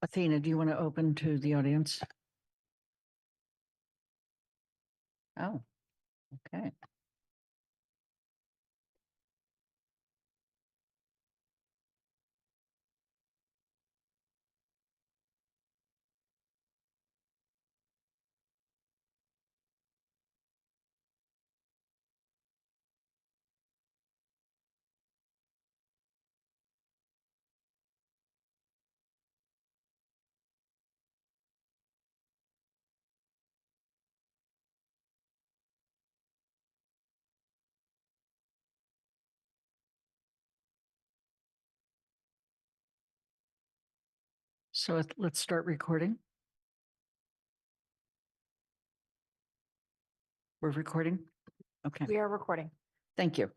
Athena, do you want to open to the audience? Oh, okay. So let's start recording. We're recording? Okay, We are recording. thank you.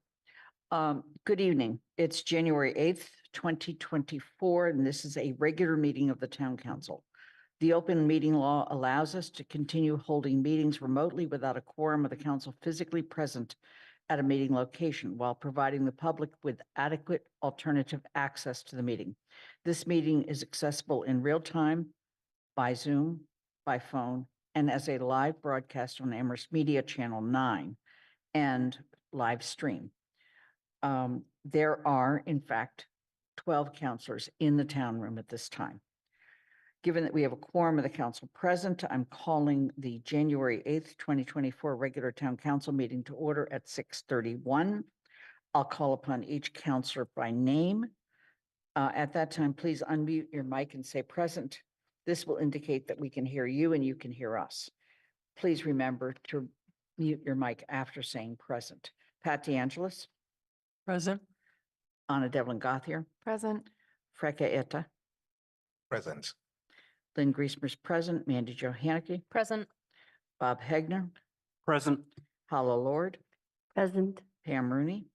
Good evening. It's January 8th, 2024, and this is a regular meeting of the Town Council. The open meeting law allows us to continue holding meetings remotely without a quorum of the council physically present at a meeting location while providing the public with adequate alternative access to the meeting. This meeting is accessible in real time by Zoom, by phone, and as a live broadcast on Amherst Media Channel 9 and live stream. There are, in fact, 12 counselors in the town room at this time. Given that we have a quorum of the council present, I'm calling the January 8th, 2024 regular town council meeting to order at 6:31. I'll call upon each counselor by name. At that time, please unmute your mic and say present. This will indicate that we can hear you and you can hear us. Please remember to mute your mic after saying present. Pat DeAngelis. Present. Anna Devlin Gothier. Present. Freke Etta. Present. Lynn Griesmer's present. Mandy Jo Haneke. Present. Bob Hegner. Present. Hala Lord. Present. Pam Rooney.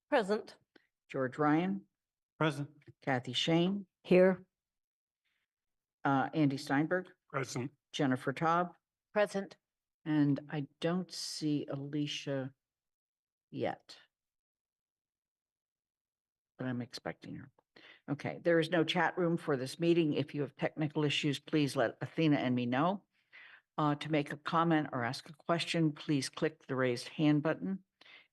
Present. George Ryan. Present. Kathy Shane. Here. Andy Steinberg. Present. Jennifer Taub. Present. And I don't see Alicia yet, but I'm expecting her. Okay, there is no chat room for this meeting. If you have technical issues, please let Athena and me know. To make a comment or ask a question, please click the raised hand button.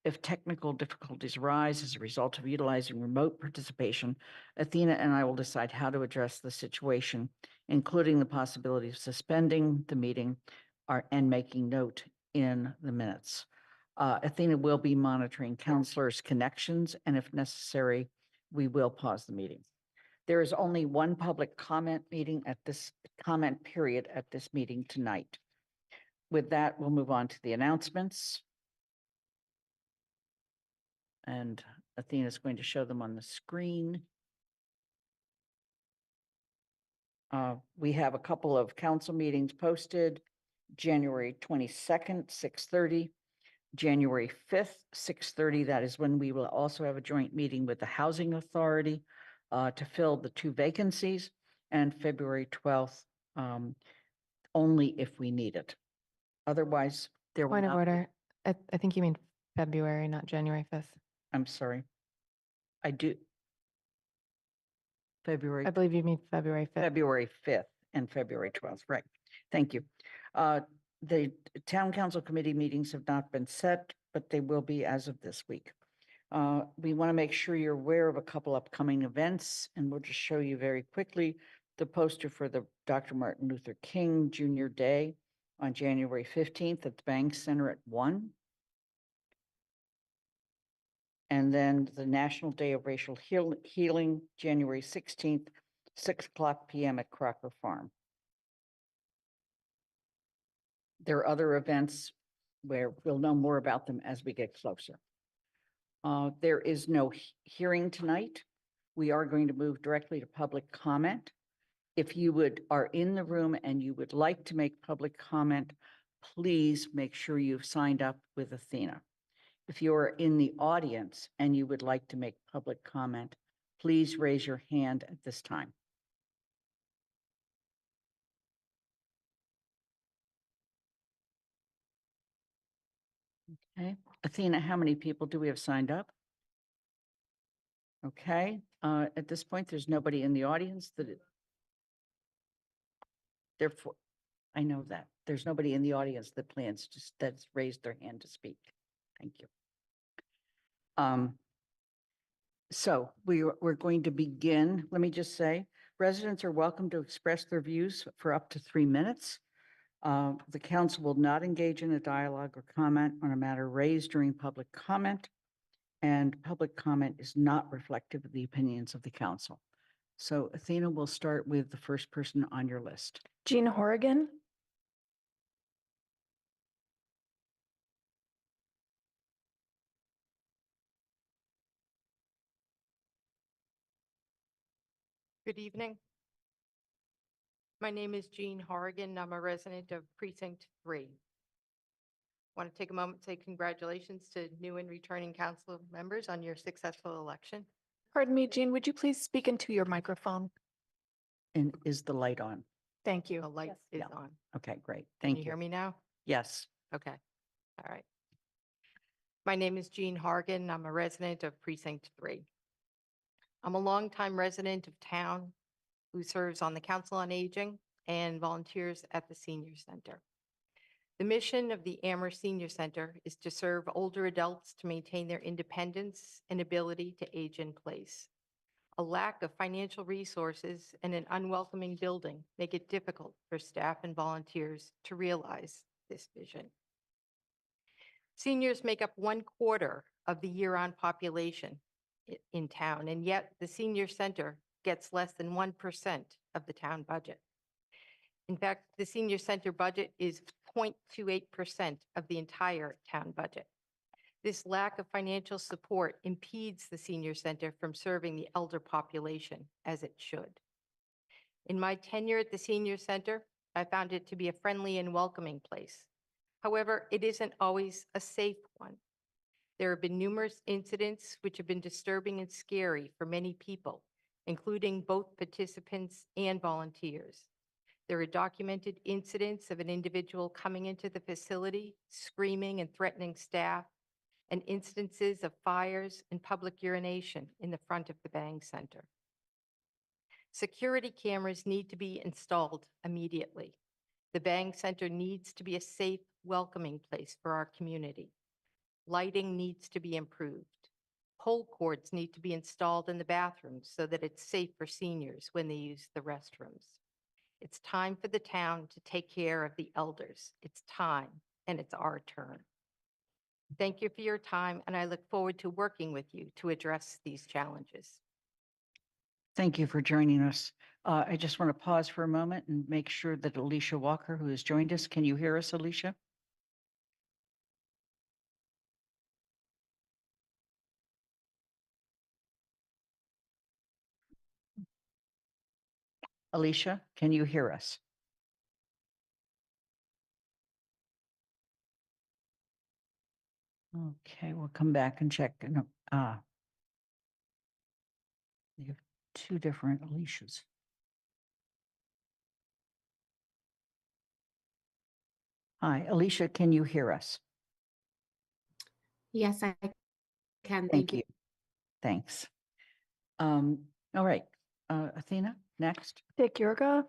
If technical difficulties arise as a result of utilizing remote participation, Athena and I will decide how to address the situation, including the possibility of suspending the meeting and making note in the minutes. Athena will be monitoring counselors' connections, and if necessary, we will pause the meeting. There is only one public comment period at this meeting tonight. With that, we'll move on to the announcements. And Athena is going to show them on the screen. We have a couple of council meetings posted. January 22nd, 6:30. January 5th, 6:30. That is when we will also have a joint meeting with the Housing Authority to fill the 2 vacancies. And February 12th, only if we need it. Otherwise, there will Point of not be- order. I think you mean February, not January 5th. I'm sorry. I do. February. I believe you mean February 5th. February 5th and February 12th, right. Thank you. The town council committee meetings have not been set, but they will be as of this week. We want to make sure you're aware of a couple upcoming events, and we'll just show you very quickly the poster for the Dr. Martin Luther King Jr. Day on January 15th at the Bank Center at 1. And then the National Day of Racial Healing, January 16th, 6:00 p.m. at Crocker Farm. There are other events where we'll know more about them as we get closer. There is no hearing tonight. We are going to move directly to public comment. If you are in the room and you would like to make public comment, please make sure you've signed up with Athena. If you're in the audience and you would like to make public comment, please raise your hand at this time. Okay, Athena, how many people do we have signed up? Okay, at this point, there's nobody in the audience Therefore, I know that. There's nobody in the audience that plans to, that's raised their hand to speak. Thank you. So we're going to begin. Let me just say, residents are welcome to express their views for up to 3 minutes. The council will not engage in a dialogue or comment on a matter raised during public comment, and public comment is not reflective of the opinions of the council. So Athena, will start with the first person on your list. Jean Horrigan. Good evening. My name is Jean Horrigan. I'm a resident of Precinct 3. Want to take a moment to say congratulations to new and returning council members on your successful election. Pardon me, Jean, would you please speak into your microphone? And is the light on? Thank you. The light is Yeah. on. Okay, great. Can Thank you you. hear me now? Yes. Okay. All right. My name is Jean Horrigan. I'm a resident of Precinct 3. I'm a longtime resident of town who serves on the Council on Aging and volunteers at the Senior Center. The mission of the Amherst Senior Center is to serve older adults to maintain their independence and ability to age in place. A lack of financial resources and an unwelcoming building make it difficult for staff and volunteers to realize this vision. Seniors make up 1/4 of the year-round population in town, and yet the Senior Center gets less than 1% of the town budget. In fact, the Senior Center budget is 0.28% of the entire town budget. This lack of financial support impedes the Senior Center from serving the elder population as it should. In my tenure at the Senior Center, I found it to be a friendly and welcoming place. However, it isn't always a safe one. There have been numerous incidents which have been disturbing and scary for many people, including both participants and volunteers. There are documented incidents of an individual coming into the facility, screaming and threatening staff, and instances of fires and public urination in the front of the Bang Center. Security cameras need to be installed immediately. The Bang Center needs to be a safe, welcoming place for our community. Lighting needs to be improved. Pole cords need to be installed in the bathrooms so that it's safe for seniors when they use the restrooms. It's time for the town to take care of the elders. It's time, and it's our turn. Thank you for your time, and I look forward to working with you to address these challenges. Thank you for joining us. I just want to pause for a moment and make sure that Alicia Walker, who has joined us, can you hear us, Alicia? Alicia, can you hear us? Okay, we'll come back and check. No, you have two different Alicias. Hi, Alicia, can you hear us? Yes, I can. Thank you. Thanks. All right, Athena, next. Dick Yurga.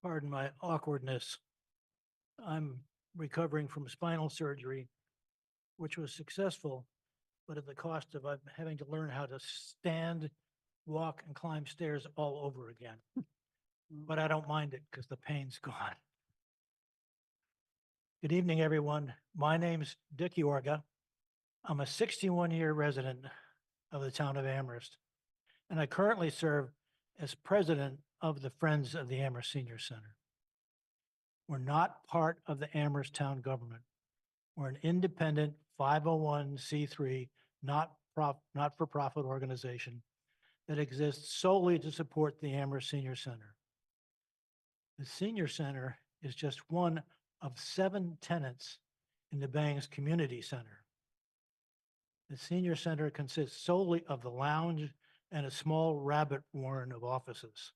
Pardon my awkwardness. I'm recovering from spinal surgery, which was successful, but at the cost of having to learn how to stand, walk, and climb stairs all over again. But I don't mind it because the pain's gone. Good evening, everyone. My name's Dick Yorga. I'm a 61-year resident of the town of Amherst, and I currently serve as president of the Friends of the Amherst Senior Center. We're not part of the Amherst town government. We're an independent 501c3 not-for-profit organization that exists solely to support the Amherst Senior Center. The Senior Center is just one of 7 tenants in the Bangs Community Center. The Senior Center consists solely of the lounge and a small rabbit warren of offices.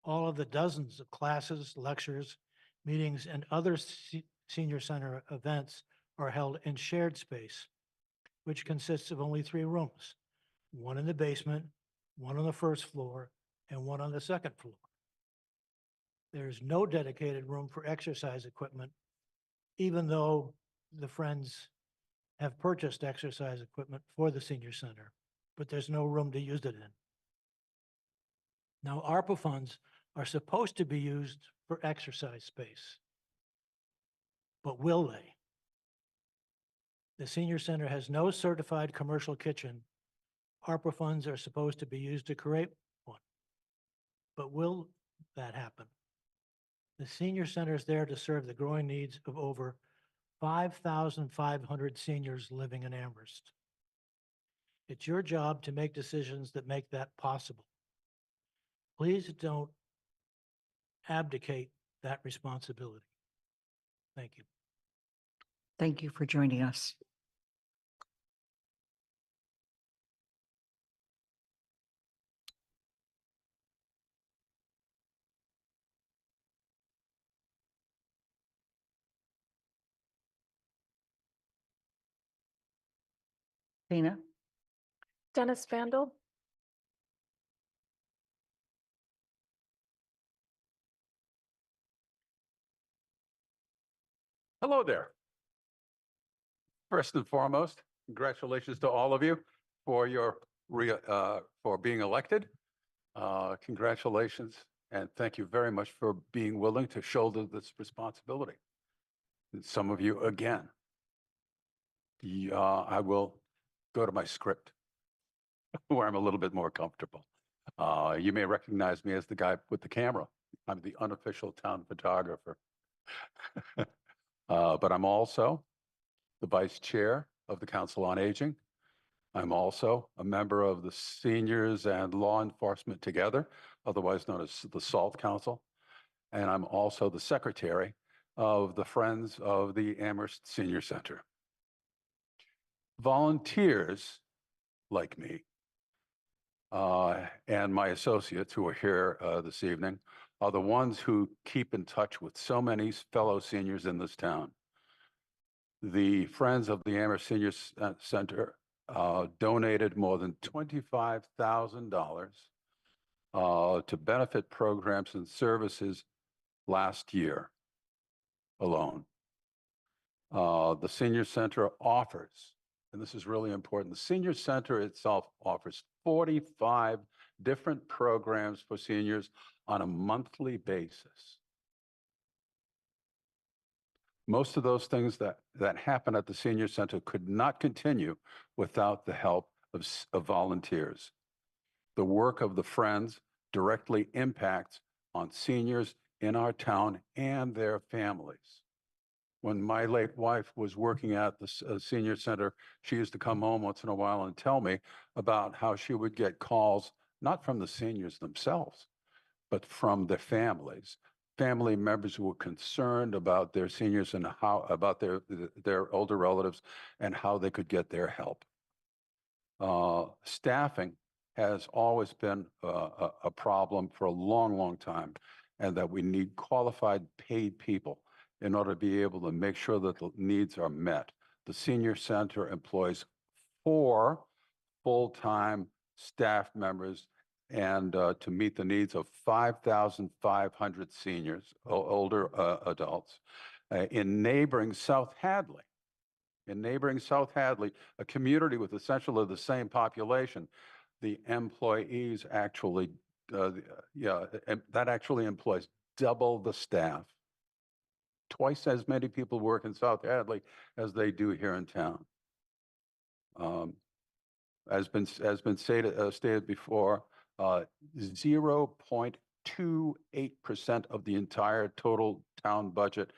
All of the dozens of classes, lectures, meetings, and other Senior Center events are held in shared space, which consists of only 3 rooms, one in the basement, one on the first floor, and one on the second floor. There is no dedicated room for exercise equipment, even though the Friends have purchased exercise equipment for the Senior Center, but there's no room to use it in. Now, ARPA funds are supposed to be used for exercise space, but will they? The Senior Center has no certified commercial kitchen. ARPA funds are supposed to be used to create one. But will that happen? The Senior Center is there to serve the growing needs of over 5,500 seniors living in Amherst. It's your job to make decisions that make that possible. Please don't abdicate that responsibility. Thank you. Thank you for joining us. Tina? Dennis Vandal, Hello there. First and foremost, congratulations to all of you for your for being elected. Congratulations, and thank you very much for being willing to shoulder this responsibility. And some of you again. I will go to my script where I'm a little bit more comfortable. You may recognize me as the guy with the camera. I'm the unofficial town photographer. But I'm also the vice chair of the Council on Aging. I'm also a member of the Seniors and Law Enforcement Together, otherwise known as the SALT Council. And I'm also the secretary of the Friends of the Amherst Senior Center. Volunteers like me and my associates who are here this evening are the ones who keep in touch with so many fellow seniors in this town. The Friends of the Amherst Senior Center donated more than $25,000 to benefit programs and services last year alone. The Senior Center offers, and this is really important, the Senior Center itself offers 45 different programs for seniors on a monthly basis. Most of those things that happen at the Senior Center could not continue without the help of volunteers. The work of the Friends directly impacts on seniors in our town and their families. When my late wife was working at the Senior Center, she used to come home once in a while and tell me about how she would get calls, not from the seniors themselves, but from their families. Family members who were concerned about their seniors and how about their older relatives and how they could get their help. Staffing has always been a problem for a long, long time, and that we need qualified paid people in order to be able to make sure that the needs are met. The Senior Center employs 4 full-time staff members and to meet the needs of 5,500 seniors, older adults, in neighboring South Hadley. In neighboring South Hadley, a community with essentially the same population, the employees actually, that actually employs double the staff. Twice as many people work in South Hadley as they do here in town. As been stated before, 0.28% of the entire total town budget,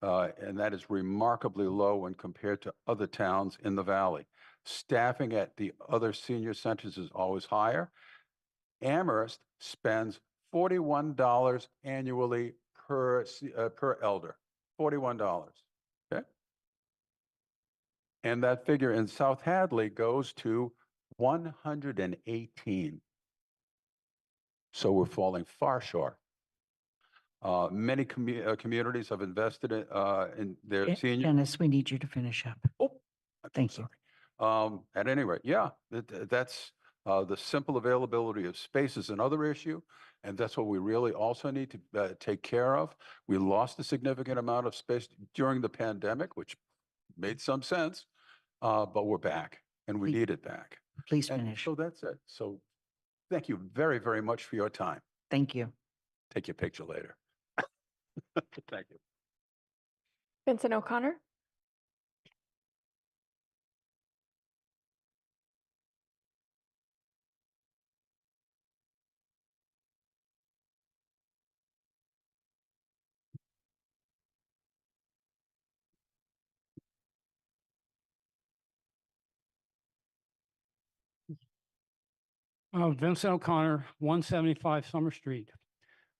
and that is remarkably low when compared to other towns in the valley. Staffing at the other senior centers is always higher. Amherst spends $41 annually per elder, $41. Okay. And that figure in South Hadley goes to 118. So we're falling far short. Many communities have invested in their senior. Dennis, we need you to finish up. Oh, I'm Thank you. sorry. At any rate, yeah, that's the simple availability of space is another issue. And that's what we really also need to take care of. We lost a significant amount of space during the pandemic, which made some sense, but we're back and we Please- need it back. Please And finish. so that's it. So thank you very, very much for your time. Thank you. Take your picture later. Thank you. Vincent O'Connor. Vincent O'Connor, 175 Summer Street.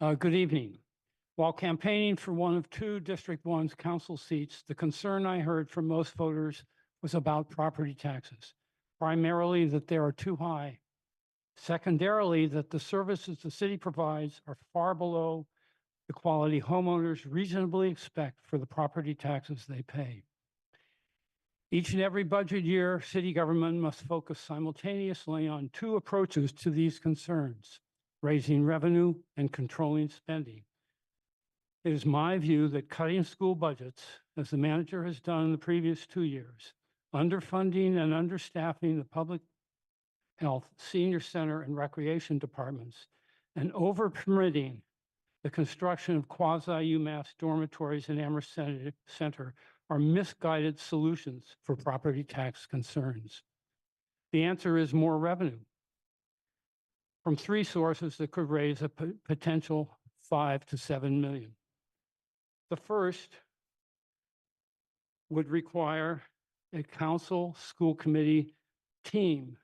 Good evening. While campaigning for one of two District 1's council seats, the concern I heard from most voters was about property taxes, primarily that they are too high. Secondarily, that the services the city provides are far below the quality homeowners reasonably expect for the property taxes they pay. Each and every budget year, city government must focus simultaneously on two approaches to these concerns: raising revenue and controlling spending. It is my view that cutting school budgets, as the manager has done in the previous 2 years, underfunding and understaffing the public health, senior center, and recreation departments, and over-permitting the construction of quasi-UMass dormitories in Amherst Center are misguided solutions for property tax concerns. The answer is more revenue from three sources that could raise a potential 5 to 7 million. The first would require a council school committee team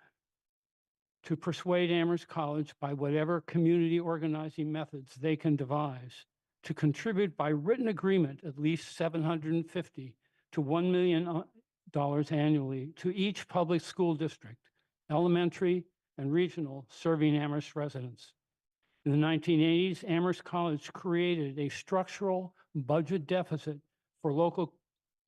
to persuade Amherst College by whatever community organizing methods they can devise to contribute by written agreement at least $750 to $1 million annually to each public school district, elementary and regional, serving Amherst residents. In the 1980s, Amherst College created a structural budget deficit for local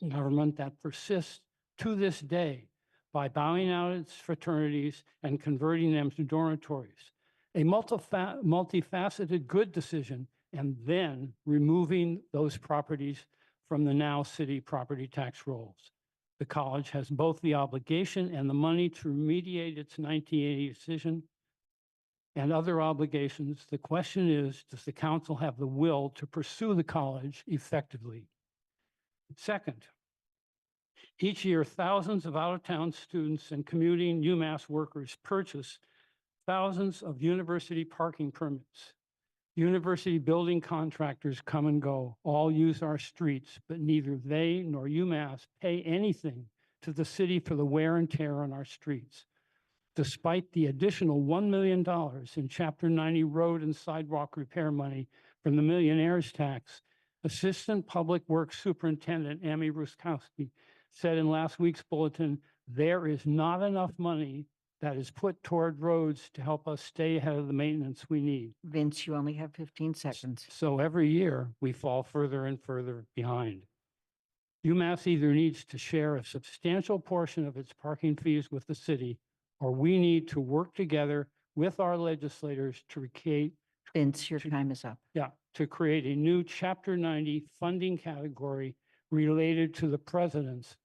government that persists to this day by bowing out its fraternities and converting them to dormitories. A multifaceted good decision, and then removing those properties from the now city property tax rolls. The college has both the obligation and the money to remediate its 1980 decision and other obligations. The question is, does the council have the will to pursue the college effectively? Second, each year, thousands of out-of-town students and commuting UMass workers purchase thousands of university parking permits. University building contractors come and go, all use our streets, but neither they nor UMass pay anything to the city for the wear and tear on our streets. Despite the additional $1 million in Chapter 90 road and sidewalk repair money from the millionaire's tax, Assistant Public Works Superintendent Amy Ruskowski said in last week's bulletin, there is not enough money that is put toward roads to help us stay ahead of the maintenance we need. Vince, you only have 15 seconds. So every year, we fall further and further behind. UMass either needs to share a substantial portion of its parking fees with the city, or we need to work together with our legislators to create, Vince, your time is up. to create a new Chapter 90 funding category related to the presence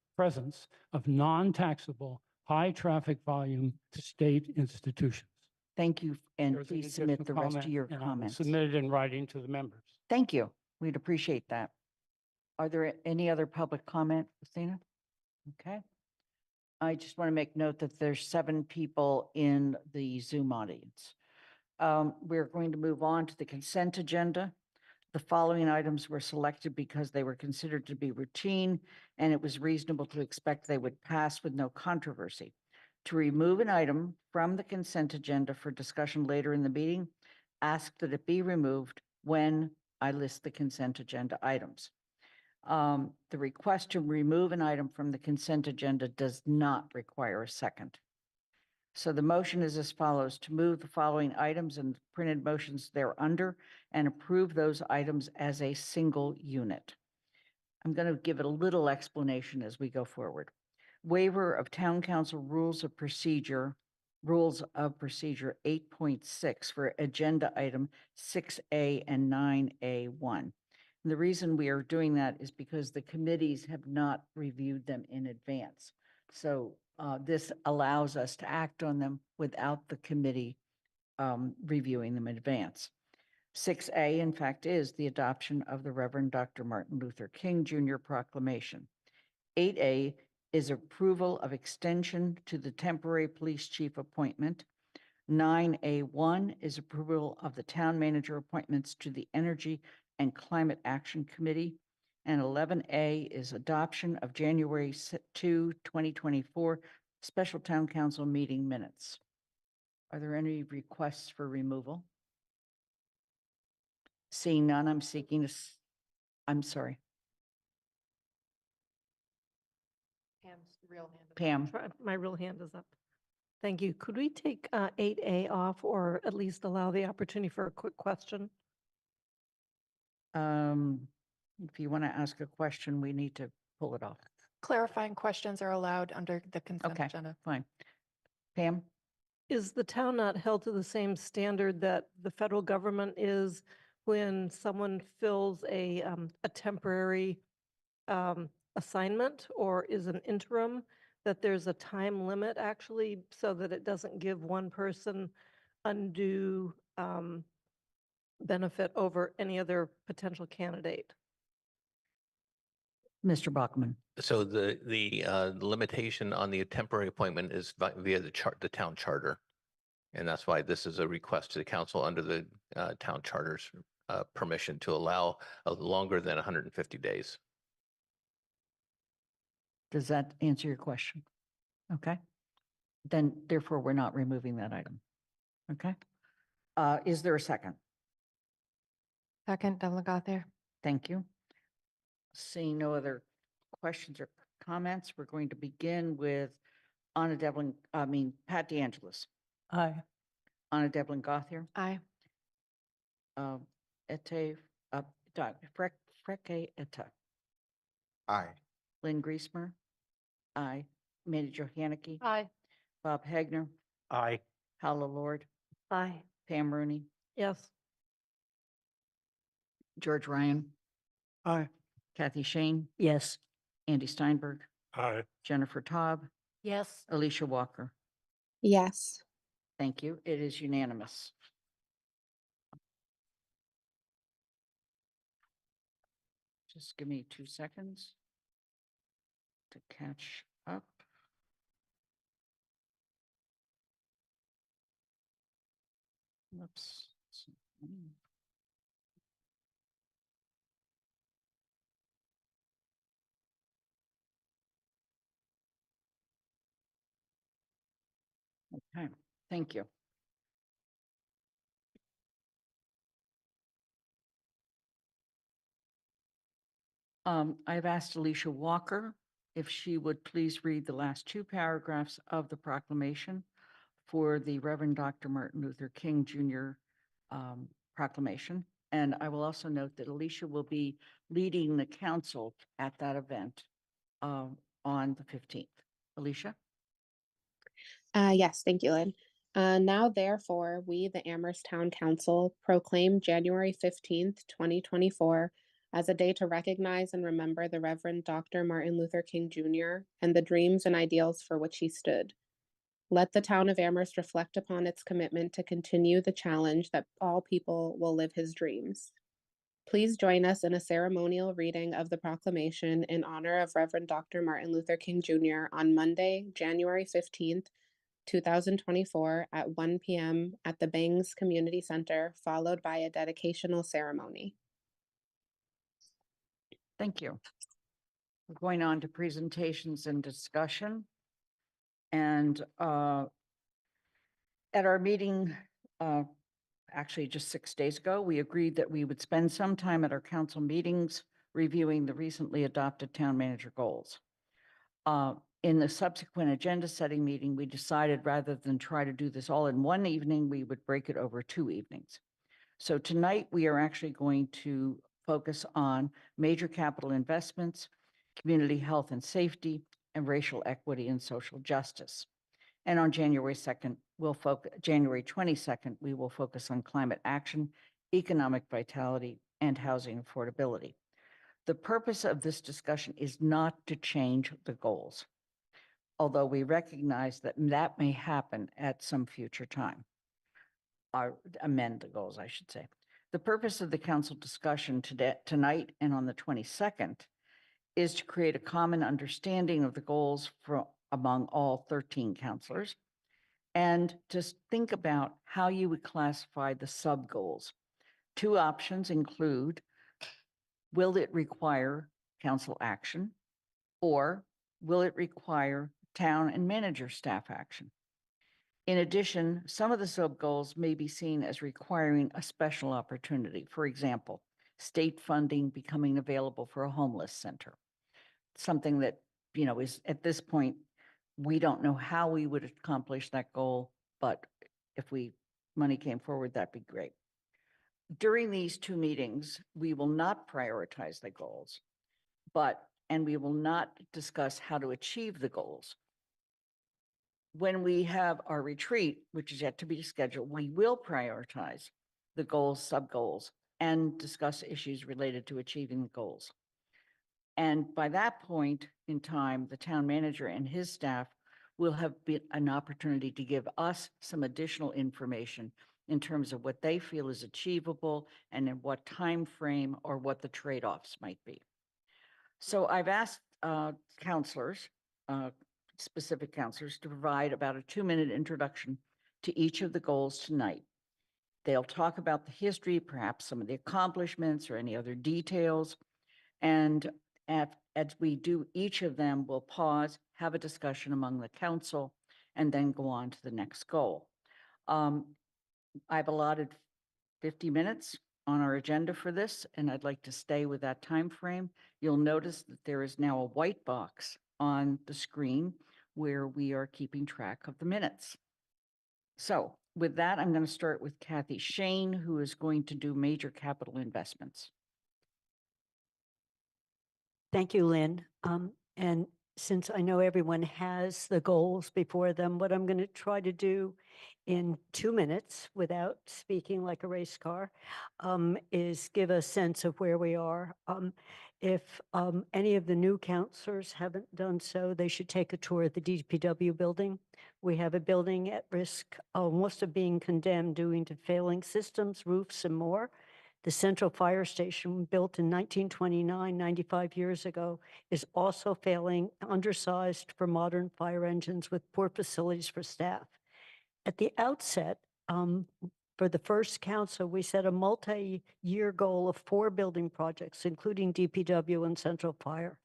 of non-taxable, high-traffic volume state institutions. Thank you, and There's an please submit the additional rest of comment, your and I will comments. submit it in writing to the members. Thank you. We'd appreciate that. Are there any other public comment, Christina? Okay. I just want to make note that there's 7 people in the Zoom audience. We're going to move on to the consent agenda. The following items were selected because they were considered to be routine, and it was reasonable to expect they would pass with no controversy. To remove an item from the consent agenda for discussion later in the meeting, ask that it be removed when I list the consent agenda items. The request to remove an item from the consent agenda does not require a second. So the motion is as follows: to move the following items and printed motions thereunder and approve those items as a single unit. I'm going to give it a little explanation as we go forward. Waiver of Town Council Rules of Procedure 8.6 for agenda item 6A and 9A1. And the reason we are doing that is because the committees have not reviewed them in advance. So this allows us to act on them without the committee reviewing them in advance. 6A, in fact, is the adoption of the Reverend Dr. Martin Luther King Jr. proclamation. 8A is approval of extension to the temporary police chief appointment. 9A1 is approval of the town manager appointments to the Energy and Climate Action Committee. And 11A is adoption of January 2, 2024 special town council meeting minutes. Are there any requests for removal? Seeing none, I'm seeking a, I'm sorry, Pam's real hand. Pam. My real hand is up. Thank you. Could we take 8A off, or at least allow the opportunity for a quick question? If you want to ask a question, we need to pull it off. Clarifying questions are allowed under the consent Okay, agenda. fine. Pam? Is the town not held to the same standard that the federal government is when someone fills a temporary assignment or is an interim, that there's a time limit actually, so that it doesn't give one person undue benefit over any other potential candidate? Mr. Bachman? So the limitation on the temporary appointment is via the town charter. And that's why this is a request to the council under the town charter's permission to allow longer than 150 days. Does that answer your question? Okay. Then therefore, we're not removing that item. Okay. Is there a second? Second, Devlin Gothier. Thank you. Seeing no other questions or comments, we're going to begin with Pat DeAngelis. Aye. Anna Devlin Gothier. Aye. Freke Etta. Aye. Lynn Griesmer. Aye. Mandy Johanicky. Aye. Bob Hagner. Aye. Hala Lord. Aye. Pam Rooney. Yes. George Ryan. Aye. Kathy Shane. Yes. Andy Steinberg. Aye. Jennifer Taub. Yes. Alicia Walker. Yes. Thank you. It is unanimous. Just give me 2 seconds to catch up. Whoops. Okay, thank you. I've asked Alicia Walker if she would please read the last 2 paragraphs of the proclamation for the Reverend Dr. Martin Luther King Jr. Proclamation. And I will also note that Alicia will be leading the council at that event on the 15th. Alicia? Yes, thank you, Lynn. Now therefore, we, the Amherst Town Council, proclaim January 15th, 2024 as a day to recognize and remember the Reverend Dr. Martin Luther King Jr. and the dreams and ideals for which he stood. Let the town of Amherst reflect upon its commitment to continue the challenge that all people will live his dreams. Please join us in a ceremonial reading of the proclamation in honor of Reverend Dr. Martin Luther King Jr. on Monday, January 15th, 2024 at 1 p.m. at the Bangs Community Center, followed by a dedicational ceremony. Thank you. We're going on to presentations and discussion. And at our meeting, actually just 6 days ago, we agreed that we would spend some time at our council meetings reviewing the recently adopted town manager goals. In the subsequent agenda setting meeting, we decided rather than try to do this all in one evening, we would break it over 2 evenings. So tonight we are actually going to focus on major capital investments, community health and safety, and racial equity and social justice. And on January 22nd, we will focus on climate action, economic vitality, and housing affordability. The purpose of this discussion is not to change the goals, although we recognize that that may happen at some future time. Or amend the goals, I should say. The purpose of the council discussion tonight and on the 22nd is to create a common understanding of the goals among all 13 councilors, and to think about how you would classify the sub-goals. 2 options include, will it require council action, or will it require town and manager staff action? In addition, some of the sub-goals may be seen as requiring a special opportunity. For example, state funding becoming available for a homeless center. Something that, is at this point, we don't know how we would accomplish that goal, but if money came forward, that'd be great. During these 2 meetings, we will not prioritize the goals, and we will not discuss how to achieve the goals. When we have our retreat, which is yet to be scheduled, we will prioritize the goals, sub-goals, and discuss issues related to achieving the goals. And by that point in time, the town manager and his staff will have been an opportunity to give us some additional information in terms of what they feel is achievable and in what time frame or what the trade-offs might be. So I've asked counselors, specific counselors, to provide about a 2-minute introduction to each of the goals tonight. They'll talk about the history, perhaps some of the accomplishments or any other details. And as we do each of them, we'll pause, have a discussion among the council, and then go on to the next goal. I've allotted 50 minutes on our agenda for this, and I'd like to stay with that time frame. You'll notice that there is now a white box on the screen where we are keeping track of the minutes. So with that, I'm going to start with Kathy Shane, who is going to do major capital investments. Thank you, Lynn. And since I know everyone has the goals before them, what I'm going to try to do in 2 minutes without speaking like a race car is give a sense of where we are. If any of the new counselors haven't done so, they should take a tour of the DPW building. We have a building at risk almost of being condemned due to failing systems, roofs, and more. The central fire station, built in 1929, 95 years ago, is also failing, undersized for modern fire engines with poor facilities for staff. At the outset, for the first council, we set a multi-year goal of 4 building projects, including DPW and central fire,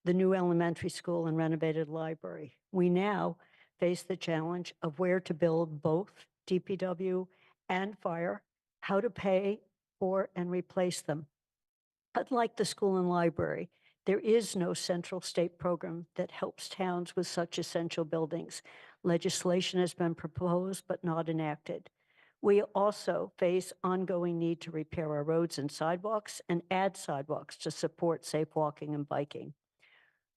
the new elementary school and renovated library. We now face the challenge of where to build both DPW and fire, how to pay for and replace them. Unlike the school and library, there is no central state program that helps towns with such essential buildings. Legislation has been proposed but not enacted. We also face ongoing need to repair our roads and sidewalks and add sidewalks to support safe walking and biking.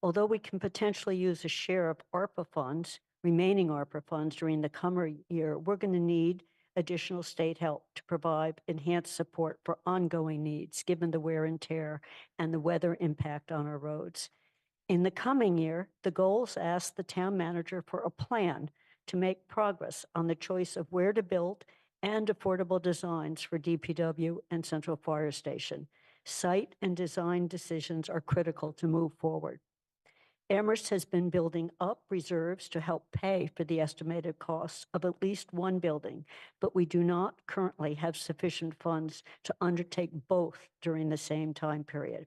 Although we can potentially use a share of ARPA funds, remaining ARPA funds during the coming year, we're going to need additional state help to provide enhanced support for ongoing needs, given the wear and tear and the weather impact on our roads. In the coming year, the goals ask the town manager for a plan to make progress on the choice of where to build and affordable designs for DPW and Central Fire Station. Site and design decisions are critical to move forward. Amherst has been building up reserves to help pay for the estimated costs of at least one building, but we do not currently have sufficient funds to undertake both during the same time period.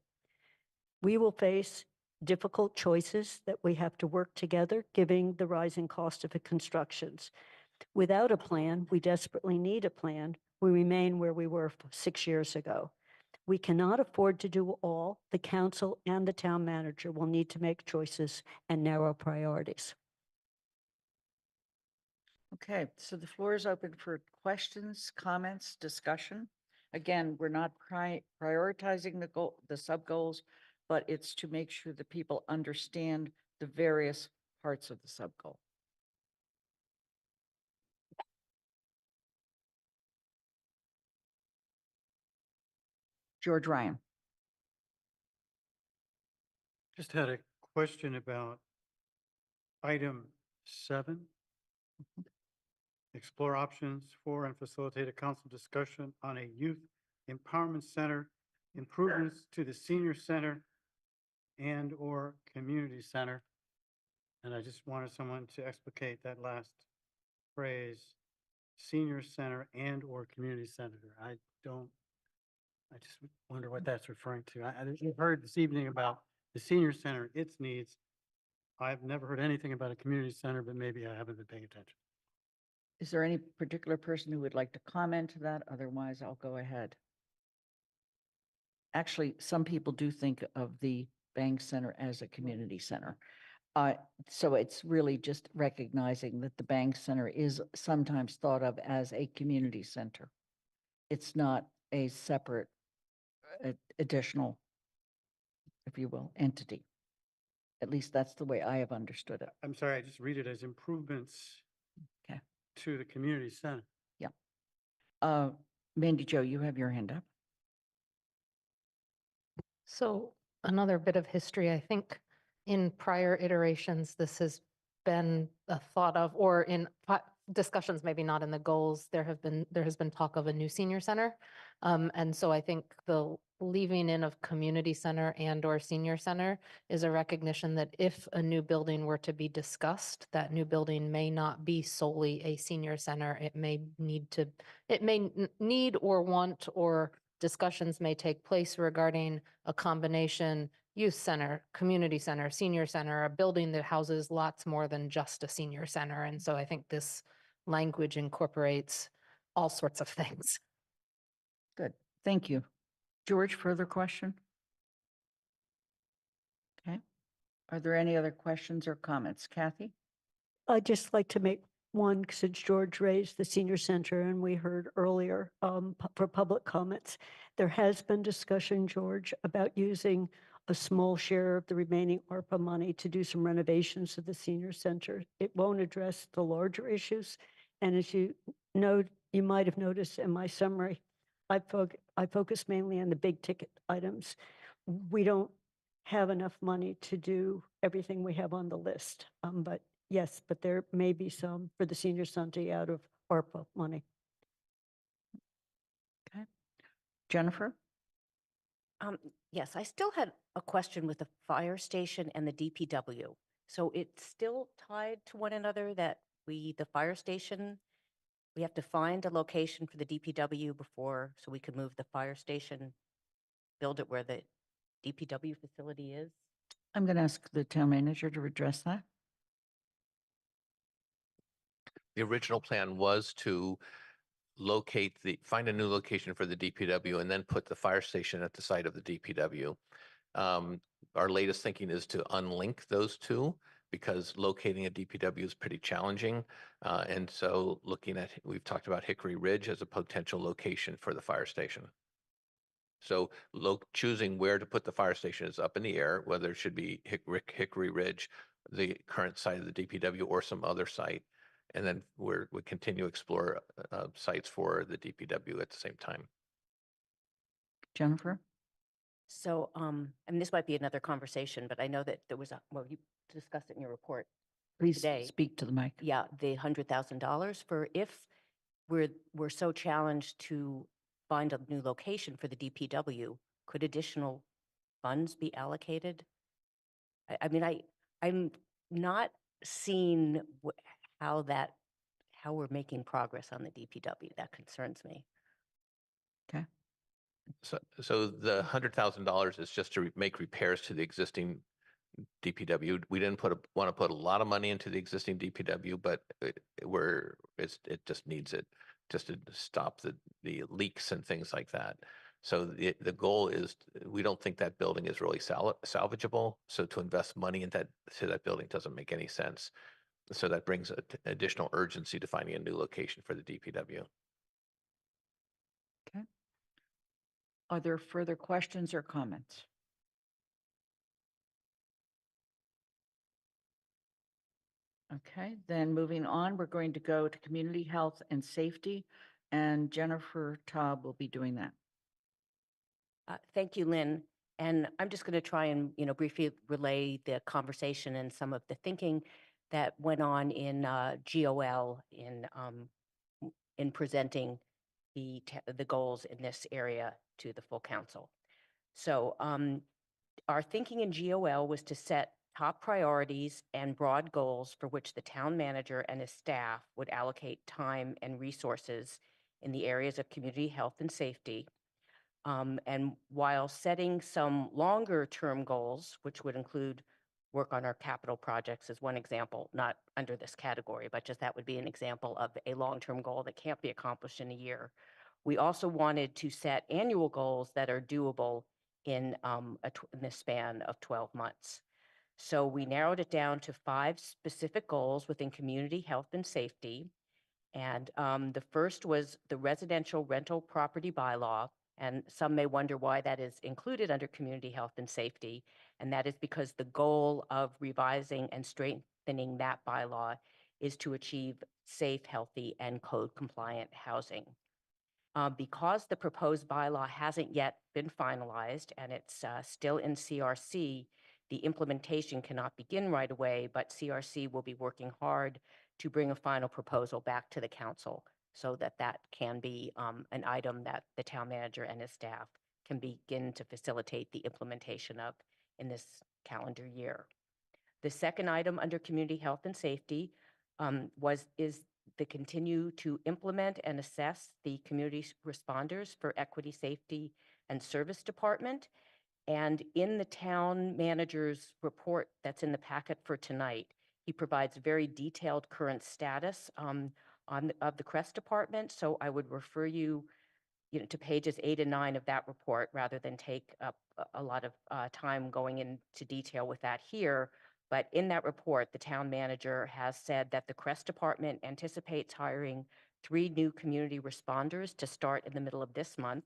We will face difficult choices that we have to work together, given the rising cost of the constructions. Without a plan, we desperately need a plan. We remain where we were 6 years ago. We cannot afford to do all. The council and the town manager will need to make choices and narrow priorities. Okay, so the floor is open for questions, comments, discussion. Again, we're not prioritizing the sub-goals, but it's to make sure that people understand the various parts of the sub-goal. George Ryan. Just had a question about item 7. Explore options for and facilitate a council discussion on a youth empowerment center, improvements to the senior center and/or community center. And I just wanted someone to explicate that last phrase, senior center and/or community center. I just wonder what that's referring to. I've heard this evening about the senior center, its needs. I've never heard anything about a community center, but maybe I haven't been paying attention. Is there any particular person who would like to comment to that? Otherwise, I'll go ahead. Actually, some people do think of the Bank Center as a community center. So it's really just recognizing that the Bank Center is sometimes thought of as a community center. It's not a separate additional, if you will, entity. At least that's the way I have understood it. I'm sorry, I just read it as improvements Okay. to the community center. Mandy Jo, you have your hand up. So another bit of history, I think in prior iterations, this has been a thought of, or in discussions, maybe not in the goals, there has been talk of a new senior center. And so I think the leaving in of community center and or senior center is a recognition that if a new building were to be discussed, that new building may not be solely a senior center. It may need or want, or discussions may take place regarding a combination youth center, community center, senior center, a building that houses lots more than just a senior center. And so I think this language incorporates all sorts of things. Good, thank you. George, further question? Okay. Are there any other questions or comments? Kathy? I'd just like to make one, since George raised the senior center and we heard earlier for public comments. There has been discussion, George, about using a small share of the remaining ARPA money to do some renovations of the senior center. It won't address the larger issues. And as you know, you might have noticed in my summary, I focus mainly on the big ticket items. We don't have enough money to do everything we have on the list. But yes, but there may be some for the senior center out of ARPA money. Okay. Jennifer? Yes, I still had a question with the fire station and the DPW. So it's still tied to one another that the fire station, we have to find a location for the DPW before, so we could move the fire station, build it where the DPW facility is? I'm going to ask the town manager to address that. The original plan was to find a new location for the DPW and then put the fire station at the site of the DPW. Our latest thinking is to unlink those two because locating a DPW is pretty challenging. And so we've talked about Hickory Ridge as a potential location for the fire station. So choosing where to put the fire station is up in the air, whether it should be Hickory Ridge, the current site of the DPW, or some other site. And then we continue to explore sites for the DPW at the same time. Jennifer? So, and this might be another conversation, but I know that there was you discussed it in your report Please today. speak to the mic. Yeah, the $100,000 for if we're so challenged to find a new location for the DPW, could additional funds be allocated? I mean, I'm not seeing how we're making progress on the DPW. That concerns me. So the $100,000 is just to make repairs to the existing DPW. We didn't want to put a lot of money into the existing DPW, but it just needs it just to stop the leaks and things like that. So the goal is, we don't think that building is really salvageable. So to invest money in that building doesn't make any sense. So that brings additional urgency to finding a new location for the DPW. Okay. Are there further questions or comments? Okay, then moving on, we're going to go to Community Health and Safety, and Jennifer Taub will be doing that. Thank you, Lynn. And I'm just going to try and, briefly relay the conversation and some of the thinking that went on in GOL in presenting the goals in this area to the full council. So our thinking in GOL was to set top priorities and broad goals for which the town manager and his staff would allocate time and resources in the areas of community health and safety. And while setting some longer term goals, which would include work on our capital projects as one example, not under this category, but just that would be an example of a long-term goal that can't be accomplished in a year. We also wanted to set annual goals that are doable in the span of 12 months. So we narrowed it down to 5 specific goals within community health and safety. And the first was the residential rental property bylaw. And some may wonder why that is included under community health and safety. And that is because the goal of revising and strengthening that bylaw is to achieve safe, healthy, and code compliant housing. Because the proposed bylaw hasn't yet been finalized and it's still in CRC, the implementation cannot begin right away, but CRC will be working hard to bring a final proposal back to the council so that that can be an item that the town manager and his staff can begin to facilitate the implementation of in this calendar year. The second item under community health and safety is the continue to implement and assess the community responders for equity, safety, and service department. And in the town manager's report that's in the packet for tonight, he provides very detailed current status of the CREST department. So I would refer you, to pages 8 and 9 of that report rather than take up a lot of time going into detail with that here. But in that report, the town manager has said that the CREST department anticipates hiring 3 new community responders to start in the middle of this month.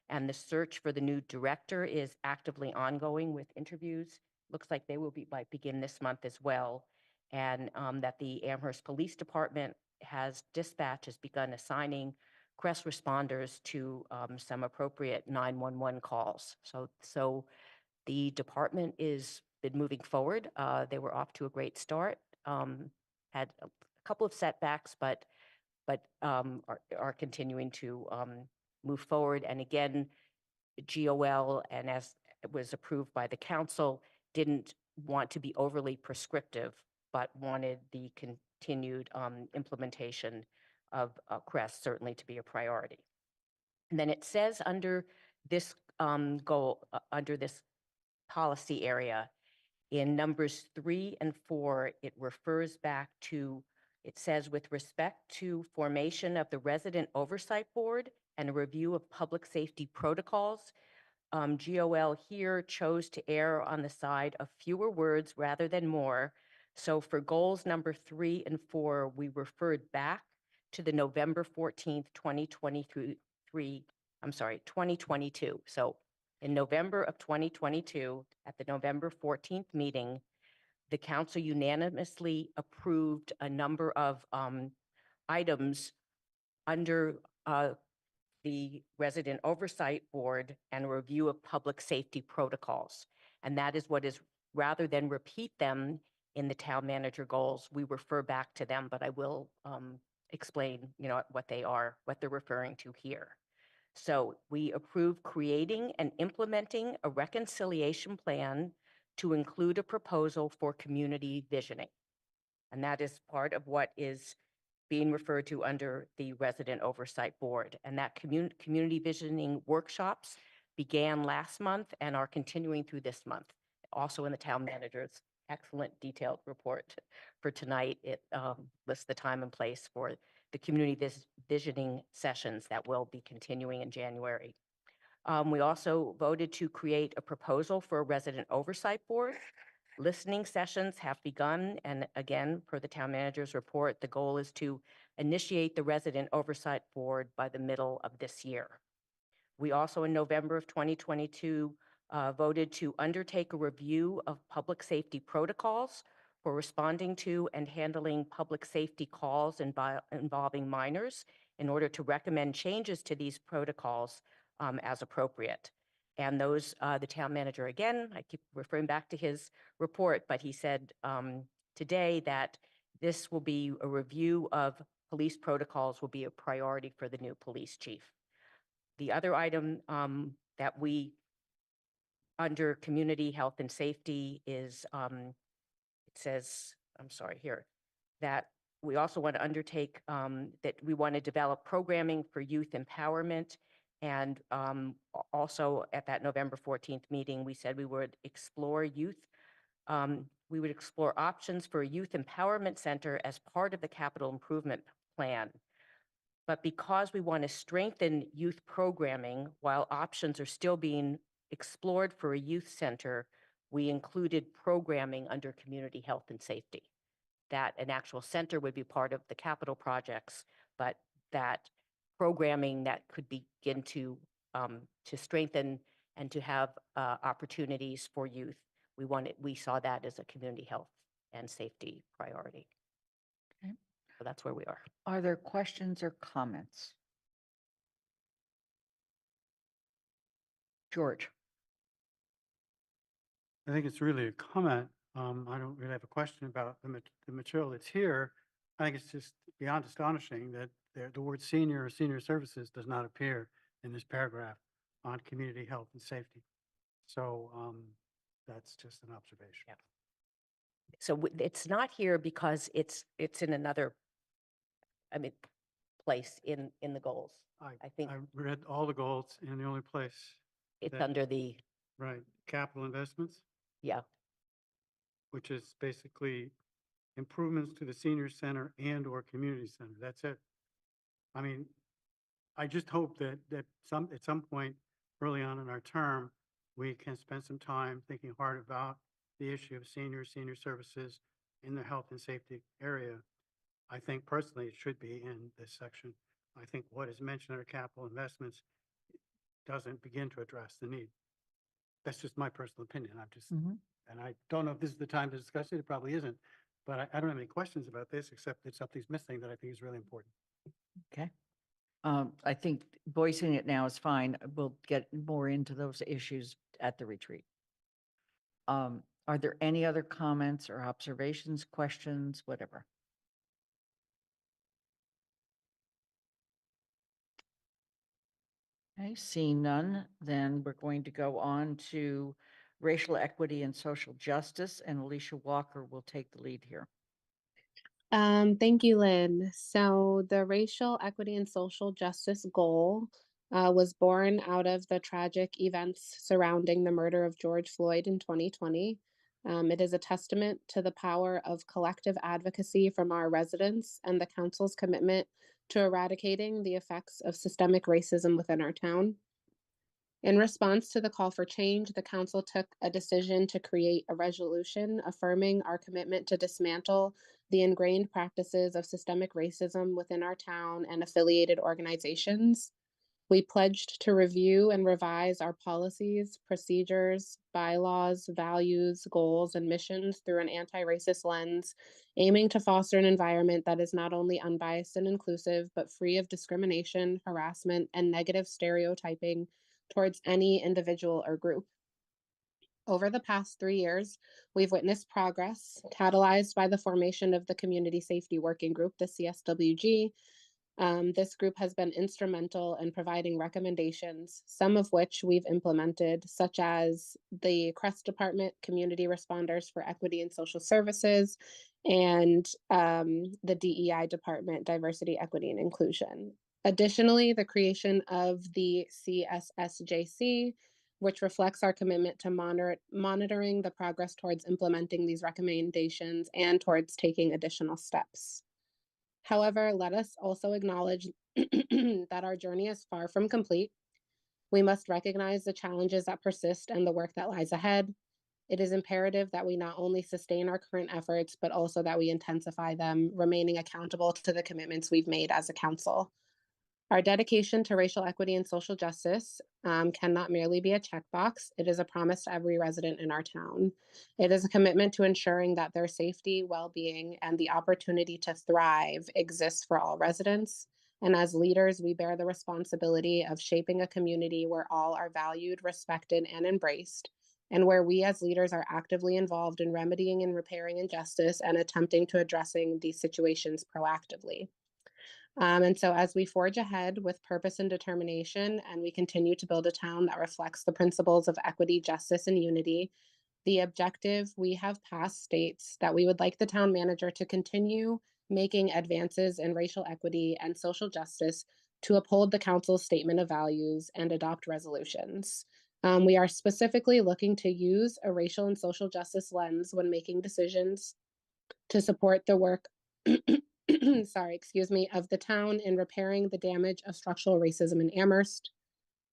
And the search for the new director is actively ongoing with interviews. Looks like they will begin this month as well. And that the Amherst Police Department has begun assigning CREST responders to some appropriate 911 calls. So the department is been moving forward. They were off to a great start. Had a couple of setbacks, but are continuing to move forward. And again, GOL, and as it was approved by the council, didn't want to be overly prescriptive, but wanted the continued implementation of CREST certainly to be a priority. And then it says under this goal, under this policy area, in numbers 3 and 4, it refers back to, it says, with respect to formation of the Resident Oversight Board and a review of public safety protocols, GOL here chose to err on the side of fewer words rather than more. So for goals number 3 and 4, we referred back to the November 14th, 2022. So in November of 2022, at the November 14th meeting, the council unanimously approved a number of items under the Resident Oversight Board and a review of public safety protocols. And that is what is, rather than repeat them in the town manager goals, we refer back to them, but I will explain, what they are, what they're referring to here. So we approve creating and implementing a reconciliation plan to include a proposal for community visioning. And that is part of what is being referred to under the Resident Oversight Board. And that community visioning workshops began last month and are continuing through this month. Also in the town manager's excellent detailed report for tonight, it lists the time and place for the community visioning sessions that will be continuing in January. We also voted to create a proposal for a resident oversight board. Listening sessions have begun, and again, per the town manager's report, the goal is to initiate the resident oversight board by the middle of this year. We also, in November of 2022, voted to undertake a review of public safety protocols for responding to and handling public safety calls involving minors in order to recommend changes to these protocols as appropriate. And those, the town manager, again, I keep referring back to his report, but he said today that this will be a review of police protocols will be a priority for the new police chief. The other item that we, under community health and safety is, it says, I'm sorry, here, that we also want to undertake, that we want to develop programming for youth empowerment. And also at that November 14th meeting, we said we would explore we would explore options for a youth empowerment center as part of the capital improvement plan. But because we want to strengthen youth programming while options are still being explored for a youth center, we included programming under community health and safety. That an actual center would be part of the capital projects, but that programming that could begin to strengthen and to have opportunities for youth. We saw that as a community health and safety priority. Okay. So that's where we are. Are there questions or comments? George? I think it's really a comment. I don't really have a question about the material that's here. I think it's just beyond astonishing that the word senior or senior services does not appear in this paragraph on community health and safety. So that's just an observation. Yeah. So it's not here because it's in another, place in the goals. I think I read all the goals, and the only place, it's that- under the, right, capital investments, yeah, which is basically improvements to the senior center and/or community center. That's it. I mean, I just hope that at some point early on in our term, we can spend some time thinking hard about the issue of senior services in the health and safety area. I think personally it should be in this section. I think what is mentioned under capital investments doesn't begin to address the need. That's just my personal opinion. And I don't know if this is the time to discuss it. It probably isn't. But I don't have any questions about this, except that something's missing that I think is really important. Okay. I think voicing it now is fine. We'll get more into those issues at the retreat. Are there any other comments or observations, questions, whatever? Okay, seeing none, then we're going to go on to racial equity and social justice, and Alicia Walker will take the lead here. Thank you, Lynn. So the racial equity and social justice goal was born out of the tragic events surrounding the murder of George Floyd in 2020. It is a testament to the power of collective advocacy from our residents and the council's commitment to eradicating the effects of systemic racism within our town. In response to the call for change, the council took a decision to create a resolution affirming our commitment to dismantle the ingrained practices of systemic racism within our town and affiliated organizations. We pledged to review and revise our policies, procedures, bylaws, values, goals, and missions through an anti-racist lens, aiming to foster an environment that is not only unbiased and inclusive, but free of discrimination, harassment, and negative stereotyping towards any individual or group. Over the past 3 years, we've witnessed progress catalyzed by the formation of the Community Safety Working Group, the CSWG. This group has been instrumental in providing recommendations, some of which we've implemented, such as the CREST Department, Community Responders for Equity and Social Services, and the DEI Department, Diversity, Equity, and Inclusion. Additionally, the creation of the CSSJC, which reflects our commitment to monitoring the progress towards implementing these recommendations and towards taking additional steps. However, let us also acknowledge that our journey is far from complete. We must recognize the challenges that persist and the work that lies ahead. It is imperative that we not only sustain our current efforts, but also that we intensify them, remaining accountable to the commitments we've made as a council. Our dedication to racial equity and social justice cannot merely be a checkbox. It is a promise to every resident in our town. It is a commitment to ensuring that their safety, well-being, and the opportunity to thrive exists for all residents. And as leaders, we bear the responsibility of shaping a community where all are valued, respected, and embraced, and where we as leaders are actively involved in remedying and repairing injustice and attempting to addressing these situations proactively. And so as we forge ahead with purpose and determination, and we continue to build a town that reflects the principles of equity, justice, and unity, the objective we have passed states that we would like the town manager to continue making advances in racial equity and social justice, to uphold the council's statement of values and adopt resolutions. We are specifically looking to use a racial and social justice lens when making decisions to support the work of the town in repairing the damage of structural racism in Amherst,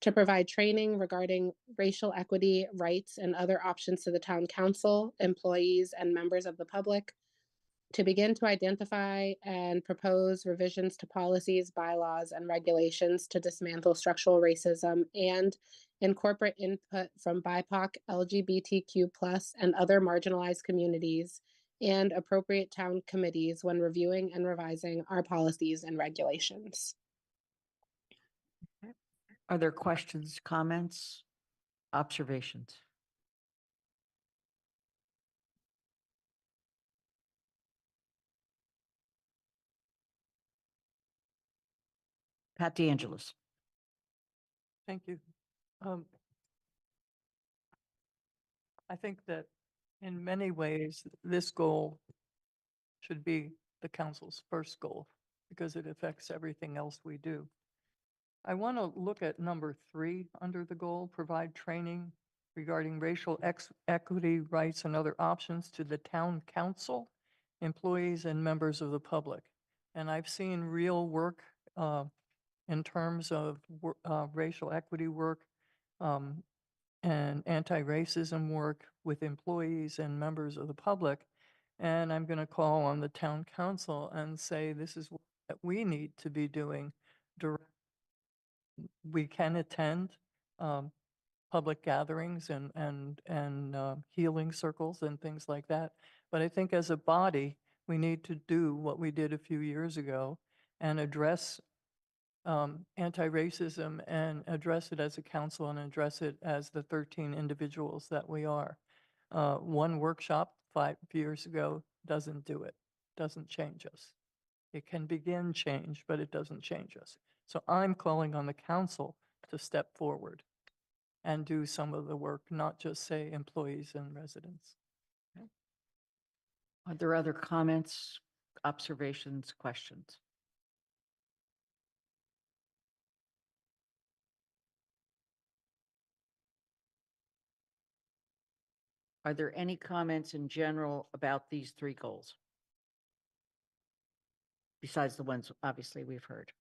to provide training regarding racial equity, rights, and other options to the town council, employees, and members of the public, to begin to identify and propose revisions to policies, bylaws, and regulations to dismantle structural racism, and incorporate input from BIPOC, LGBTQ+, and other marginalized communities and appropriate town committees when reviewing and revising our policies and regulations. Are there questions, comments, observations? Pat DeAngelis. Thank you. I think that in many ways, this goal should be the council's first goal because it affects everything else we do. I want to look at number 3 under the goal, provide training regarding racial equity, rights, and other options to the town council, employees, and members of the public. And I've seen real work in terms of racial equity work and anti-racism work with employees and members of the public. And I'm going to call on the town council and say this is what we need to be doing. We can attend public gatherings and healing circles and things like that. But I think as a body, we need to do what we did a few years ago and address anti-racism and address it as a council and address it as the 13 individuals that we are. One workshop 5 years ago doesn't do it, doesn't change us. It can begin change, but it doesn't change us. So I'm calling on the council to step forward and do some of the work, not just say employees and residents. Are there other comments, observations, questions? Are there any comments in general about these 3 goals? Besides the ones, obviously, we've heard.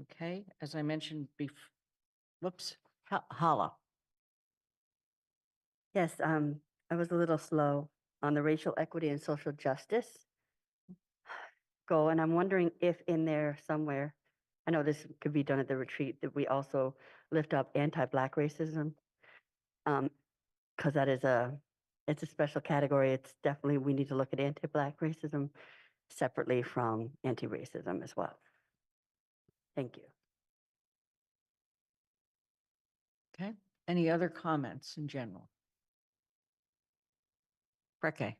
Okay, as I mentioned Hala. Yes, I was a little slow on the racial equity and social justice goal, and I'm wondering if in there somewhere, I know this could be done at the retreat, that we also lift up anti-Black racism, because that is it's a special category. It's definitely, we need to look at anti-Black racism separately from anti-racism as well. Thank you. Okay, any other comments in general? Freke,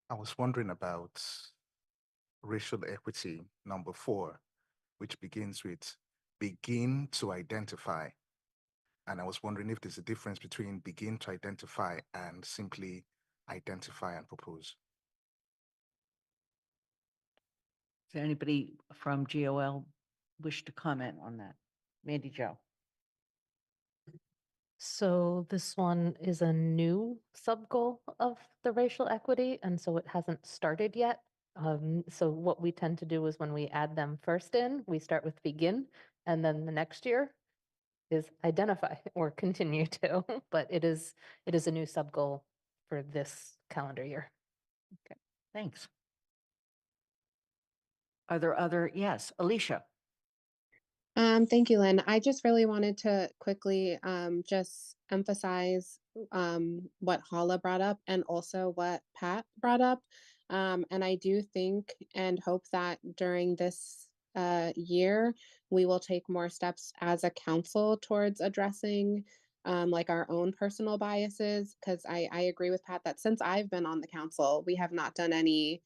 I was wondering about racial equity number 4, which begins with begin to identify. And I was wondering if there's a difference between begin to identify and simply identify and propose. does anybody from GOL wish to comment on that? Mandy Jo. So this one is a new sub-goal of the racial equity, and so it hasn't started yet. So what we tend to do is when we add them first in, we start with begin, and then the next year is identify or continue to, but it is a new sub-goal for this calendar year. Okay, thanks. Are there other, yes, Alicia? Thank you, Lynn. I just really wanted to quickly just emphasize what Hala brought up and also what Pat brought up. And I do think and hope that during this year, we will take more steps as a council towards addressing like our own personal biases. Because I agree with Pat that since I've been on the council, we have not done any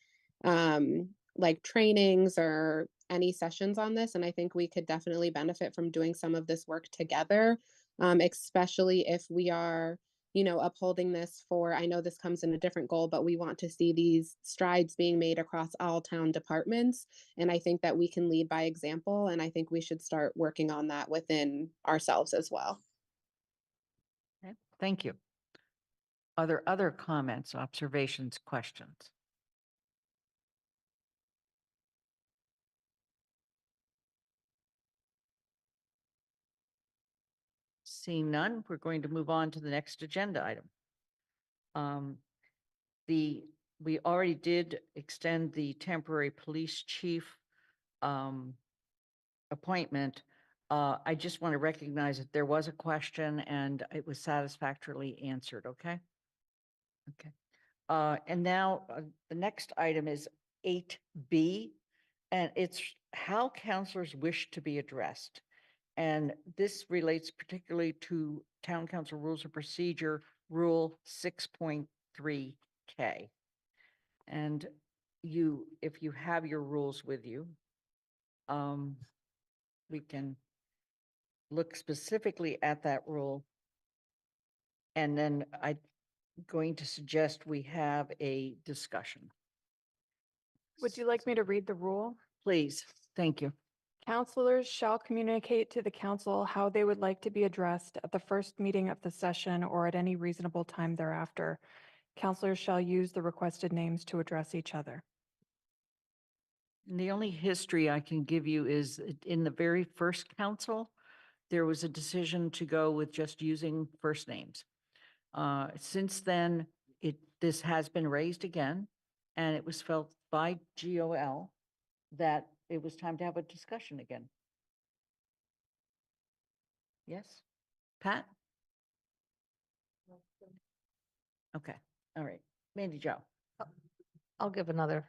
like trainings or any sessions on this. And I think we could definitely benefit from doing some of this work together, especially if we are, you know, upholding this for, I know this comes in a different goal, but we want to see these strides being made across all town departments. And I think that we can lead by example. And I think we should start working on that within ourselves as well. Okay, thank you. Are there other comments, observations, questions? Seeing none, we're going to move on to the next agenda item. We already did extend the temporary police chief appointment. I just want to recognize that there was a question and it was satisfactorily answered, okay? Okay. And now the next item is 8B, and it's how counselors wish to be addressed. And this relates particularly to Town Council Rules of Procedure, Rule 6.3K. And you, if you have your rules with you, we can look specifically at that rule. And then I'm going to suggest we have a discussion. Would you like me to read the rule? Please, thank you. Counselors shall communicate to the council how they would like to be addressed at the first meeting of the session or at any reasonable time thereafter. Counselors shall use the requested names to address each other. And the only history I can give you is in the very first council, there was a decision to go with just using first names. Since then, this has been raised again, and it was felt by GOL that it was time to have a discussion again. Yes? Pat? Okay, all right. Mandy Jo. I'll give another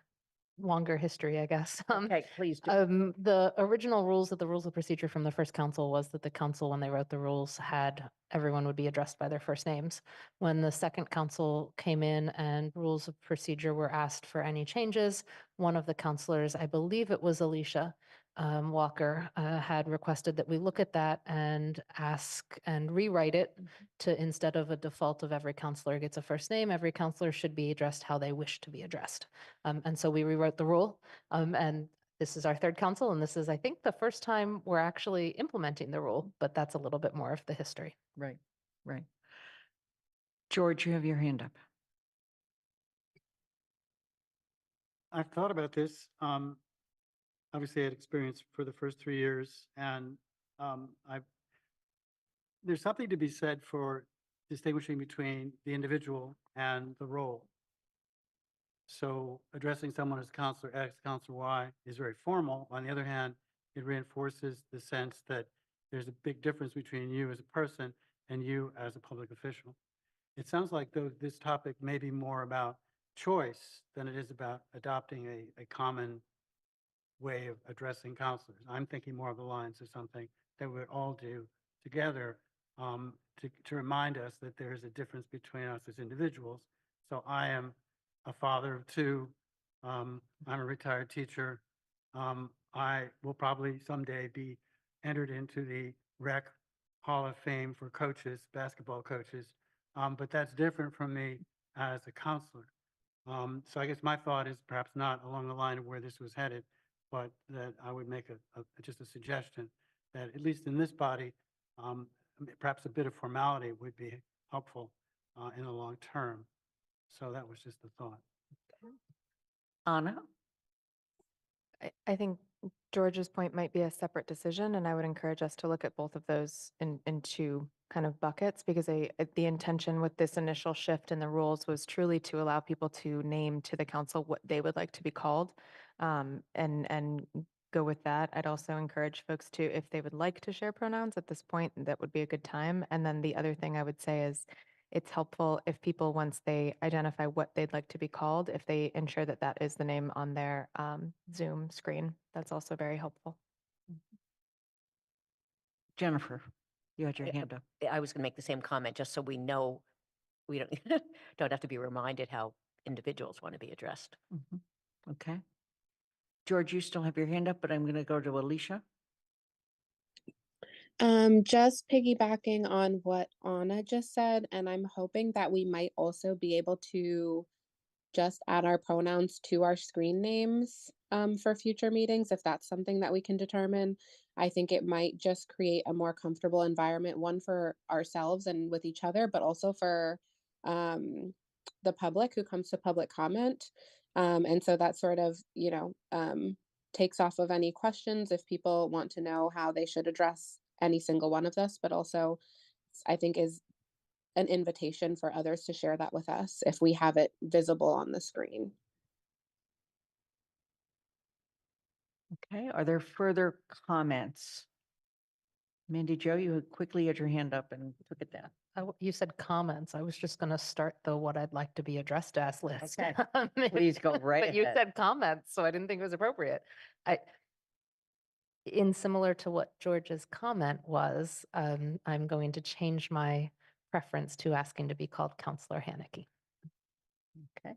longer history, I guess. Okay, please do. The original rules of the rules of procedure from the first council was that the council, when they wrote the rules, had everyone would be addressed by their first names. When the second council came in and rules of procedure were asked for any changes, one of the counselors, I believe it was Alicia Walker, had requested that we look at that and ask and rewrite it to, instead of a default of every counselor gets a first name, every counselor should be addressed how they wish to be addressed. And so we rewrote the rule, and this is our third council, and this is, I think, the first time we're actually implementing the rule, but that's a little bit more of the history. Right, right. George, you have your hand up. I've thought about this. Obviously, I had experience for the first 3 years, and there's something to be said for distinguishing between the individual and the role. So addressing someone as Counselor X, Counselor Y is very formal. On the other hand, it reinforces the sense that there's a big difference between you as a person and you as a public official. It sounds like though this topic may be more about choice than it is about adopting a common way of addressing counselors. I'm thinking more of the lines of something that we would all do together to remind us that there is a difference between us as individuals. So I am a father of two. I'm a retired teacher. I will probably someday be entered into the Rec Hall of Fame for coaches, basketball coaches. But that's different from me as a counselor. So I guess my thought is perhaps not along the line of where this was headed, but that I would make just a suggestion that at least in this body, perhaps a bit of formality would be helpful in the long term. So that was just a thought. Anna? I think George's point might be a separate decision, and I would encourage us to look at both of those in two kind of buckets, because the intention with this initial shift in the rules was truly to allow people to name to the council what they would like to be called, and go with that. I'd also encourage folks to, if they would like to share pronouns at this point, that would be a good time. And then the other thing I would say is, it's helpful if people, once they identify what they'd like to be called, if they ensure that that is the name on their Zoom screen. That's also very helpful. Jennifer, you had your hand up. I was going to make the same comment, just so we know, we don't, don't have to be reminded how individuals want to be addressed. Mhm. Okay. George, you still have your hand up, but I'm going to go to Alicia. Just piggybacking on what Anna just said, and I'm hoping that we might also be able to just add our pronouns to our screen names for future meetings, if that's something that we can determine. I think it might just create a more comfortable environment, one for ourselves and with each other, but also for the public who comes to public comment. And so that sort of, takes off of any questions if people want to know how they should address any single one of us, but also I think is an invitation for others to share that with us if we have it visible on the screen. Okay, are there further comments? Mandy Jo, you had quickly had your hand up and took it down. You said comments. I was just going to start the what I'd like to be addressed as list. Okay. Please go right But you ahead. said comments, so I didn't think it was appropriate. In similar to what George's comment was, I'm going to change my preference to asking to be called Counselor Haneke Okay.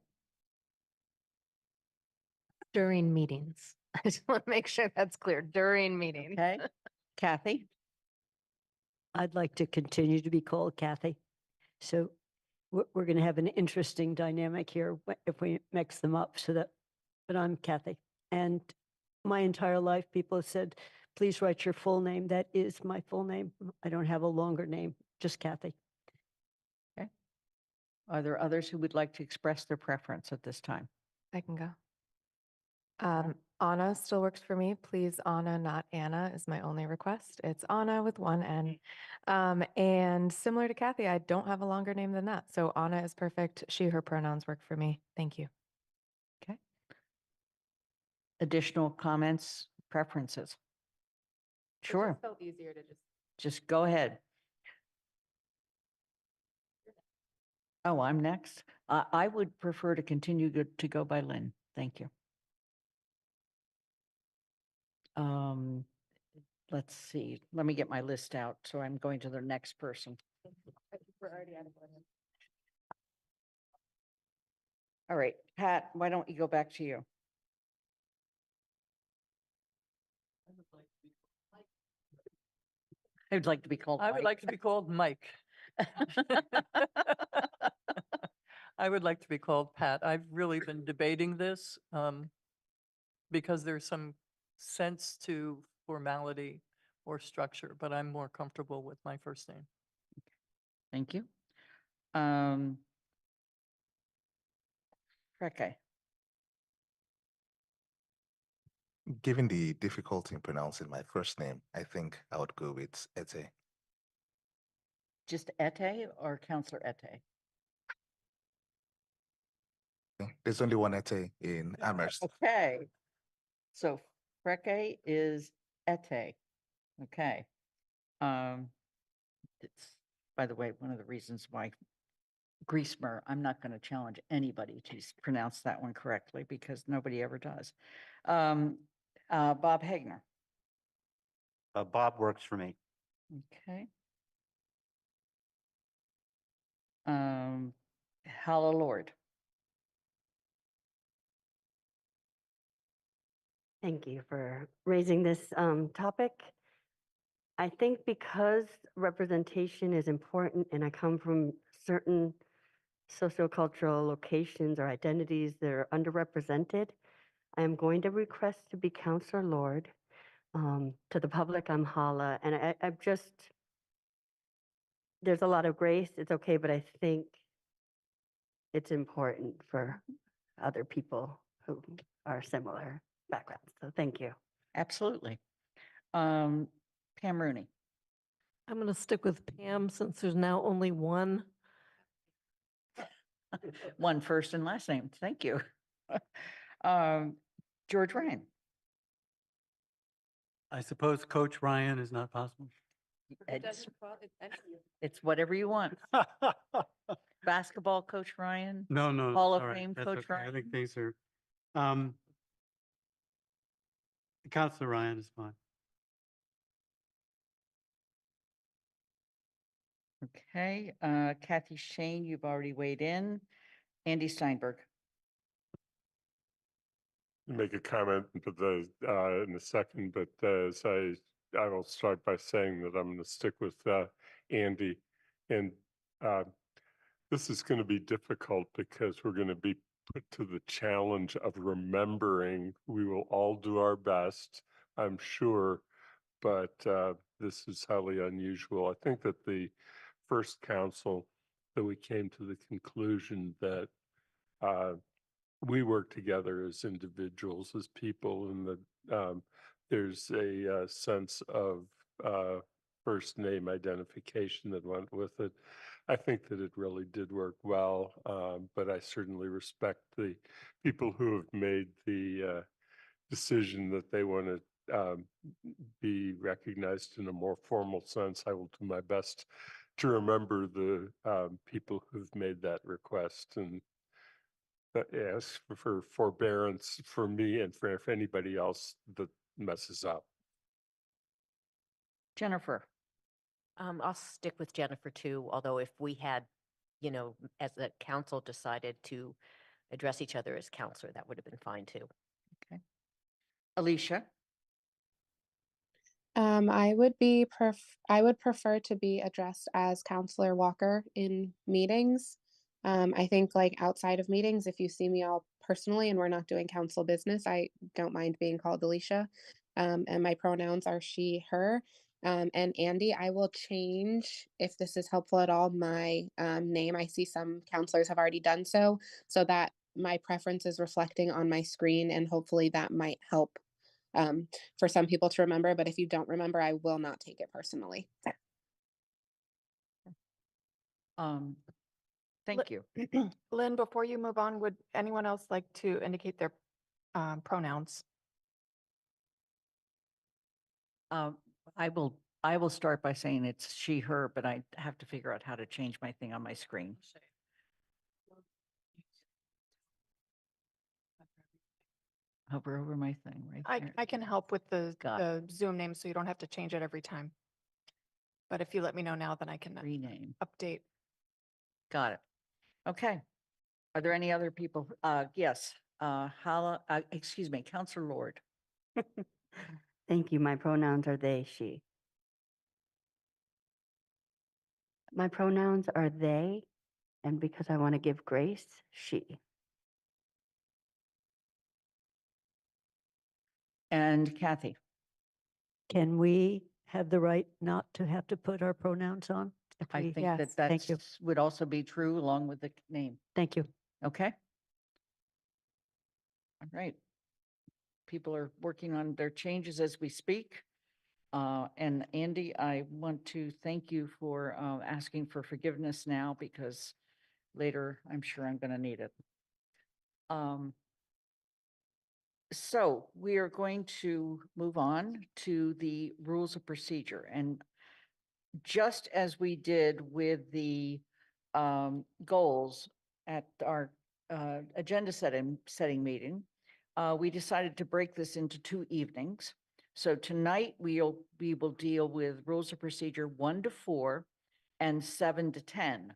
during meetings. I just want to make sure that's clear, during meetings. Okay. Kathy? I'd like to continue to be called Kathy. So we're going to have an interesting dynamic here if we mix them up, but I'm Kathy. And my entire life, people have said, please write your full name. That is my full name. I don't have a longer name, just Kathy. Okay. Are there others who would like to express their preference at this time? I can go. Anna still works for me. Please, Anna, not Anna, is my only request. It's Anna with one N. And similar to Kathy, I don't have a longer name than that. So Anna is perfect. She, her pronouns work for me. Thank you. Okay. Additional comments, preferences? Sure. It felt easier to Just go ahead. Oh, I'm next. I would prefer to continue to go by Lynn. Thank you. Let's see. Let me get my list out. So I'm going to the next person. We're already out of order. All right, Pat, why don't you go back to you? I'd like to be called I would Mike. like to be called Mike. I would like to be called Pat. I've really been debating this because there's some sense to formality or structure, but I'm more comfortable with my first name. Thank you. Okay. Given the difficulty in pronouncing my first name, I think I would go with Ete. Just Ete or Counselor Ete? There's only one Ete in Amherst. Okay. So Freke is Ete. Okay. It's, by the way, one of the reasons why Griesmer. I'm not going to challenge anybody to pronounce that one correctly because nobody ever does. Bob Hagner. Bob works for me. Okay. Hala Lord. Thank you for raising this topic. I think because representation is important and I come from certain sociocultural locations or identities that are underrepresented, I am going to request to be Counselor Lord. To the public, I'm Hala, and I'm just, there's a lot of grace, it's okay, but I think it's important for other people who are similar backgrounds. So thank you. Absolutely. Pam Rooney. I'm going to stick with Pam since there's now only one. One first and last name. Thank you. George Ryan. I suppose Coach Ryan is not possible. It's whatever you want. Basketball Coach Ryan. No, no. Hall it's of all right. Fame That's Coach okay. I Ryan. think things are, Counselor Ryan is fine. Okay, Kathy Shane, you've already weighed in. Andy Steinberg. Make a comment, but in a second, but as I will start by saying that I'm going to stick with Andy, and this is going to be difficult because we're going to be put to the challenge of remembering. We will all do our best, I'm sure, but this is highly unusual. I think that the first council that we came to the conclusion that we work together as individuals, as people, and that there's a sense of first name identification that went with it. I think that it really did work well, but I certainly respect the people who have made the decision that they want to be recognized in a more formal sense. I will do my best to remember the people who've made that request and ask for forbearance for me and for if anybody else that messes up. Jennifer. I'll stick with Jennifer too, although if we had, as a council decided to address each other as counselor, that would have been fine too. Okay. Alicia. I would prefer to be addressed as Counselor Walker in meetings. I think like outside of meetings, if you see me all personally and we're not doing council business, I don't mind being called Alicia. And my pronouns are she, her. And Andy, I will change, if this is helpful at all, my name. I see some counselors have already done so that my preference is reflecting on my screen, and hopefully that might help for some people to remember. But if you don't remember, I will not take it personally. Thank you. Lynn, before you move on, would anyone else like to indicate their pronouns? I will start by saying it's she, her, but I have to figure out how to change my thing on my screen. Hover over my thing right there. I can help with the Got the Zoom name so you don't have to change it every time. But if you let me know now, then I can Rename. update. Got it. Okay. Are there any other people? Yes, Hala, excuse me, Counselor Lord. Thank you. My pronouns are they, she. My pronouns are they, and because I want to give grace, she. And Kathy. Can we have the right not to have to put our pronouns on? If I we- think yes, that thank you. would also be true along with the name. Thank you. Okay. All right. People are working on their changes as we speak. And Andy, I want to thank you for asking for forgiveness now, because later I'm sure I'm going to need it. So we are going to move on to the rules of procedure. And just as we did with the goals at our agenda setting meeting, we decided to break this into 2 evenings. So tonight we will deal with rules of procedure 1 to 4 and 7 to 10.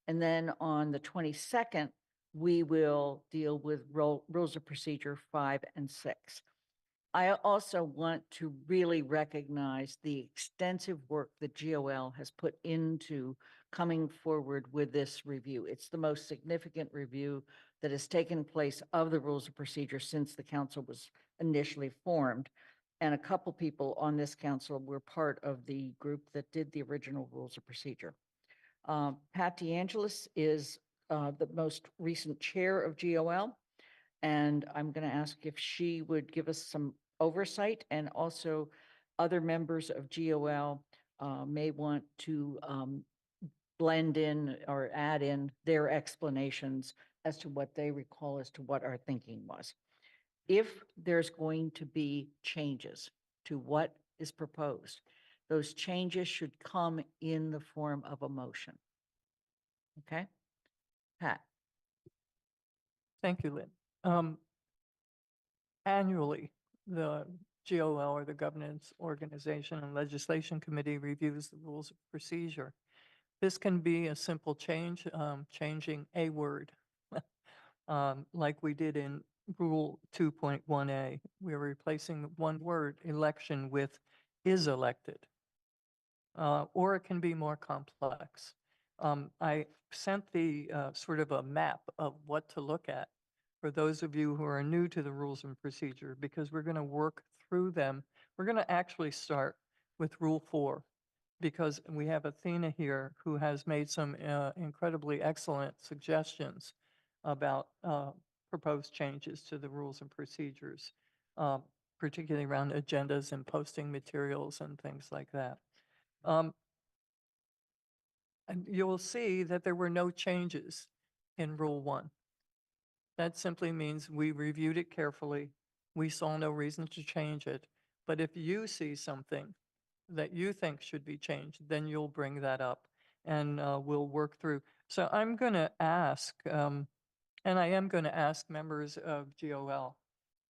And then on the 22nd, we will deal with rules of procedure 5 and 6. I also want to really recognize the extensive work that GOL has put into coming forward with this review. It's the most significant review that has taken place of the rules of procedure since the council was initially formed. And a couple people on this council were part of the group that did the original rules of procedure. Pat DeAngelis is the most recent chair of GOL. And I'm going to ask if she would give us some oversight, and also other members of GOL may want to blend in or add in their explanations as to what they recall as to what our thinking was. If there's going to be changes to what is proposed, those changes should come in the form of a motion. Okay? Pat? Thank you, Lynn. Annually, the GOL, or the Governance Organization and Legislation Committee, reviews the rules of procedure. This can be a simple change, changing a word, like we did in Rule 2.1A. We're replacing one word, election, with is elected. Or it can be more complex. I sent the sort of a map of what to look at for those of you who are new to the rules and procedure, because we're going to work through them. We're going to actually start with Rule 4, because we have Athena here who has made some incredibly excellent suggestions about proposed changes to the rules and procedures, particularly around agendas and posting materials and things like that. And you'll see that there were no changes in Rule 1. That simply means we reviewed it carefully. We saw no reason to change it. But if you see something that you think should be changed, then you'll bring that up, and we'll work through. So I'm going to ask, and I am going to ask members of GOL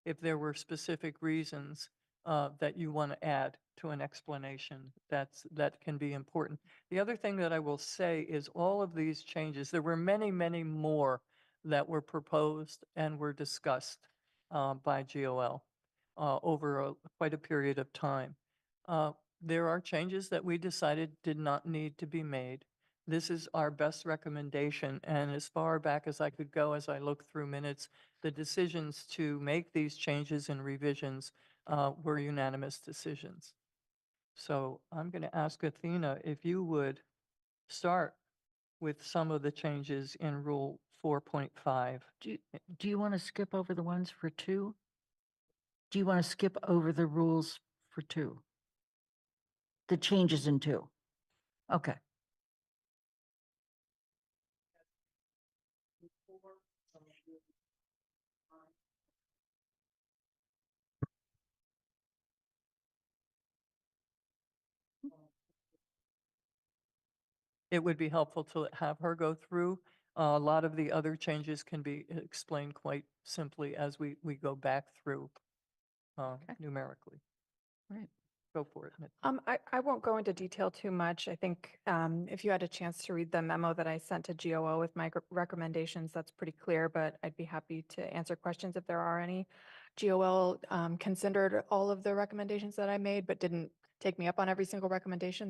if there were specific reasons that you want to add to an explanation that can be important. The other thing that I will say is all of these changes, there were many, many more that were proposed and were discussed by GOL over quite a period of time. There are changes that we decided did not need to be made. This is our best recommendation, and as far back as I could go as I look through minutes, the decisions to make these changes and revisions were unanimous decisions. So I'm going to ask Athena if you would start with some of the changes in Rule 4.5. Do you want to skip over the ones for 2? Do you want to skip over the rules for 2? The changes in 2? Okay. It would be helpful to have her go through. A lot of the other changes can be explained quite simply as we go back through numerically. Right. Go for it. I won't go into detail too much. I think if you had a chance to read the memo that I sent to GOL with my recommendations, that's pretty clear, but I'd be happy to answer questions if there are any. GOL considered all of the recommendations that I made, but didn't take me up on every single recommendation.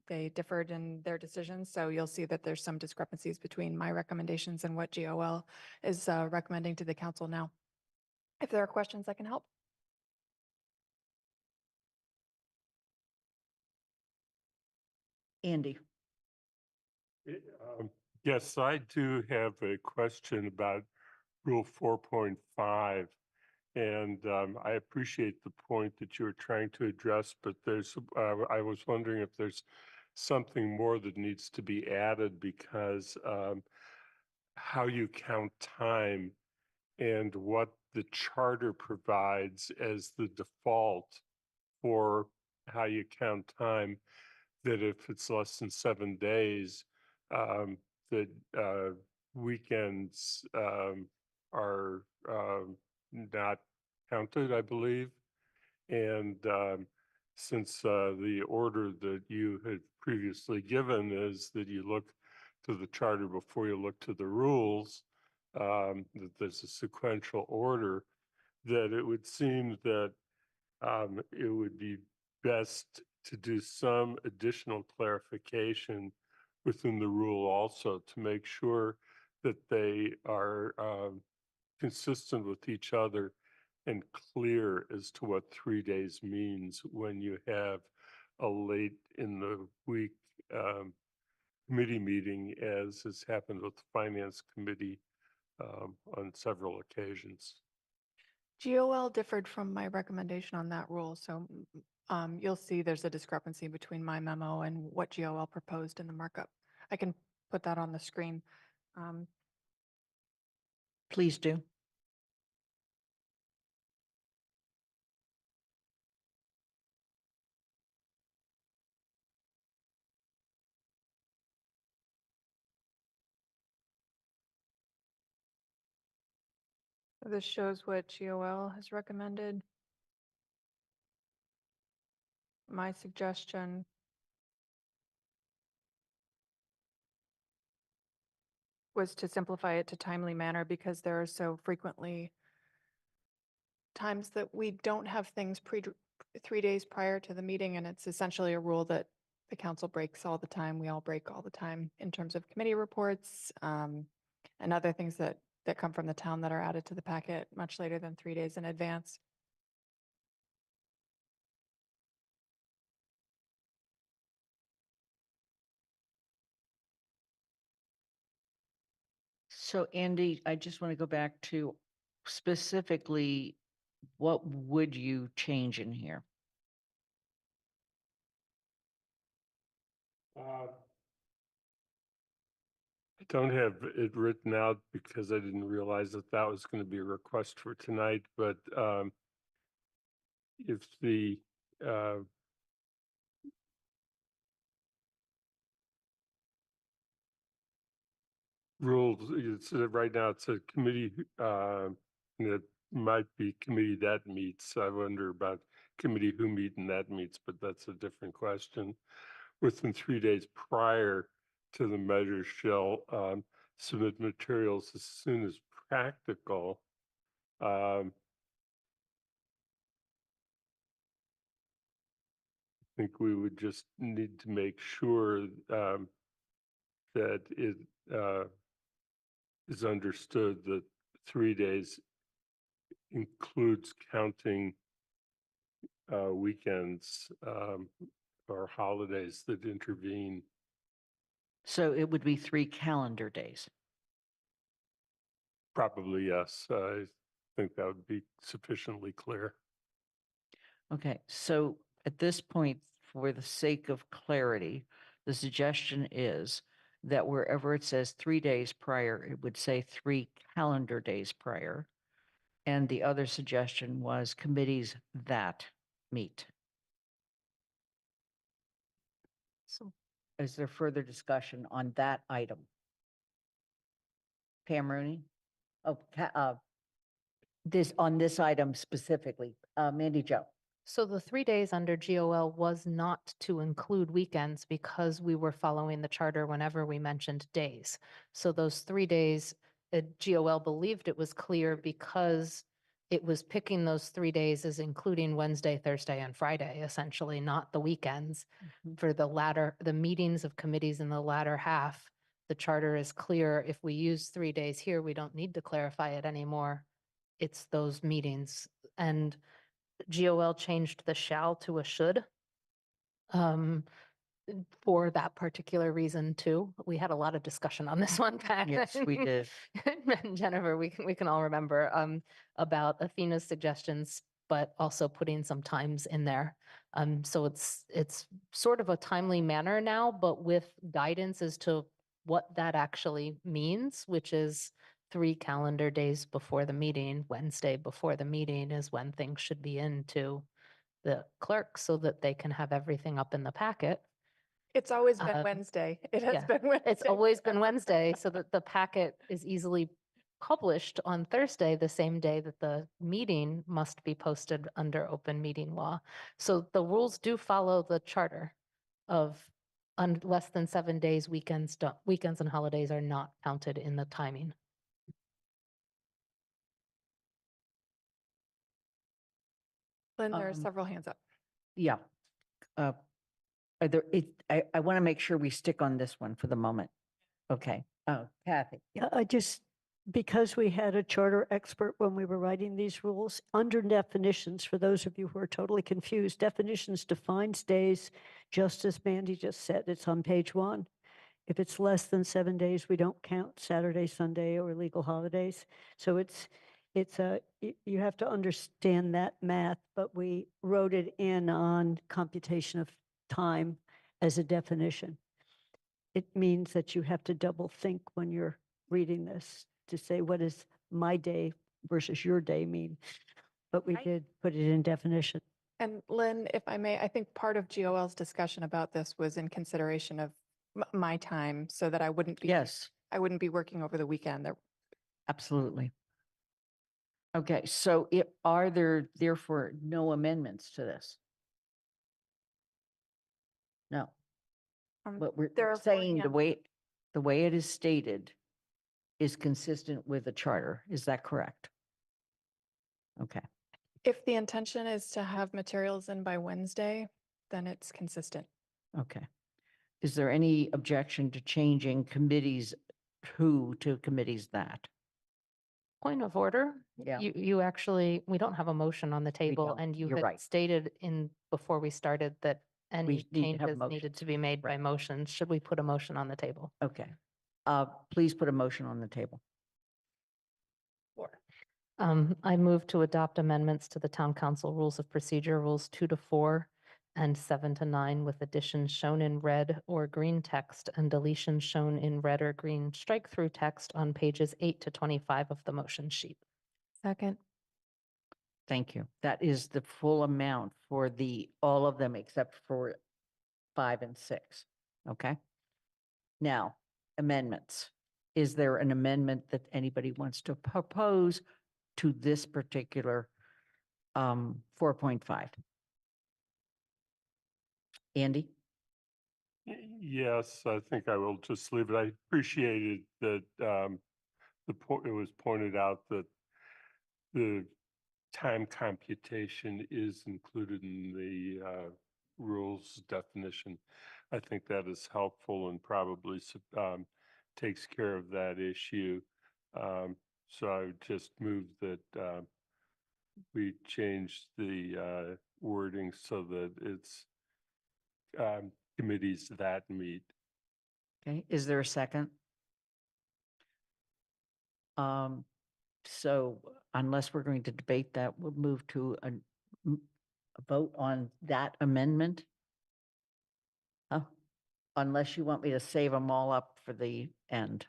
They differed in their decisions. So you'll see that there's some discrepancies between my recommendations and what GOL is recommending to the council now. If there are questions, I can help. Andy. Yes, I do have a question about Rule 4.5. And I appreciate the point that you're trying to address, but I was wondering if there's something more that needs to be added, because how you count time and what the charter provides as the default for how you count time, that if it's less than 7 days, that weekends are not counted, I believe. And since the order that you had previously given is that you look to the charter before you look to the rules, that there's a sequential order, that it would seem that it would be best to do some additional clarification within the rule also to make sure that they are consistent with each other and clear as to what 3 days means when you have a late in the week committee meeting, as has happened with the Finance Committee on several occasions. GOL differed from my recommendation on that rule, so you'll see there's a discrepancy between my memo and what GOL proposed in the markup. I can put that on the screen. Please do. This shows what GOL has recommended. My suggestion was to simplify it to timely manner because there are so frequently times that we don't have things 3 days prior to the meeting, and it's essentially a rule that the council breaks all the time. We all break all the time in terms of committee reports and other things that come from the town that are added to the packet much later than 3 days in advance. So Andy, I just want to go back to specifically, what would you change in here? I don't have it written out because I didn't realize that that was going to be a request for tonight, but if the rules, it's right now it's a committee, and it might be committee that meets. I wonder about committee who meet and that meets, but that's a different question. Within 3 days prior to the measure shall submit materials as soon as practical. I think we would just need to make sure that it is understood that 3 days includes counting weekends or holidays that intervene. So it would be 3 calendar days. Probably, yes. I think that would be sufficiently clear. Okay, so at this point, for the sake of clarity, the suggestion is that wherever it says 3 days prior, it would say 3 calendar days prior. And the other suggestion was committees that meet. So Is there further discussion on that item? Pam Rooney? Oh, on this item specifically, Mandy Jo. So the 3 days under GOL was not to include weekends because we were following the charter whenever we mentioned days. So those 3 days, GOL believed it was clear because it was picking those 3 days as including Wednesday, Thursday, and Friday, essentially, not the weekends. For the meetings of committees in the latter half, the charter is clear. If we use 3 days here, we don't need to clarify it anymore. It's those meetings. And GOL changed the shall to a should for that particular reason too. We had a lot of discussion on this one, Pat. Yes, we did. And Jennifer, we can all remember about Athena's suggestions, but also putting some times in there. So it's sort of a timely manner now, but with guidance as to what that actually means, which is 3 calendar days before the meeting. Wednesday before the meeting is when things should be into the clerk so that they can have everything up in the packet. It's always been Uh, Wednesday. It has yeah, been Wednesday. It's always been Wednesday, so that the packet is easily published on Thursday, the same day that the meeting must be posted under open meeting law. So the rules do follow the charter of less than 7 days, weekends and holidays are not counted in the timing. Lynn, there are Um, several hands up. Yeah. Uh, Are there, I want to make sure we stick on this one for the moment. Okay. Oh, Kathy. Yeah, because we had a charter expert when we were writing these rules, under definitions, for those of you who are totally confused, definitions defines days, just as Mandy just said, it's on page 1. If it's less than 7 days, we don't count Saturday, Sunday, or legal holidays. So you have to understand that math, but we wrote it in on computation of time as a definition. It means that you have to double think when you're reading this to say, what does my day versus your day mean? But we did put it in definition. And Lynn, if I may, I think part of GOL's discussion about this was in consideration of my time so that I wouldn't be. Yes, I wouldn't be working over the weekend. absolutely. Okay, so are there therefore no amendments to this? No, but we're there are saying the way it is stated is consistent with the charter. Is that correct? Okay. If the intention is to have materials in by Wednesday, then it's consistent. Okay. Is there any objection to changing committees who to committees that? Point of order. Yeah. You actually, we don't have a motion on the table, don't. and you You're had right. stated before we started that any need to have changes motions. needed to be made by Right. motion. Should we put a motion on the table? Okay. Please put a motion on the table. I move to adopt amendments to the Town Council Rules of Procedure, Rules 2 to 4 and 7 to 9, with additions shown in red or green text and deletions shown in red or green strike-through text on pages 8 to 25 of the motion sheet. Second. Thank you. That is the full amount for all of them except for 5 and 6. Okay. Now, amendments. Is there an amendment that anybody wants to propose to this particular 4.5? Andy? Yes, I think I will just leave it. I appreciated that it was pointed out that the time computation is included in the rules definition. I think that is helpful and probably takes care of that issue. So I would just move that we change the wording so that it's committees that meet. Okay, is there a second? So unless we're going to debate that, we'll move to a vote on that amendment. Oh, unless you want me to save them all up for the end.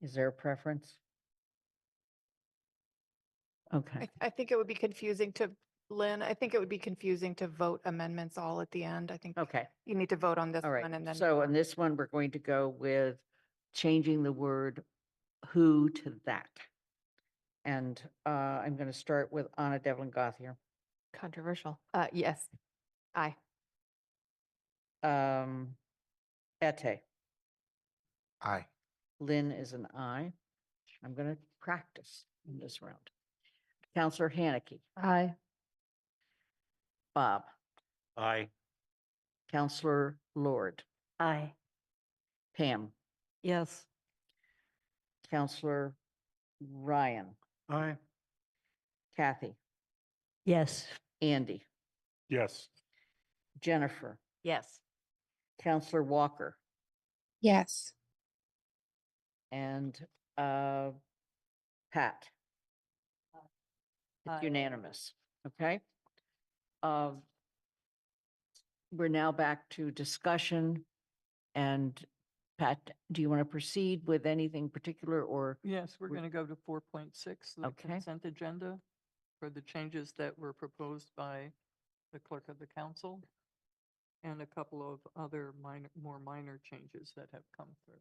Is there a preference? Okay, I think it would be confusing to, Lynn, I think it would be confusing to vote amendments all at the end. I think okay, you need to vote on this all right. one and then. So on this one, we're going to go with changing the word who to that. And I'm going to start with Anna Devlin Gothier. Controversial. Yes. Aye. Ete. Aye. Lynn is an aye. I'm going to practice in this round. Counselor Haneke. Aye. Bob. Aye. Counselor Lord. Aye. Pam. Yes. Counselor Ryan. Aye. Kathy. Yes. Andy. Yes. Jennifer. Yes. Counselor Walker. Yes. And Pat. It's Aye. unanimous. Okay. We're now back to discussion. And Pat, do you want to proceed with anything particular or? Yes, we're We- going to go to 4.6, the Okay. consent agenda for the changes that were proposed by the clerk of the council. and a couple of other more minor changes that have come through.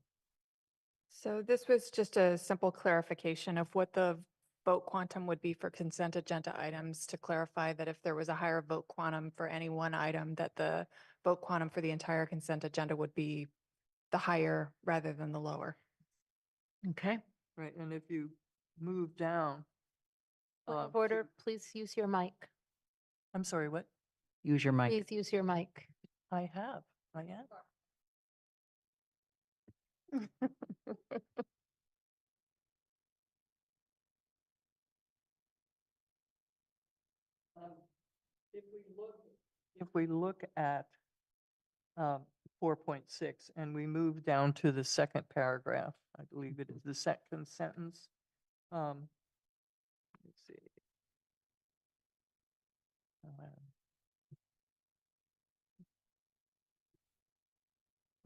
So this was just a simple clarification of what the vote quantum would be for consent agenda items, to clarify that if there was a higher vote quantum for any one item, that the vote quantum for the entire consent agenda would be the higher rather than the lower. Okay. Right, and if you move down. Point um, of order, please use your mic. I'm sorry, what? Use your mic. Please use your mic. I am. If we look at 4.6 and we move down to the second paragraph, I believe it is the second sentence. Let's see.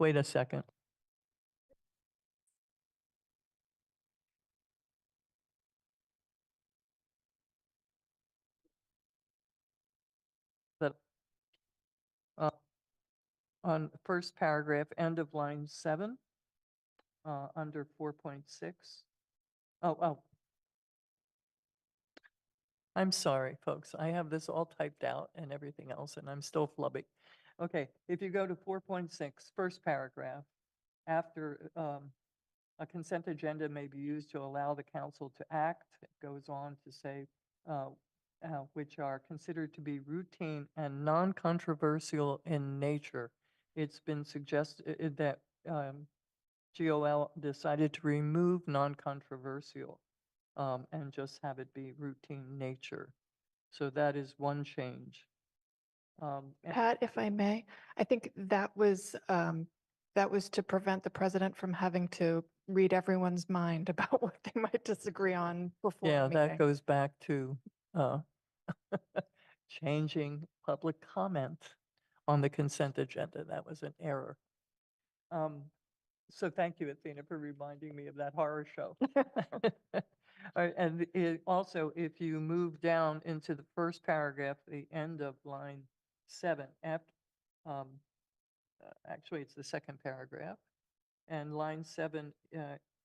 Wait a second. That on the first paragraph, end of line 7, under 4.6. Oh. I'm sorry, folks. I have this all typed out and everything else, and I'm still flubbing. Okay, if you go to 4.6, first paragraph, after a consent agenda may be used to allow the council to act, it goes on to say, which are considered to be routine and non-controversial in nature. It's been suggested that GOL decided to remove non-controversial and just have it be routine nature. So that is one change. And Pat, if I may, I think that was to prevent the president from having to read everyone's mind about what they might disagree on before. yeah, a that meeting. goes back to changing public comment on the consent agenda. That was an error. So thank you, Athena, for reminding me of that horror show. All right, and also, if you move down into the first paragraph, the end of line 7, actually, it's the second paragraph, and line 7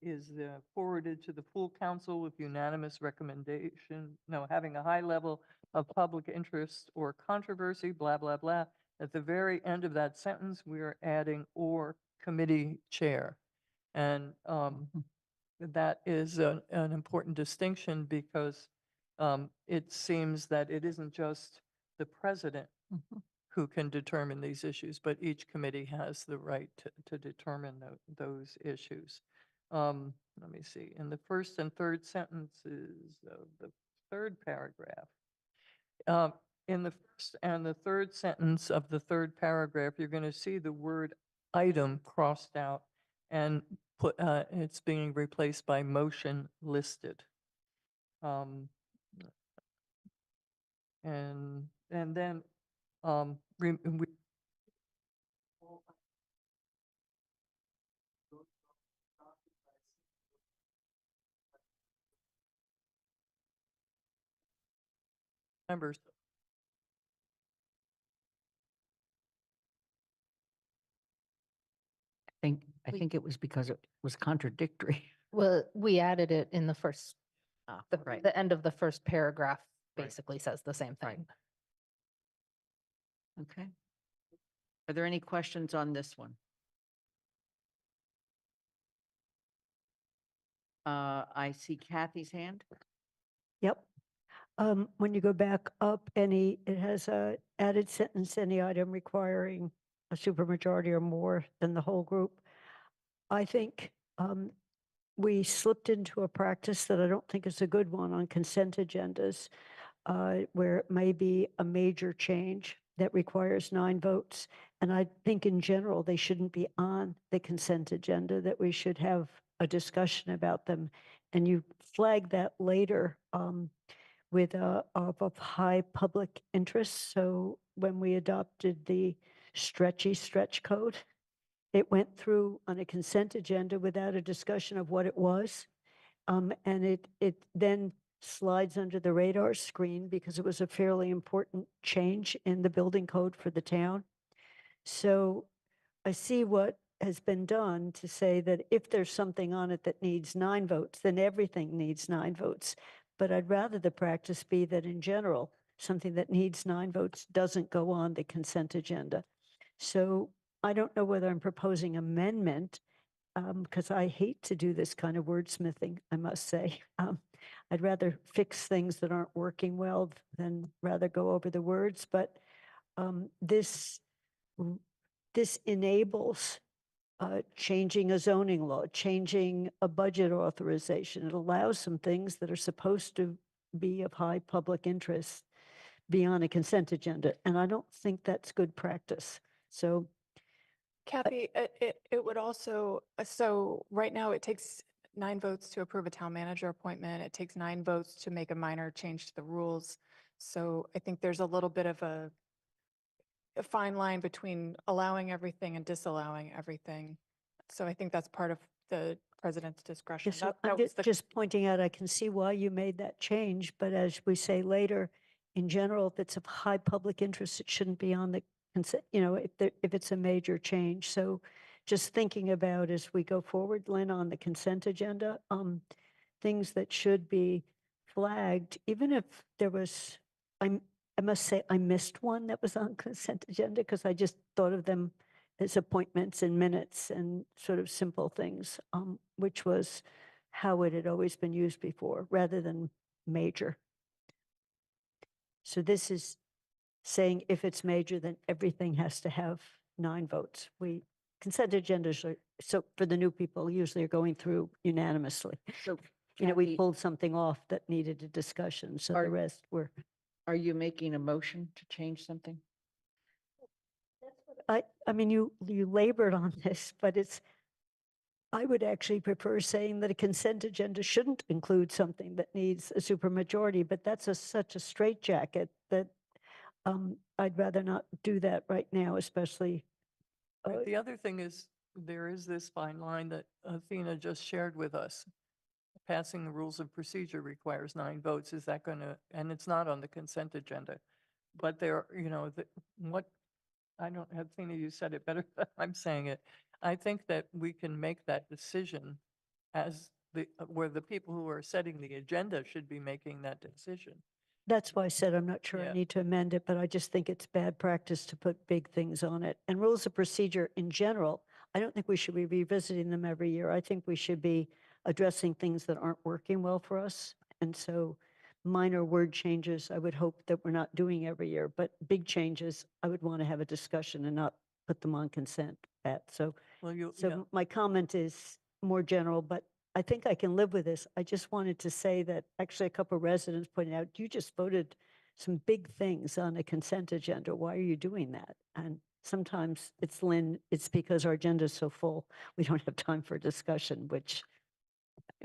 is forwarded to the full council with unanimous recommendation, having a high level of public interest or controversy, blah, blah, blah. At the very end of that sentence, we are adding or committee chair. And that is an important distinction because it seems that it isn't just the president who can determine these issues, but each committee has the right to determine those issues. Let me see, in the first and third sentences of the third paragraph, in the first and the third sentence of the third paragraph, you're going to see the word item crossed out and it's being replaced by motion listed. And then members. I think it was because it was contradictory. Well, we added it in the first, Right. the end of the first paragraph Right. basically says the same thing. Okay. Are there any questions on this one? I see Kathy's hand. Yep. When you go back up, it has a added sentence, any item requiring a supermajority or more than the whole group. I think we slipped into a practice that I don't think is a good one on consent agendas, where it may be a major change that requires 9 votes. And I think in general, they shouldn't be on the consent agenda, that we should have a discussion about them. And you flag that later with of high public interest. So when we adopted the stretch code, it went through on a consent agenda without a discussion of what it was. And it then slides under the radar screen because it was a fairly important change in the building code for the town. So I see what has been done to say that if there's something on it that needs 9 votes, then everything needs 9 votes. But I'd rather the practice be that in general, something that needs 9 votes doesn't go on the consent agenda. So I don't know whether I'm proposing amendment, because I hate to do this kind of wordsmithing, I must say. I'd rather fix things that aren't working well than rather go over the words, but this enables changing a zoning law, changing a budget authorization. It allows some things that are supposed to be of high public interest be on a consent agenda, and I don't think that's good practice. So Kathy, it would also, so right now it takes 9 votes to approve a town manager appointment. It takes 9 votes to make a minor change to the rules. So I think there's a little bit of a fine line between allowing everything and disallowing everything. So I think that's part of the president's discretion. yes, so That I'm was the just pointing out, I can see why you made that change, but as we say later, in general, if it's of high public interest, it shouldn't be on the consent, if it's a major change. So just thinking about as we go forward, Lynn, on the consent agenda, things that should be flagged, even if there was, I must say, I missed one that was on consent agenda because I just thought of them as appointments and minutes and sort of simple things, which was how it had always been used before, rather than major. So this is saying if it's major, then everything has to have 9 votes. Consent agendas are, so for the new people, usually are going through unanimously. So We Kathy, pulled something off that needed a discussion, so the rest were. are you making a motion to change something? I mean, you labored on this, but I would actually prefer saying that a consent agenda shouldn't include something that needs a supermajority, but that's such a straitjacket that I'd rather not do that right now, especially. Right, the other thing is, there is this fine line that Athena just shared with us. Passing the rules of procedure requires 9 votes. Is that going to, and it's not on the consent agenda. But there, I don't, Athena, you said it better than I'm saying it. I think that we can make that decision as where the people who are setting the agenda should be making that decision. That's why I said I'm not sure I Yeah. need to amend it, but I just think it's bad practice to put big things on it. And rules of procedure in general, I don't think we should be revisiting them every year. I think we should be addressing things that aren't working well for us. And so minor word changes, I would hope that we're not doing every year, but big changes, I would want to have a discussion and not put them on consent. So my comment is more general, but I think I can live with this. I just wanted to say that actually a couple of residents pointed out, you just voted some big things on a consent agenda. Why are you doing that? And sometimes it's, Lynn, it's because our agenda is so full, we don't have time for discussion,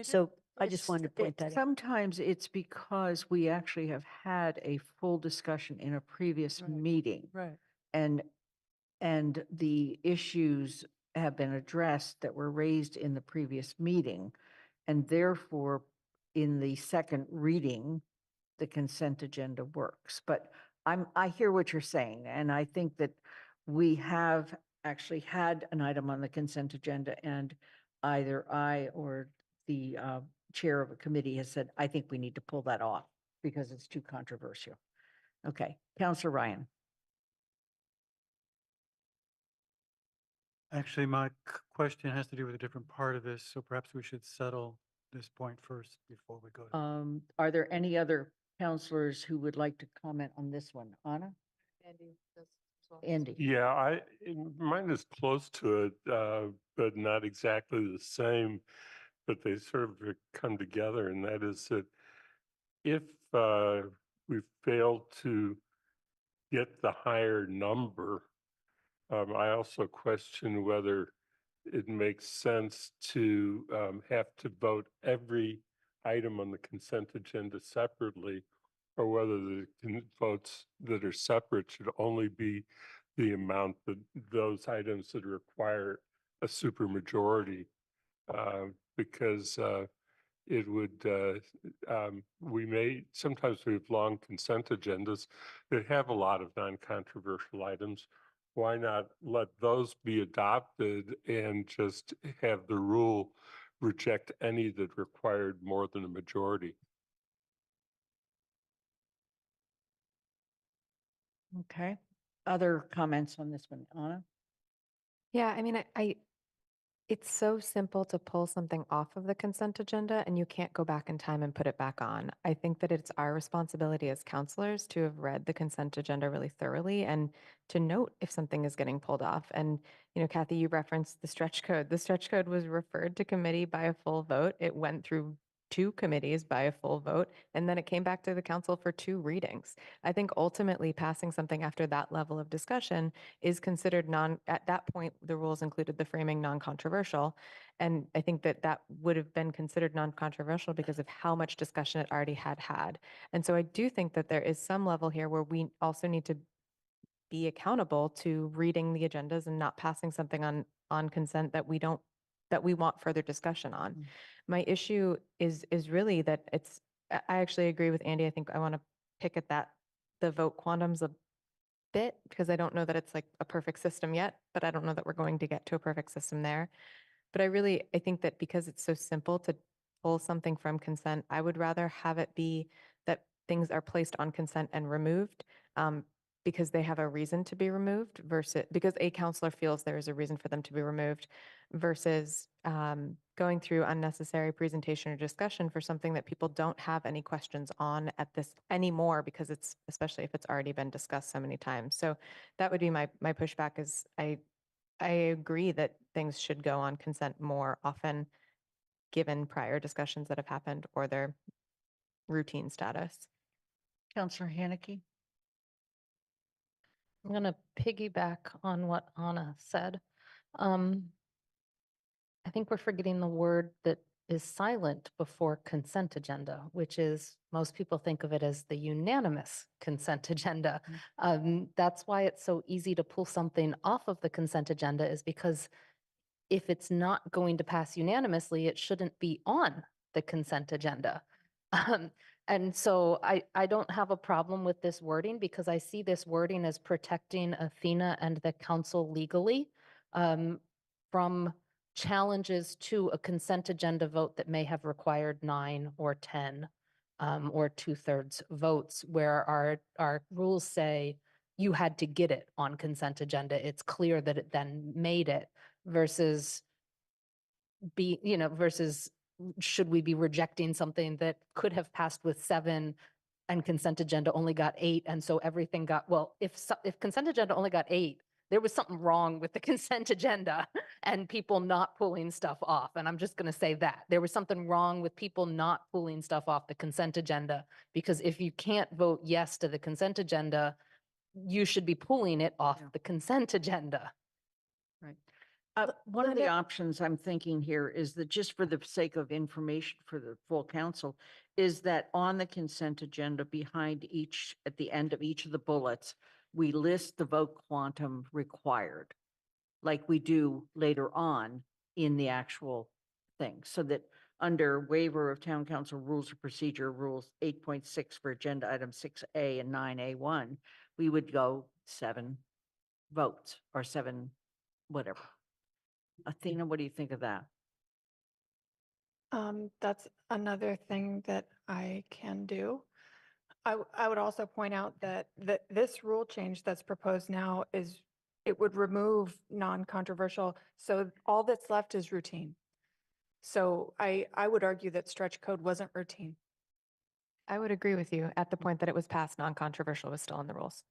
so I just wanted to point that out. Sometimes it's because we actually have had a full discussion in a previous meeting. Right. And the issues have been addressed that were raised in the previous meeting. And therefore, in the second reading, the consent agenda works. But I hear what you're saying, and I think that we have actually had an item on the consent agenda, and either I or the chair of a committee has said, I think we need to pull that off because it's too controversial. Okay, Councilor Ryan. Actually, my question has to do with a different part of this, so perhaps we should settle this point first before we go to. Are there any other counselors who would like to comment on this one? Anna? Andy? Yeah, mine is close to it, but not exactly the same, but they sort of come together, and that is that if we fail to get the higher number, I also question whether it makes sense to have to vote every item on the consent agenda separately, or whether the votes that are separate should only be the amount that those items that require a supermajority, because it would, sometimes we have long consent agendas that have a lot of non-controversial items, why not let those be adopted and just have the rule reject any that required more than a majority? Okay. Other comments on this one, Anna? Yeah, I mean, it's so simple to pull something off of the consent agenda and you can't go back in time and put it back on. I think that it's our responsibility as counselors to have read the consent agenda really thoroughly and to note if something is getting pulled off. And, you know, Kathy, you referenced the stretch code. The stretch code was referred to committee by a full vote. It went through 2 committees by a full vote, and then it came back to the council for 2 readings. I think ultimately passing something after that level of discussion is considered at that point, the rules included the framing non-controversial. And I think that that would have been considered non-controversial because of how much discussion it already had. And so I do think that there is some level here where we also need to be accountable to reading the agendas and not passing something on consent that we want further discussion on. My issue is really that I actually agree with Andy. I think I want to pick at the vote quantums a bit because I don't know that it's like a perfect system yet, but I don't know that we're going to get to a perfect system there. But I think that because it's so simple to pull something from consent, I would rather have it be that things are placed on consent and removed because they have a reason to be removed versus because a counselor feels there is a reason for them to be removed versus going through unnecessary presentation or discussion for something that people don't have any questions on at this anymore because especially if it's already been discussed so many times. So that would be my pushback is I agree that things should go on consent more often, given prior discussions that have happened or their routine status. Counselor Haneke? I'm going to piggyback on what Anna said. I think we're forgetting the word that is silent before consent agenda, which is most people think of it as the unanimous consent agenda. That's why it's so easy to pull something off of the consent agenda is because if it's not going to pass unanimously, it shouldn't be on the consent agenda. And so I don't have a problem with this wording because I see this wording as protecting Athena and the council legally from challenges to a consent agenda vote that may have required 9 or 10 or 2/3 votes, where our rules say you had to get it on consent agenda. It's clear that it then made it versus versus should we be rejecting something that could have passed with 7 and consent agenda only got 8, and so everything got, well, if consent agenda only got 8, there was something wrong with the consent agenda and people not pulling stuff off. And I'm just going to say that there was something wrong with people not pulling stuff off the consent agenda, because if you can't vote yes to the consent agenda, you should be pulling it off the consent agenda. Right. One of the options I'm thinking here is that just for the sake of information for the full council, is that on the consent agenda at the end of each of the bullets, we list the vote quantum required, like we do later on in the actual thing, so that under waiver of town council rules of procedure, rules 8.6 for agenda item 6A and 9A1, we would go 7 votes or 7 whatever. Athena, what do you think of that? That's another thing that I can do. I would also point out that this rule change that's proposed now it would remove non-controversial. So all that's left is routine. So I would argue that stretch code wasn't routine. I would agree with you at the point that it was passed, non-controversial was still in the rules.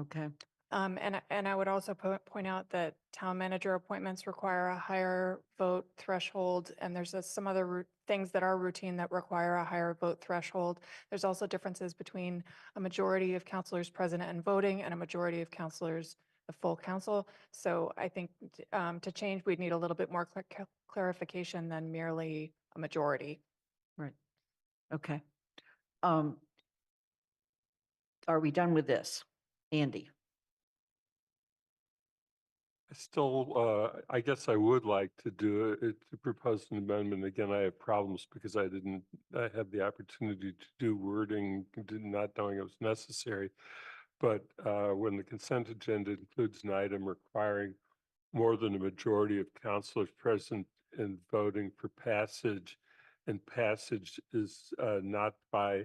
Okay. And I would also point out that town manager appointments require a higher vote threshold, and there's some other things that are routine that require a higher vote threshold. There's also differences between a majority of councilors present and voting and a majority of councilors, the full council. So I think to change, we'd need a little bit more clarification than merely a majority. Right. Okay. Are we done with this? Andy? I guess I would like to do it, to propose an amendment. Again, I have problems because I have the opportunity to do wording, not knowing it was necessary. But when the consent agenda includes an item requiring more than a majority of councilors present and voting for passage, and passage is not by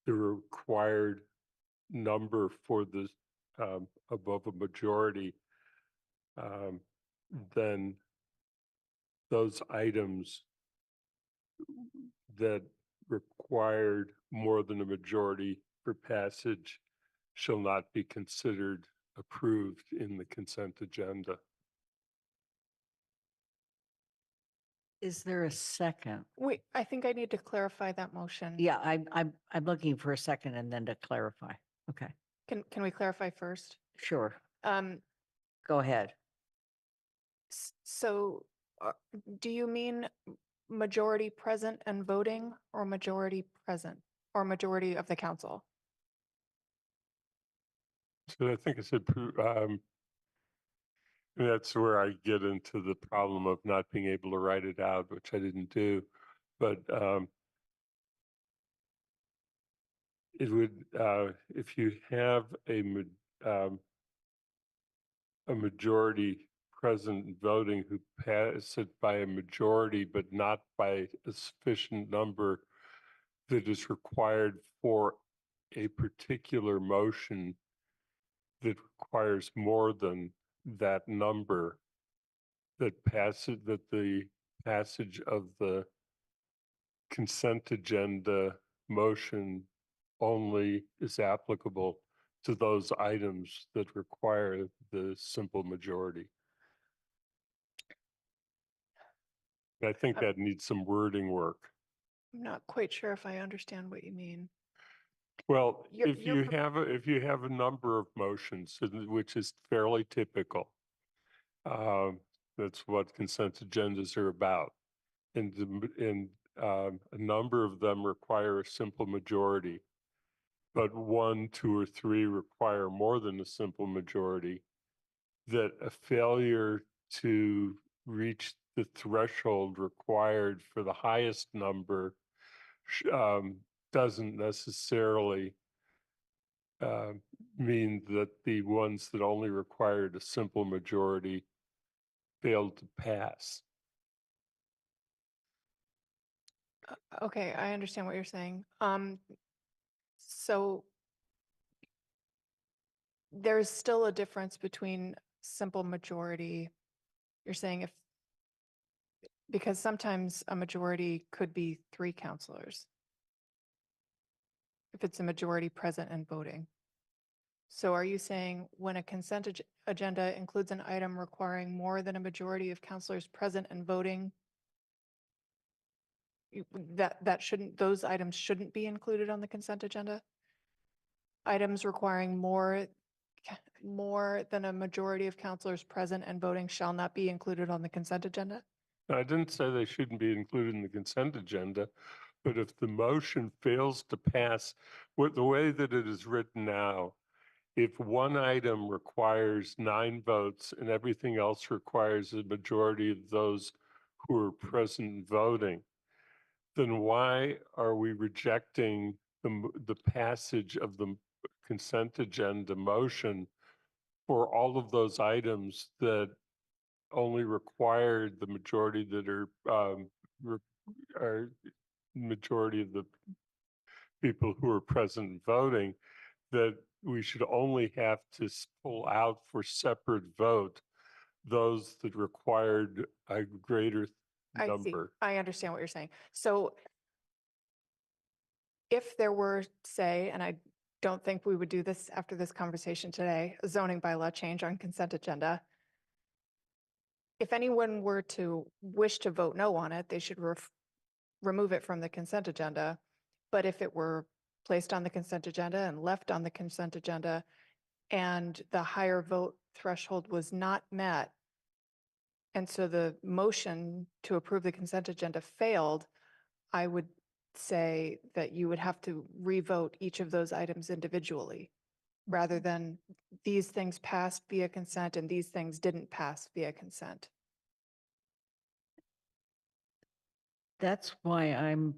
the required number for the above a majority, then those items that required more than a majority for passage shall not be considered approved in the consent agenda. Is there a second? Wait, I think I need to clarify that motion. Yeah, I'm looking for a second and then to clarify. Okay, Can we clarify first? sure. Um, Go ahead. So do you mean majority present and voting, or majority present, or majority of the council? So I think I said, that's where I get into the problem of not being able to write it out, which I didn't do. But it would, if you have a majority present voting who pass it by a majority, but not by a sufficient number that is required for a particular motion that requires more than that number, that the passage of the consent agenda motion only is applicable to those items that require the simple majority. I think that needs some wording work. I'm not quite sure if I understand what you mean. Well, You're- if you're you have a number of motions, which is fairly typical, that's what consent agendas are about, and a number of them require a simple majority, but 1, 2, or 3 require more than a simple majority. That a failure to reach the threshold required for the highest number doesn't necessarily mean that the ones that only required a simple majority failed to pass. Okay, I understand what you're saying. So there's still a difference between simple majority. You're saying because sometimes a majority could be 3 councilors, if it's a majority present and voting. So are you saying when a consent agenda includes an item requiring more than a majority of councilors present and voting, those items shouldn't be included on the consent agenda? Items requiring more than a majority of councilors present and voting shall not be included on the consent agenda? I didn't say they shouldn't be included in the consent agenda, but if the motion fails to pass, the way that it is written now, if one item requires 9 votes and everything else requires a majority of those who are present and voting, then why are we rejecting the passage of the consent agenda motion for all of those items that only required the majority that are majority of the people who are present and voting, that we should only have to pull out for separate vote those that required a greater I see. number. I understand what you're saying. So if there were, say, and I don't think we would do this after this conversation today, a zoning bylaw change on consent agenda, if anyone were to wish to vote no on it, they should remove it from the consent agenda. But if it were placed on the consent agenda and left on the consent agenda, and the higher vote threshold was not met, and so the motion to approve the consent agenda failed, I would say that you would have to revote each of those items individually, rather than these things passed via consent and these things didn't pass via consent. That's why I'm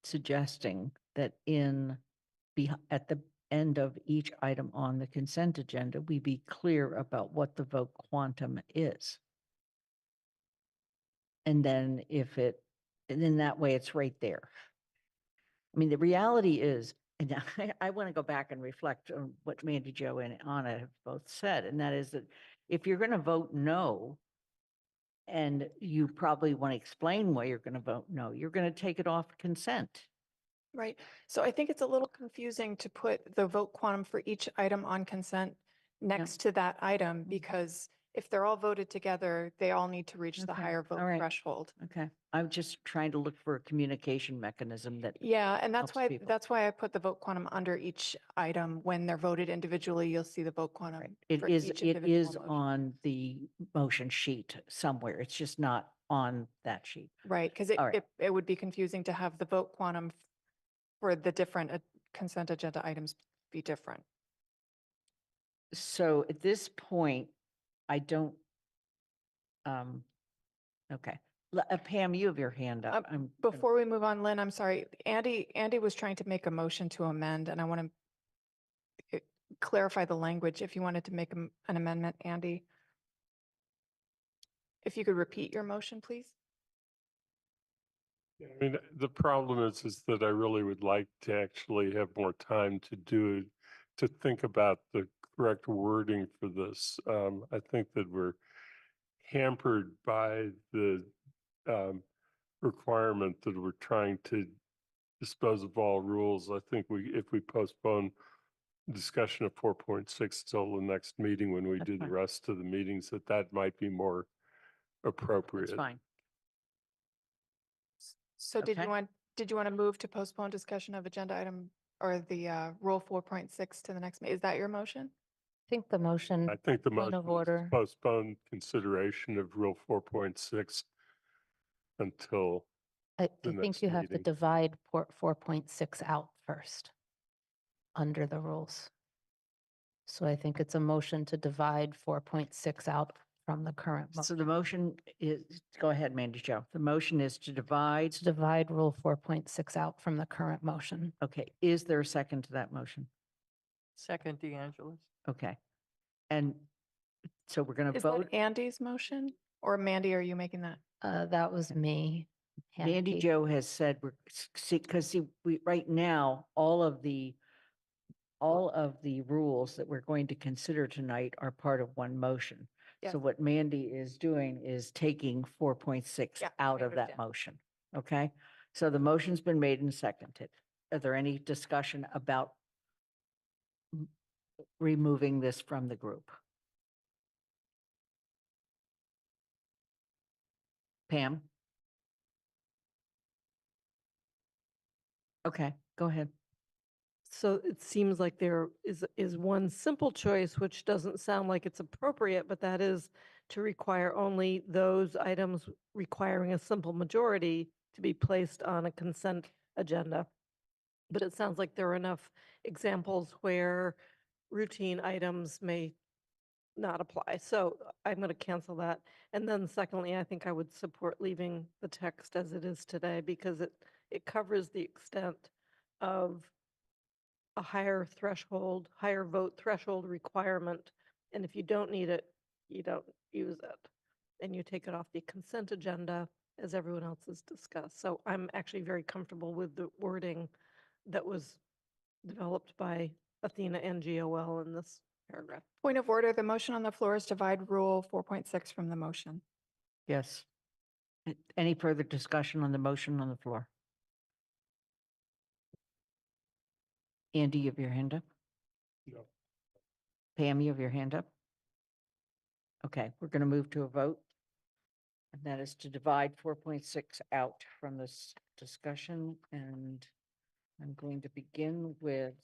suggesting that at the end of each item on the consent agenda, we be clear about what the vote quantum is. And then and then that way it's right there. I mean, the reality is, and I want to go back and reflect on what Mandy Jo and Anna have both said, and that is that if you're going to vote no, and you probably want to explain why you're going to vote no, you're going to take it off consent. Right. So I think it's a little confusing to put the vote quantum for each item on consent next to that item, because if they're all voted together, they all need to reach the Okay, higher vote all right. threshold. Okay, I'm just trying to look for a communication mechanism that, Yeah, and helps people. that's why I put the vote quantum under each item. When they're voted individually, you'll see the vote quantum. it for is, each it individual is motion. on the motion sheet somewhere. It's just not on that sheet. Right, because All right. it would be confusing to have the vote quantum for the different consent agenda items be different. So at this point, I don't, okay. Pam, you have your hand up. Before we move on, Lynn, I'm sorry. Andy was trying to make a motion to amend, and I want to clarify the language. If you wanted to make an amendment, Andy. If you could repeat your motion, please. I mean, the problem is that I really would like to actually have more time to do it, to think about the correct wording for this. I think that we're hampered by the requirement that we're trying to dispose of all rules. I think if we postpone discussion of 4.6 till the next meeting when we That's do the fine. rest of the meetings, that might be more appropriate. That's fine. So did Okay. you want to move to postpone discussion of agenda item or the rule 4.6 to the next meeting? Is that your motion? I think the motion, I think the point motion of is order. postpone consideration of Rule 4.6 until I the think next you have to meeting. divide port 4.6 out first under the rules. So I think it's a motion to divide 4.6 out from the current. So the motion is, go ahead, Mandy Jo. The motion is to divide. To divide rule 4.6 out from the current motion. Okay, is there a second to that motion? Second, DeAngelis. Okay. And so we're going to Is vote. that Andy's motion, or Mandy, are you making that? That was me. Mandy Hanky. Jo has said, because we, right now, all of the rules that we're going to consider tonight are part of one motion. Yes. So what Mandy is doing is taking 4.6 Yeah, out I of that understand. motion. Okay? So the motion's been made and seconded. Are there any discussion about removing this from the group? Pam? Okay, go ahead. So it seems like there is one simple choice, which doesn't sound like it's appropriate, but that is to require only those items requiring a simple majority to be placed on a consent agenda. But it sounds like there are enough examples where routine items may not apply. So I'm going to cancel that. And then secondly, I think I would support leaving the text as it is today because it covers the extent of a higher threshold, higher vote threshold requirement. And if you don't need it, you don't use it. And you take it off the consent agenda as everyone else has discussed. So I'm actually very comfortable with the wording that was developed by Athena and GOL in this paragraph. Point of order, the motion on the floor is divide rule 4.6 from the motion. Yes. Any further discussion on the motion on the floor? Andy, you have your hand up? No. Pam, you have your hand up? Okay, we're going to move to a vote. And that is to divide 4.6 out from this discussion. And I'm going to begin with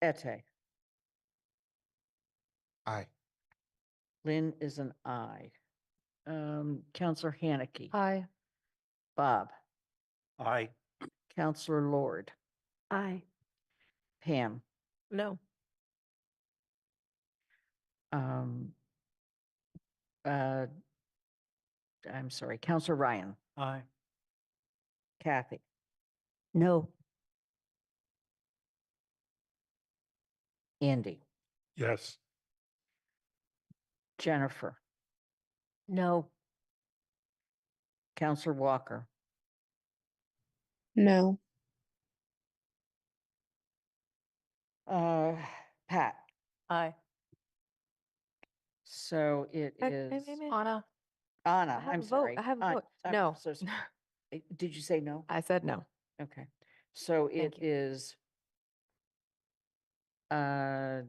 Ete. Aye. Lynn is an aye. Counselor Haneke. Aye. Bob. Aye. Counselor Lord. Aye. Pam. No. Um, I'm sorry, Counselor Ryan. Aye. Kathy. No. Andy, Yes. Jennifer, No. Counselor Walker, No. uh, Pat. Aye. So it Wait, is wait, wait. Anna, Anna, I have I'm a vote. sorry. I have a An- vote. I'm No. so sorry. Did you say no? I said no. Okay. So it Thank you. is uh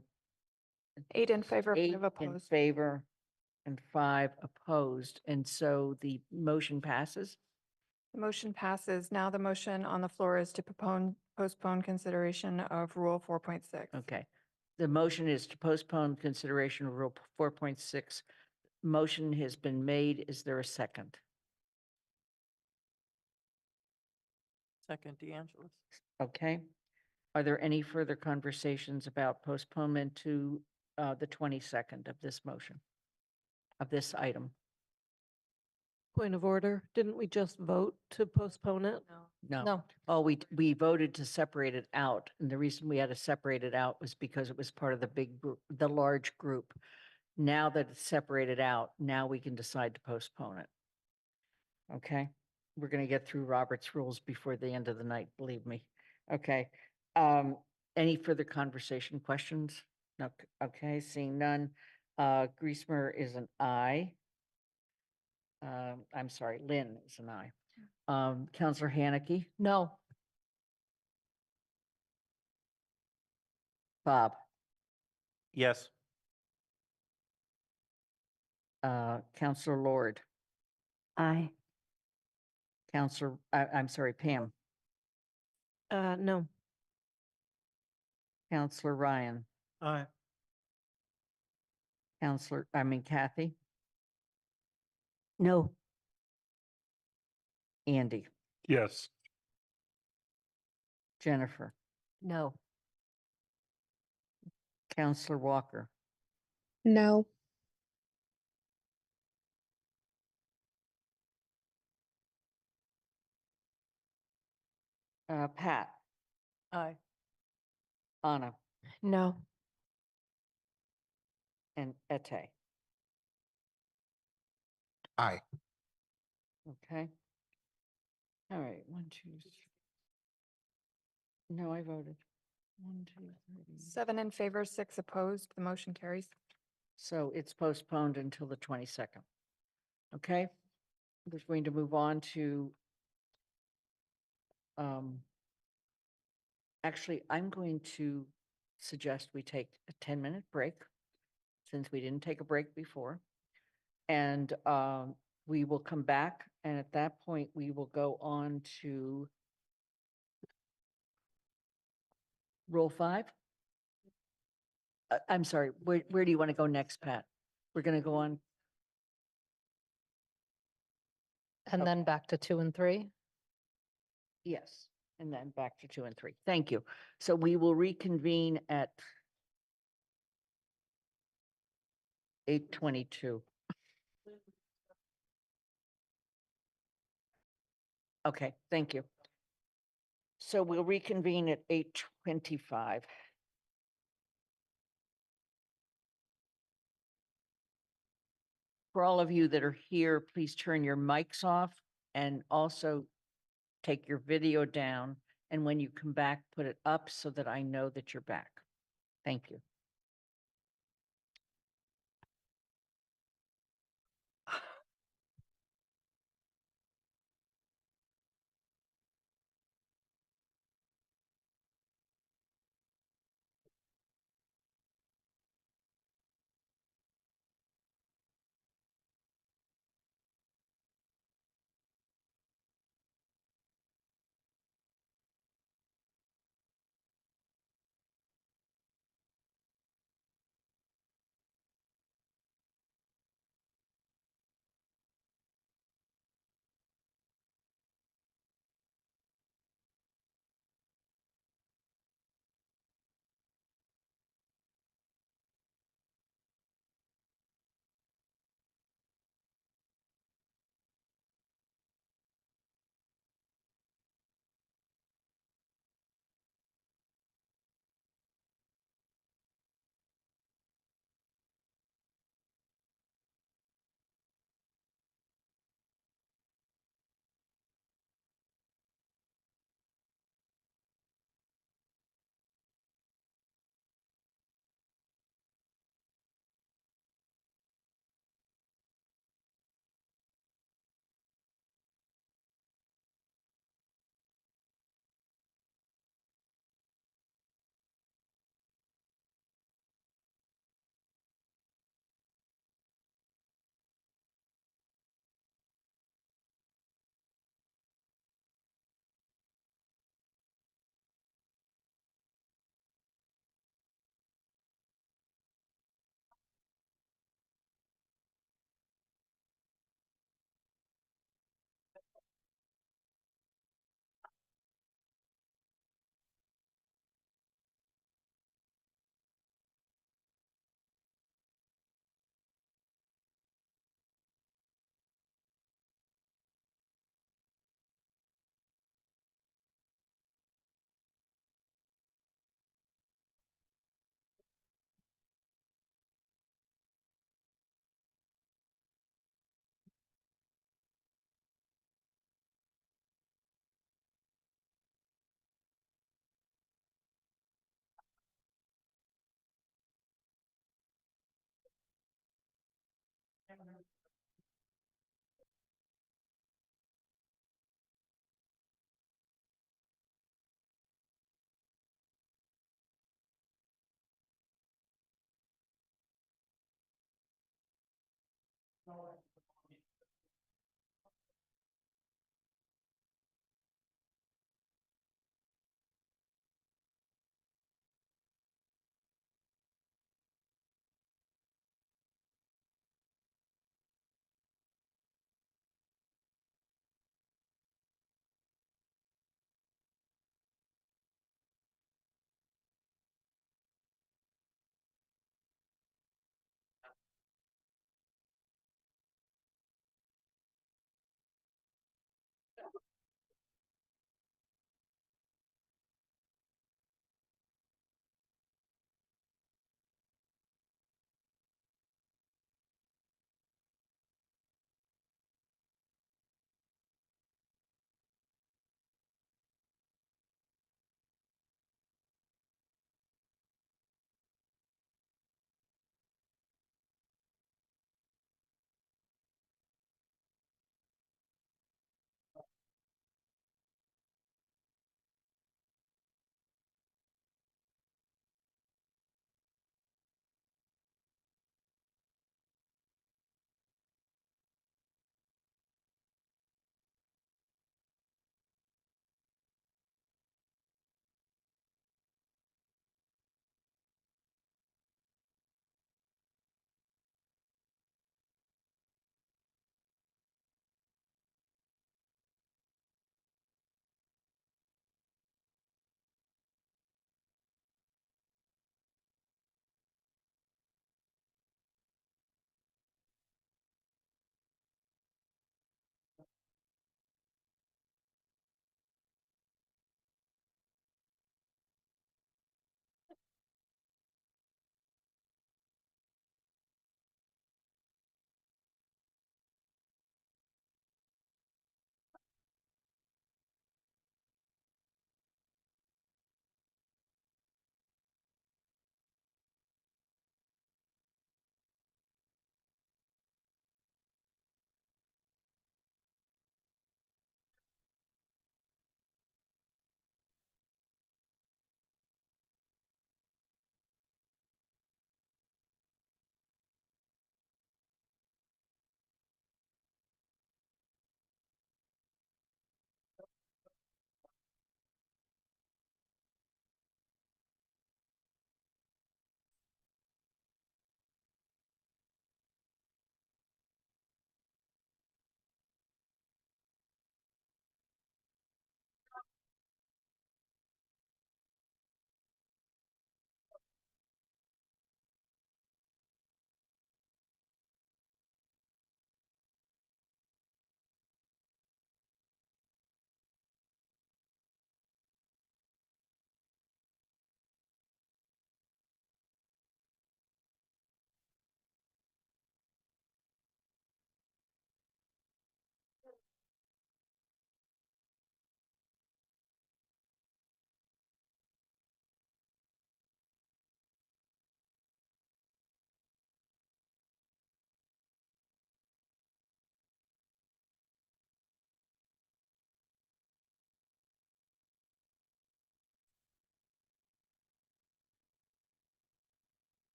8 in favor, 8 5 in opposed. favor and 5 opposed. And so the motion passes. The motion passes. Now the motion on the floor is to postpone consideration of Rule 4.6. Okay. The motion is to postpone consideration of Rule 4.6. Motion has been made. Is there a second? Second, DeAngelis. Okay. Are there any further conversations about postponement to the 22nd of this motion, of this item? Point of order, didn't we just vote to postpone it? No. No. Oh, we voted to separate it out. And the reason we had to separate it out was because it was part of the big group, the large group. Now that it's separated out, now we can decide to postpone it. Okay? We're going to get through Robert's rules before the end of the night, believe me. Okay. Any further conversation, questions? No. Okay, seeing none. Griesmer is an aye. I'm sorry, Lynn is an aye. Counselor Haneke, No. Bob, Yes. Counselor Lord, Aye. Counselor, I'm sorry, Pam, No. Counselor Ryan, Aye. Kathy, No. Andy, Yes. Jennifer, No. Counselor Walker, No. Pat, Aye. Anna, No. and Ete. Aye. Okay. All right, 1, 2, 3. No, I voted. 1, 2, 3. 7 in favor, 6 opposed. The motion carries. So it's postponed until the 22nd. Okay? We're going to move on to, actually, I'm going to suggest we take a 10-minute break since we didn't take a break before. And we will come back, and at that point, we will go on to Rule 5. I'm sorry, where do you want to go next, Pat? We're going to go on, And then back to 2 and 3. yes, and then back to 2 and 3. Thank you. So we will reconvene at 8:22. Okay, thank you. So we'll reconvene at 8:25. For all of you that are here, please turn your mics off and also take your video down. And when you come back, put it up so that I know that you're back. Thank you.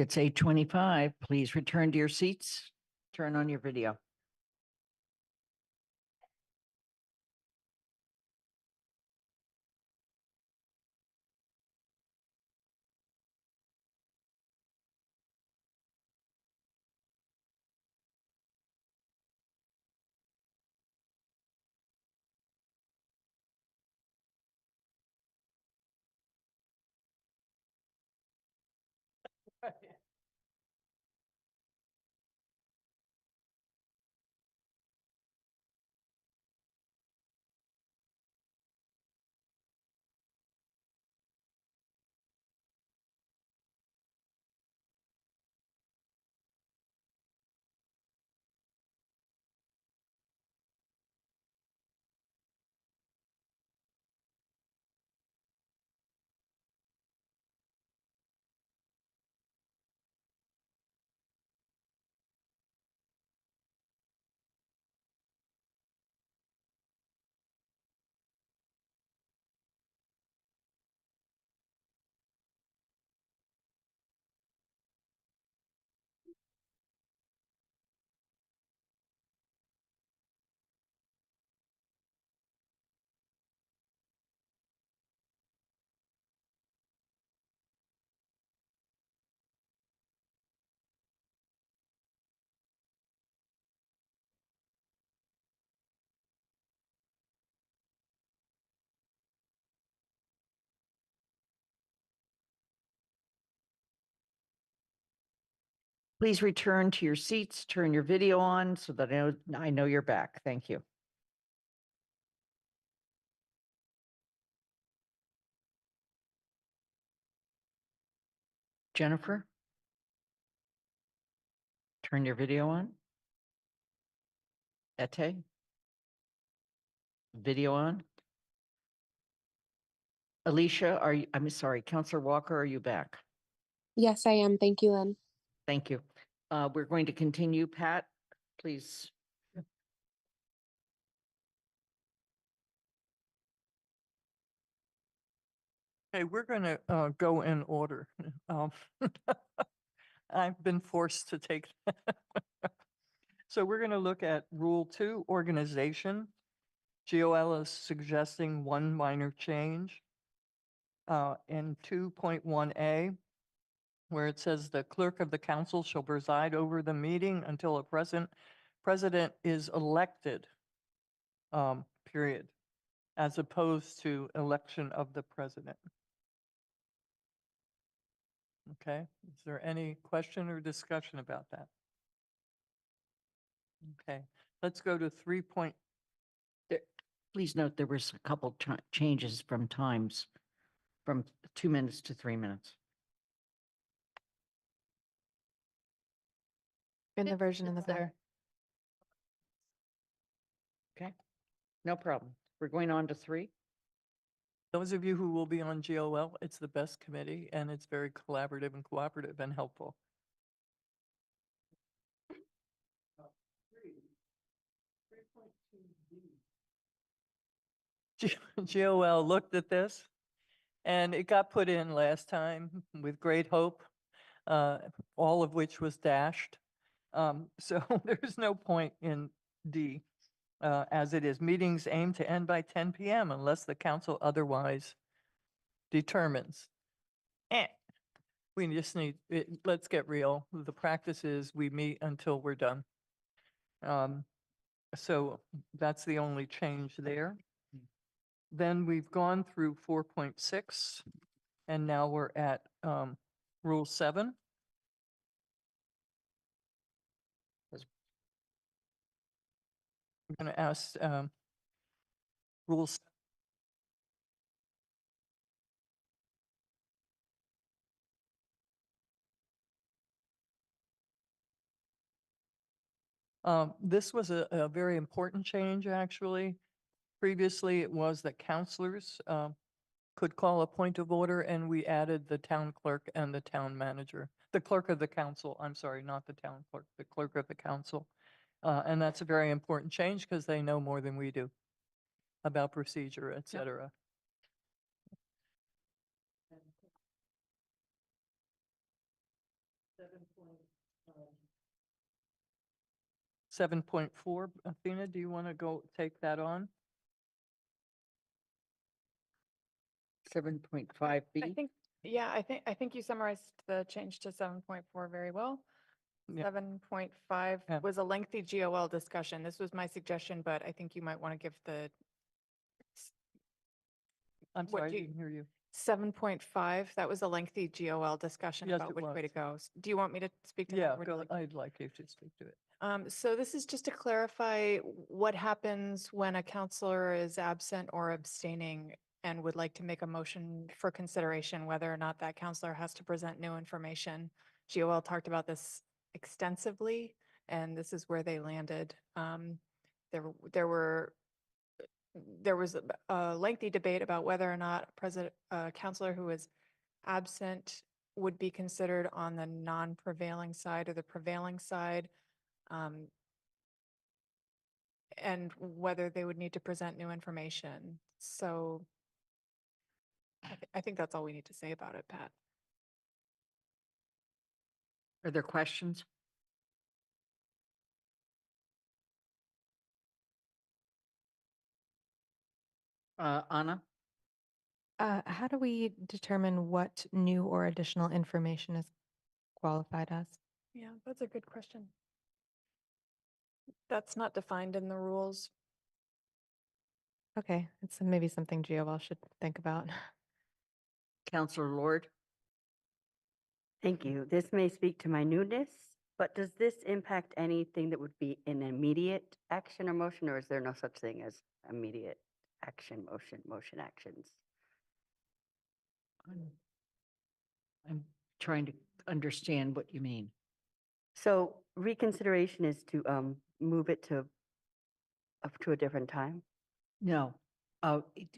It's 8:25. Please return to your seats. Turn on your video. Please return to your seats, turn your video on so that I know you're back. Thank you. Jennifer? Turn your video on. Ete? Video on. Alicia, I'm sorry, Counselor Walker, are you back? Yes, I am. Thank you, Lynn. Thank you. We're going to continue. Pat, please. Okay, we're going to go in order. Um, I've been forced to take. So we're going to look at Rule 2, Organization. GOL is suggesting one minor change. In 2.1A, where it says the clerk of the council shall preside over the meeting until a president is elected, period, as opposed to election of the president. Okay, is there any question or discussion about that? Okay, let's go to 3. Please note there was a couple changes from times from 2 minutes to 3 minutes. In the version in the It's back. there. Okay, no problem. We're going on to 3. Those of you who will be on GOL, it's the best committee and it's very collaborative and cooperative and helpful. GOL looked at this and it got put in last time with great hope, all of which was dashed. So there's no point in D as it is. Meetings aim to end by 10 p.m. unless the council otherwise determines. We just need, let's get real. The practice is we meet until we're done. So that's the only change there. Then we've gone through 4.6 and now we're at Rule 7. I'm going to ask Rules. This was a very important change, actually. Previously, it was that counselors could call a point of order, and we added the town clerk and the town manager. The clerk of the council, I'm sorry, not the town clerk, the clerk of the council. And that's a very important change because they know more than we do about procedure, et cetera. 7.4, Athena, do you want to go take that on? 7.5B. I think you summarized the change to 7.4 very well. Yeah. 7.5 Yeah. was a lengthy GOL discussion. This was my suggestion, but I think you might want to give the. I'm What sorry, I do you- didn't hear you. 7.5, that was a lengthy GOL discussion Yes, about it which way to was. go. Do you want me to speak to that? Yeah, or would you like- I'd like you to speak to it. So this is just to clarify what happens when a counselor is absent or abstaining and would like to make a motion for consideration, whether or not that counselor has to present new information. GOL talked about this extensively, and this is where they landed. There was a lengthy debate about whether or not a counselor who was absent would be considered on the non-prevailing side or the prevailing side. And whether they would need to present new information. So I think that's all we need to say about it, Pat. Are there questions? Anna? How do we determine what new or additional information is qualified as? Yeah, that's a good question. That's not defined in the rules. Okay, it's maybe something GOL should think about. Counselor Lord? Thank you. This may speak to my newness, but does this impact anything that would be an immediate action or motion, or is there no such thing as immediate action, motion actions? I'm trying to understand what you mean. So reconsideration is to move it to up to a different time? No,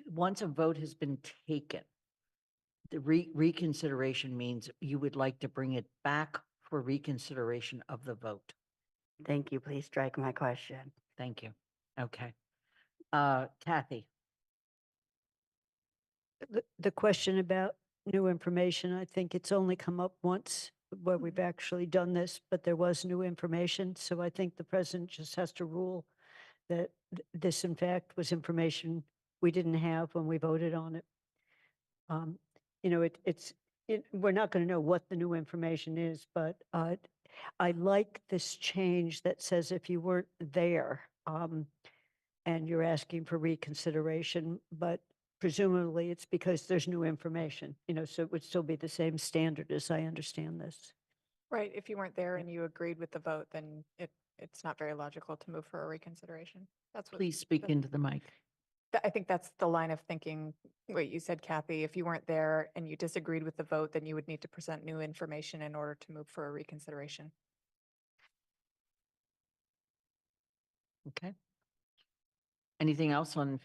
once a vote has been taken, the reconsideration means you would like to bring it back for reconsideration of the vote. Thank you. Please strike my question. Thank you. Okay. Kathy? The question about new information, I think it's only come up once where we've actually done this, but there was new information. So I think the president just has to rule that this in fact was information we didn't have when we voted on it. You know, we're not going to know what the new information is, but I like this change that says if you weren't there and you're asking for reconsideration, but presumably it's because there's new information, you know, so it would still be the same standard as I understand this. Right, if you weren't there and you agreed with the vote, then it's not very logical to move for a reconsideration. That's what. Please speak into the mic. I think that's the line of thinking, what you said, Kathy. If you weren't there and you disagreed with the vote, then you would need to present new information in order to move for a reconsideration. Okay. Anything else on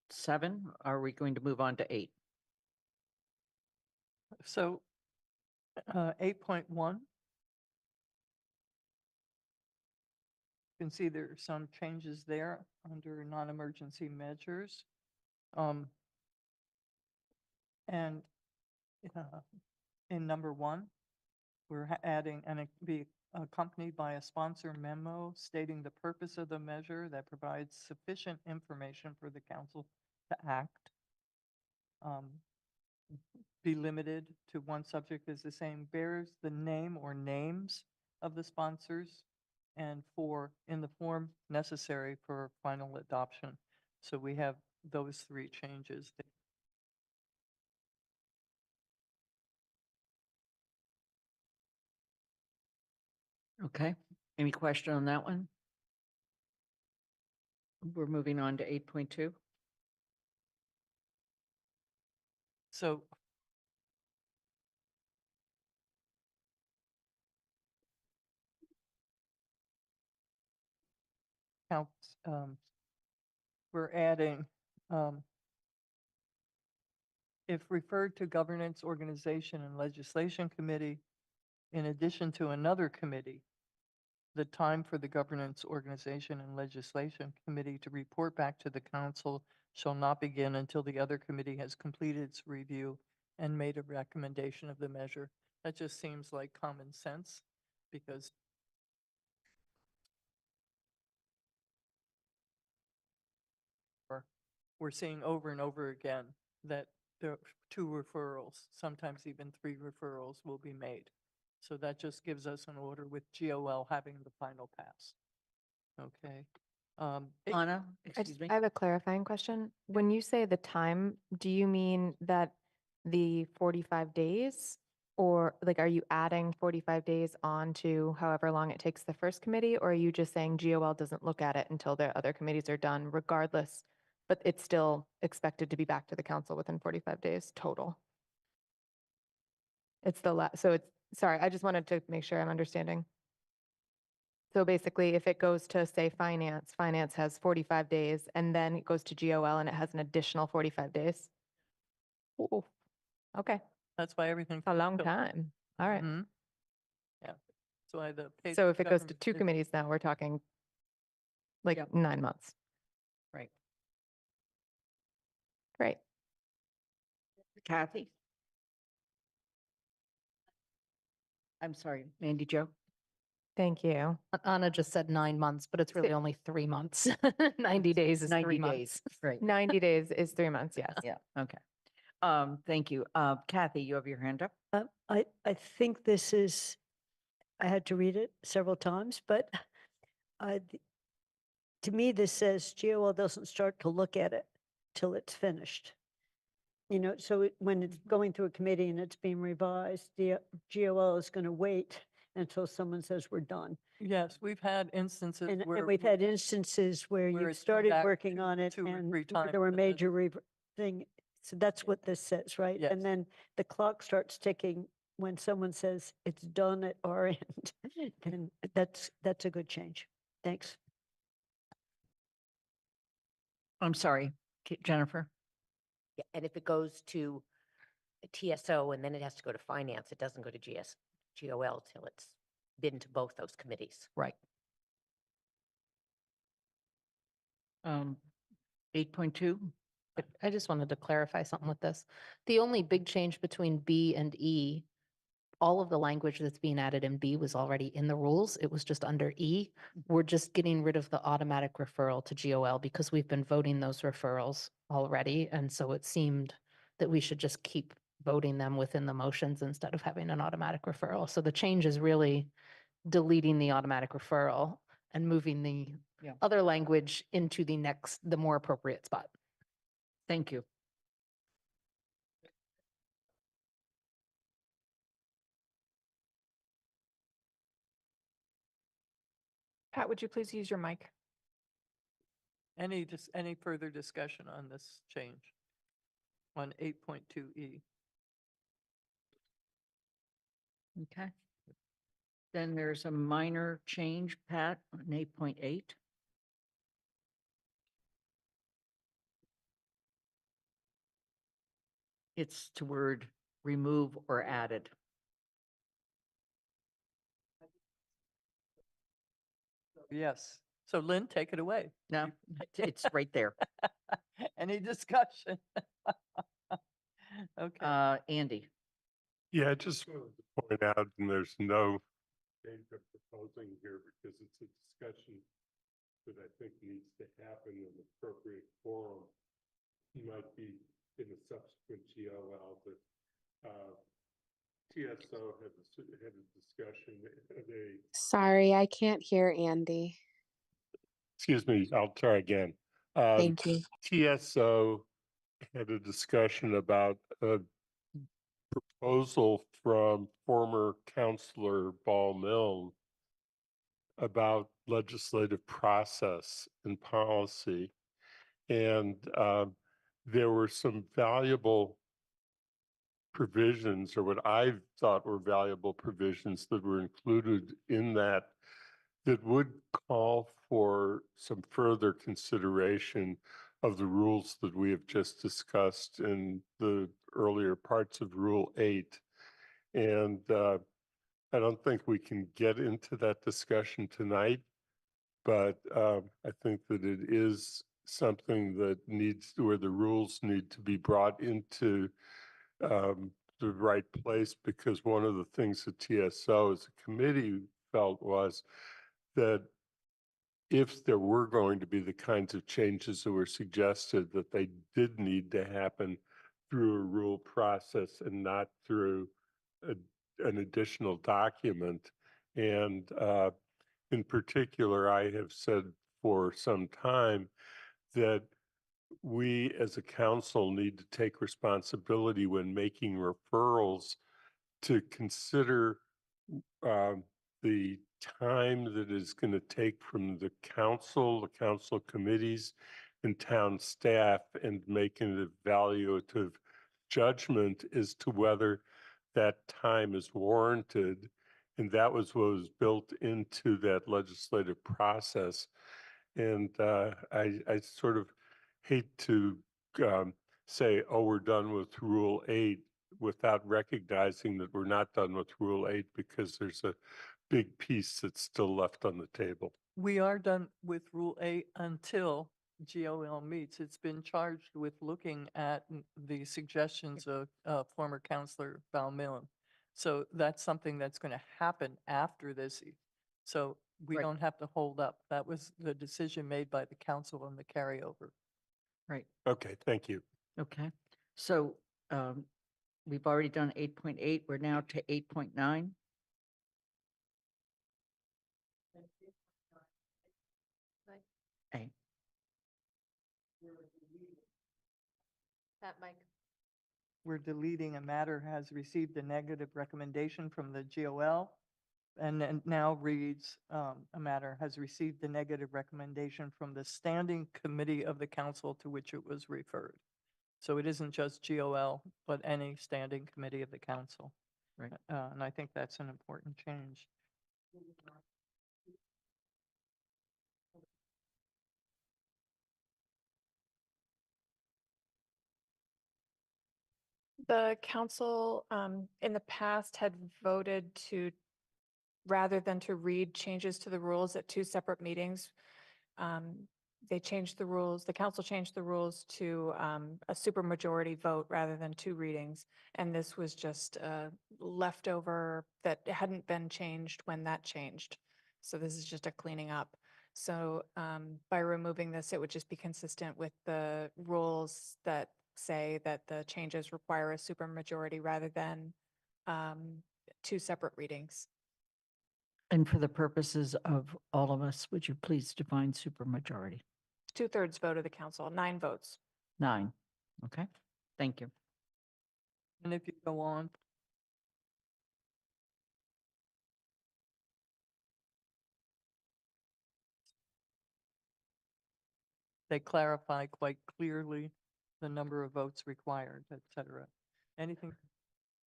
7? Are we going to move on to 8? So 8.1. You can see there are some changes there under non-emergency measures. And in number 1, we're adding and it be accompanied by a sponsor memo stating the purpose of the measure that provides sufficient information for the council to act. Be limited to one subject is the same, bears the name or names of the sponsors, and 4, in the form necessary for final adoption. So we have those 3 changes. Okay. Any question on that one? We're moving on to 8.2. So counts, we're adding, if referred to Governance, Organization, and Legislation Committee, in addition to another committee, the time for the Governance, Organization, and Legislation Committee to report back to the council shall not begin until the other committee has completed its review and made a recommendation of the measure. That just seems like common sense, because we're seeing over and over again that there are 2 referrals, sometimes even 3 referrals will be made. So that just gives us an order with GOL having the final pass. Okay. Anna, excuse me. I have a clarifying question. When you say the time, do you mean that the 45 days? Or like, are you adding 45 days on to however long it takes the first committee? Or are you just saying GOL doesn't look at it until the other committees are done regardless, but it's still expected to be back to the council within 45 days total? It's the last, so it's, sorry, I just wanted to make sure I'm understanding. So basically, if it goes to, say, finance, finance has 45 days, and then it goes to GOL and it has an additional 45 days? Ooh, okay, That's why everything. a long time. All right. Mhm. Yeah. That's why the. pace So of if it goes to government two is- committees now, we're talking like Yep. 9 months. Right. Great. Kathy? I'm sorry, Mandy Jo? Thank you. Anna just said 9 months, but it's really only 3 months. 90 days is 90 3 days, months. right. 90 days is 3 months, yes. Yeah, okay. Thank you. Kathy, you have your hand up? I think this is, I had to read it several times, but to me, this says GOL doesn't start to look at it till it's finished. You know, so when it's going through a committee and it's being revised, the GOL is going to wait until someone says we're done. Yes, we've had instances And where. we've had instances where where you've it's come started back working two- on it 2 or and 3 there were times, and then- major thing. So that's what this says, right? Yes. And then the clock starts ticking when someone says it's done at our end. And that's a good change. Thanks. I'm sorry, Jennifer? Yeah, and if it goes to TSO and then it has to go to finance, it doesn't go to GOL till it's been to both those committees. Right. 8.2? But I just wanted to clarify something with this. The only big change between B and E, all of the language that's being added in B was already in the rules. It was just under E. We're just getting rid of the automatic referral to GOL because we've been voting those referrals already. And so it seemed that we should just keep voting them within the motions instead of having an automatic referral. So the change is really deleting the automatic referral and moving the Yeah. other language into the more appropriate spot. Thank you. Pat, would you please use your mic? Any further discussion on this change? On 8.2E? Okay. Then there's a minor change, Pat, on 8.8. It's to word remove or added. Yes. So Lynn, take it away. No, it's right there. Any discussion? Okay. Andy? Yeah, I just wanted to point out, and there's no change I'm proposing here because it's a discussion that I think needs to happen in an appropriate forum. Might be in a subsequent GOL, but TSO had a discussion at a. Sorry, I can't hear Andy. Excuse me, I'll try again. Thank you. TSO had a discussion about a proposal from former Councilor Ball Milne about legislative process and policy. And there were some valuable provisions, or what I thought were valuable provisions that were included in that would call for some further consideration of the rules that we have just discussed in the earlier parts of Rule 8. And I don't think we can get into that discussion tonight, but I think that it is something that needs, where the rules need to be brought into the right place, because one of the things that TSO as a committee felt was that if there were going to be the kinds of changes that were suggested, that they did need to happen through a rule process and not through an additional document. And in particular, I have said for some time that we as a council need to take responsibility when making referrals to consider the time that is going to take from the council committees, and town staff, and make an evaluative judgment as to whether that time is warranted. And that was what was built into that legislative process. And I sort of hate to say, oh, we're done with Rule 8 without recognizing that we're not done with Rule 8 because there's a big piece that's still left on the table. We are done with Rule 8 until GOL meets. It's been charged with looking at the suggestions of former Councilor Val Millen. So that's something that's going to happen after this. So we Right. don't have to hold up. That was the decision made by the council on the carryover. Right. Okay, thank you. Okay. So we've already done 8.8. We're now to 8.9. A. That Mike. We're deleting a matter has received a negative recommendation from the GOL, and then now reads a matter has received a negative recommendation from the standing committee of the council to which it was referred. So it isn't just GOL, but any standing committee of the council. Right. And I think that's an important change. The council in the past had voted to, rather than to read changes to the rules at two separate meetings, they changed the rules, the council changed the rules to a supermajority vote rather than two readings. And this was just leftover that hadn't been changed when that changed. So this is just a cleaning up. So by removing this, it would just be consistent with the rules that say that the changes require a supermajority rather than two separate readings. And for the purposes of all of us, would you please define supermajority? 2/3 vote of the council, 9 votes. 9. Okay. Thank you. And if you go on, they clarify quite clearly the number of votes required, et cetera. Anything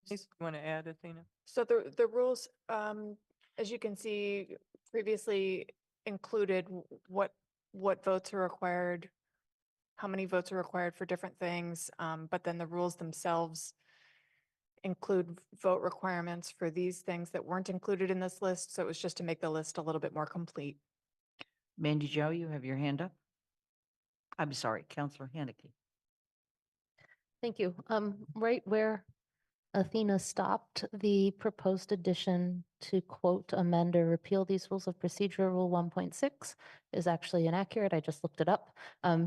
you want to add, Athena? So the rules, as you can see, previously included what votes are required, how many votes are required for different things, but then the rules themselves include vote requirements for these things that weren't included in this list. So it was just to make the list a little bit more complete. Mandy Jo, you have your hand up. I'm sorry, Counselor Haneke. Thank you. Right where Athena stopped, the proposed addition to quote, amend or repeal these rules of procedure, Rule 1.6, is actually inaccurate. I just looked it up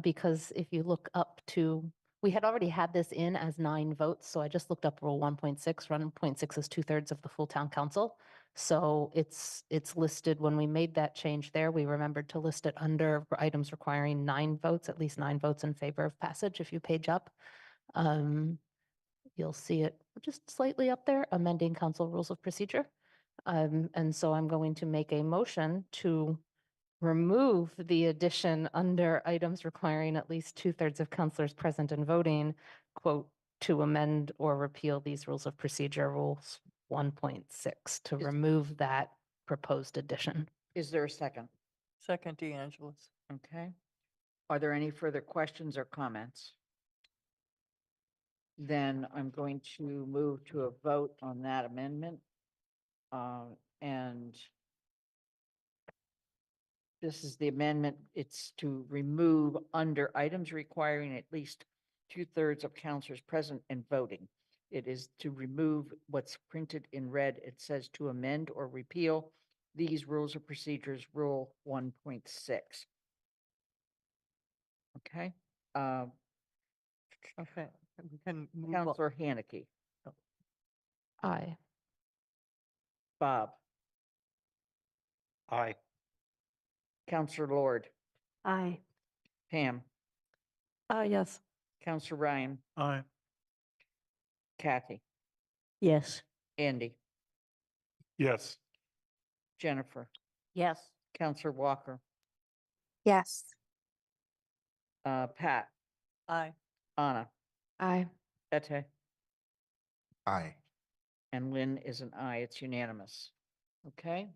because if you look up to, we had already had this in as 9 votes. So I just looked up Rule 1.6. 1.6 is 2/3 of the full town council. So it's listed when we made that change there. We remembered to list it under items requiring 9 votes, at least 9 votes in favor of passage. If you page up, you'll see it just slightly up there, amending council rules of procedure. And so I'm going to make a motion to remove the addition under items requiring at least 2/3 of councilors present and voting, quote, to amend or repeal these rules of procedure, rules 1.6, to remove that proposed addition. Is there a second? Second, DeAngelis. Okay. Are there any further questions or comments? Then I'm going to move to a vote on that amendment. And this is the amendment. It's to remove under items requiring at least 2/3 of councilors present and voting. It is to remove what's printed in red. It says to amend or repeal these rules of procedures, Rule 1.6. Okay. Okay, we can move on. Counselor Haneke, Aye. Bob, Aye. Counselor Lord, Aye. Pam, Yes. Counselor Ryan, Aye. Kathy, Yes. Andy, Yes. Jennifer, Yes. Counselor Walker, Yes. Pat, Aye. Anna, Aye. Ete, Aye. and Lynn is an aye. It's unanimous. Okay?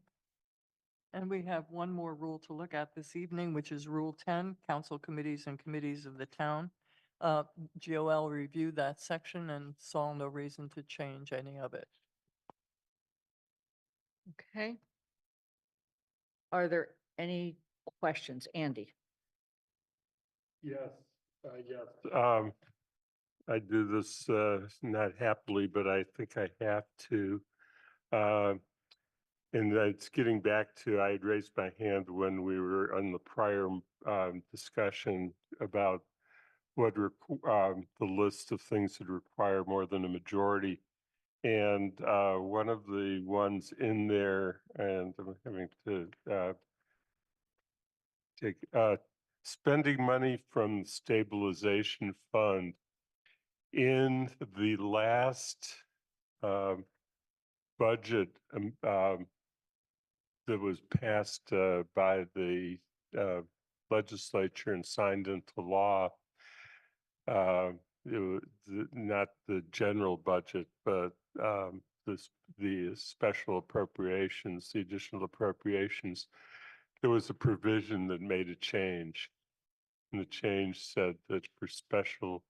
And we have one more rule to look at this evening, which is Rule 10, Council Committees and Committees of the Town. GOL reviewed that section and saw no reason to change any of it. Okay. Are there any questions? Andy? Yes, yes. I do this not happily, but I think I have to. And it's getting back to, I had raised my hand when we were on the prior discussion about the list of things that require more than a majority. And one of the ones in there, and I'm having to take spending money from the stabilization fund in the last budget that was passed by the legislature and signed into law. Not the general budget, but the special appropriations, the additional appropriations. There was a provision that made a change. And the change said that for special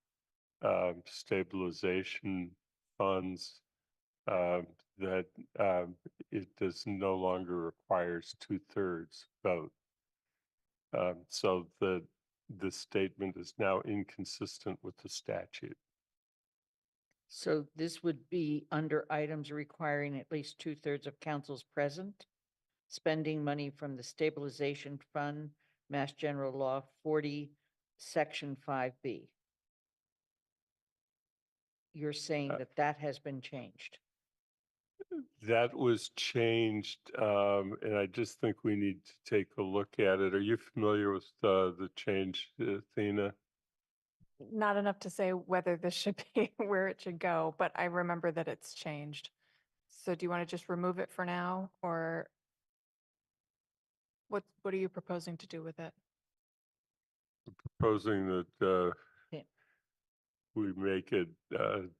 stabilization funds, that it does no longer requires 2/3 vote. So the statement is now inconsistent with the statute. So this would be under items requiring at least 2/3 of councils present, spending money from the stabilization fund, Mass General Law 40, Section 5B. You're saying that that has been changed. That was changed, and I just think we need to take a look at it. Are you familiar with the change, Athena? Not enough to say whether this should be where it should go, but I remember that it's changed. So do you want to just remove it for now, or what are you proposing to do with it? Proposing that Yeah. we make it,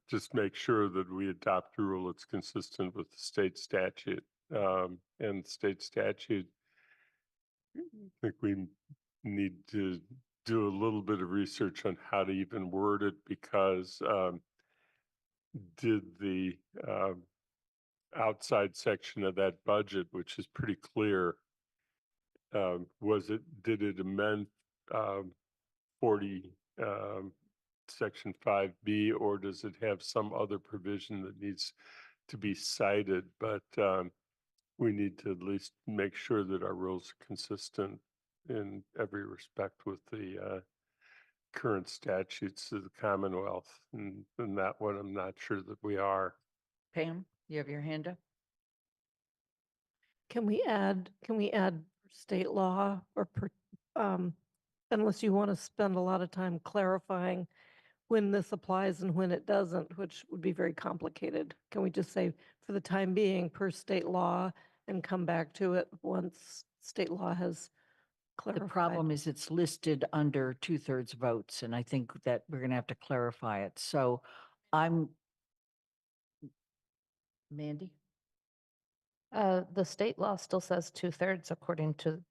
just make sure that we adopt a rule that's consistent with the state statute. And state statute, I think we need to do a little bit of research on how to even word it, because did the outside section of that budget, which is pretty clear, did it amend 40 Section 5B, or does it have some other provision that needs to be cited? But we need to at least make sure that our rules are consistent in every respect with the current statutes of the Commonwealth. And that one, I'm not sure that we are. Pam, you have your hand up? Can we add state law or unless you want to spend a lot of time clarifying when this applies and when it doesn't, which would be very complicated. Can we just say for the time being per state law and come back to it once state law has clarified? The problem is it's listed under 2/3 votes, and I think that we're going to have to clarify it. So Mandy? The state law still says 2/3 according to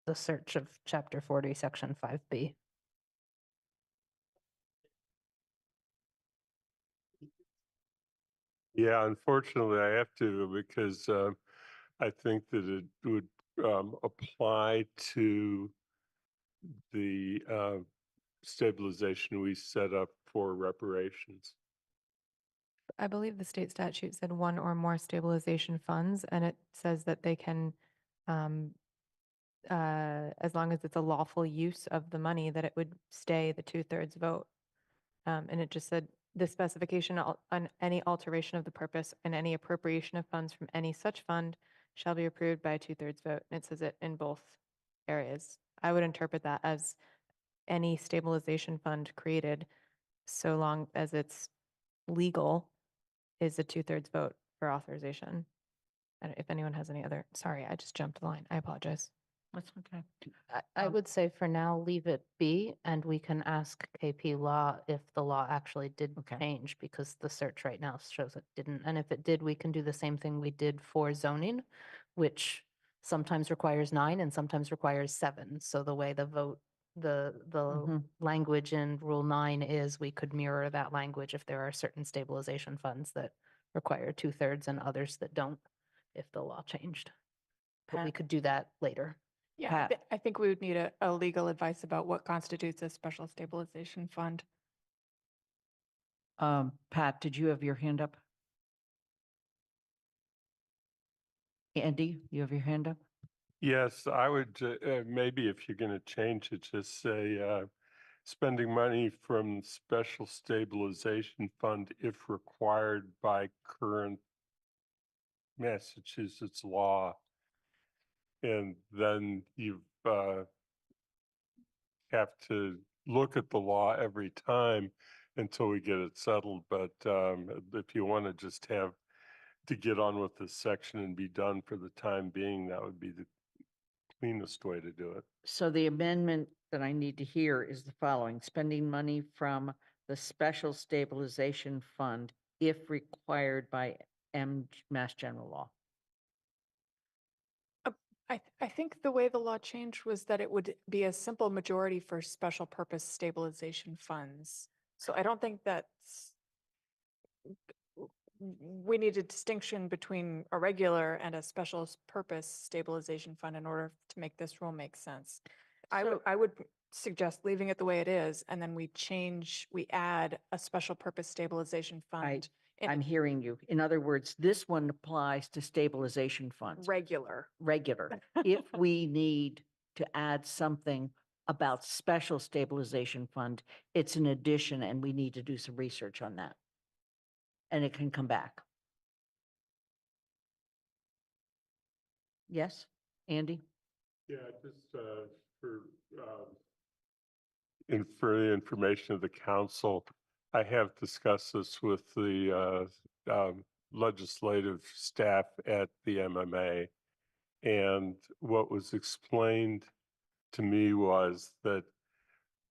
the search of Chapter 40, Section 5B. Yeah, unfortunately, I have to, because I think that it would apply to the stabilization we set up for reparations. I believe the state statute said one or more stabilization funds, and it says that they can, as long as it's a lawful use of the money, that it would stay the 2/3 vote. And it just said the specification on any alteration of the purpose and any appropriation of funds from any such fund shall be approved by a 2/3 vote. And it says it in both areas. I would interpret that as any stabilization fund created, so long as it's legal, is a 2/3 vote for authorization. And if anyone has any other, sorry, I just jumped the line. I apologize. That's okay. I would say for now, leave it be, and we can ask KP Law if the law actually did Okay. change, because the search right now shows it didn't. And if it did, we can do the same thing we did for zoning, which sometimes requires 9 and sometimes requires 7. So the way the vote, the Mhm. language in Rule 9 is, we could mirror that language if there are certain stabilization funds that require 2/3 and others that don't, if the law changed. But we Pat? could do that later. Yeah, Pat? I think we would need a legal advice about what constitutes a special stabilization fund. Pat, did you have your hand up? Andy, you have your hand up? Yes, I would, maybe if you're going to change it, just say, spending money from special stabilization fund if required by current Massachusetts law. And then you have to look at the law every time until we get it settled. But if you want to just have to get on with this section and be done for the time being, that would be the cleanest way to do it. So the amendment that I need to hear is the following: spending money from the Special Stabilization Fund if required by Mass General Law. I think the way the law changed was that it would be a simple majority for special purpose stabilization funds. So I don't think that's, we need a distinction between a regular and a special purpose stabilization fund in order to make this rule make sense. I would suggest leaving it the way it is, and then we add a special purpose stabilization fund. I'm hearing you. In other words, this one applies to stabilization funds. Regular. If we need to add something about special stabilization fund, it's an addition and we need to do some research on that. And it can come back. Yes, Andy? Yeah, just for the information of the council, I have discussed this with the legislative staff at the MMA. And what was explained to me was that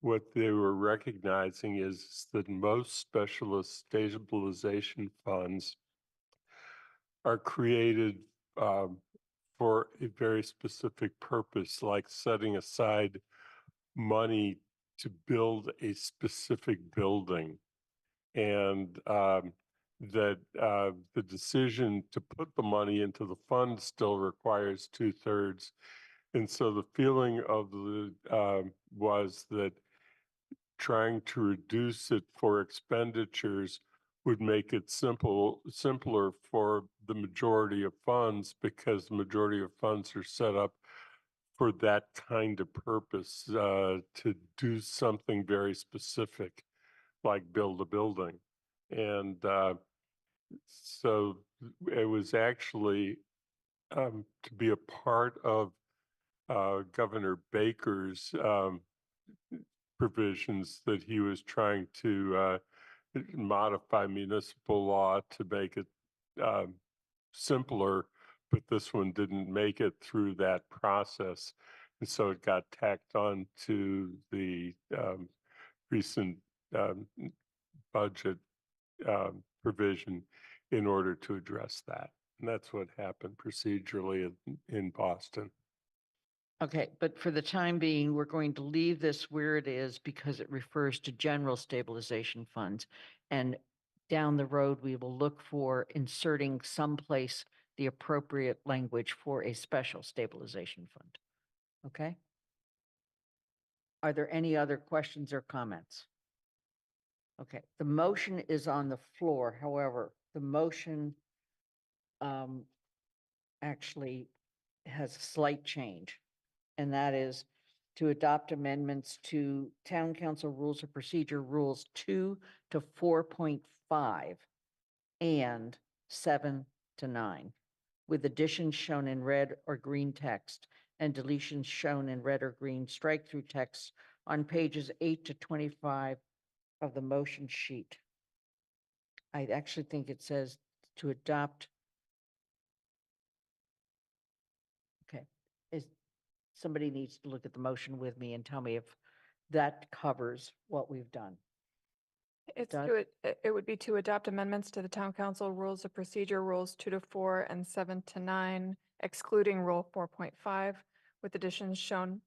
what they were recognizing is that most specialist stabilization funds are created for a very specific purpose, like setting aside money to build a specific building. And that the decision to put the money into the fund still requires 2/3. And so the feeling of the was that trying to reduce it for expenditures would make it simpler for the majority of funds, because the majority of funds are set up for that kind of purpose, to do something very specific, like build a building. And so it was actually to be a part of Governor Baker's provisions that he was trying to modify municipal law to make it simpler, but this one didn't make it through that process. And so it got tacked on to the recent budget provision in order to address that. And that's what happened procedurally in Boston. Okay, but for the time being, we're going to leave this where it is because it refers to general stabilization funds. And down the road, we will look for inserting someplace the appropriate language for a special stabilization fund. Okay? Are there any other questions or comments? Okay, the motion is on the floor. However, the motion actually has a slight change. And that is to adopt amendments to Town Council Rules of Procedure Rules 2 to 4.5 and 7 to 9, with additions shown in red or green text and deletions shown in red or green strike-through text on pages 8 to 25 of the motion sheet. I actually think it says to adopt. Okay, somebody needs to look at the motion with me and tell me if that covers what we've done. It's Does? it would be to adopt amendments to the town council rules of procedure, rules 2 to 4 and 7 to 9, excluding rule 4.5, with additions shown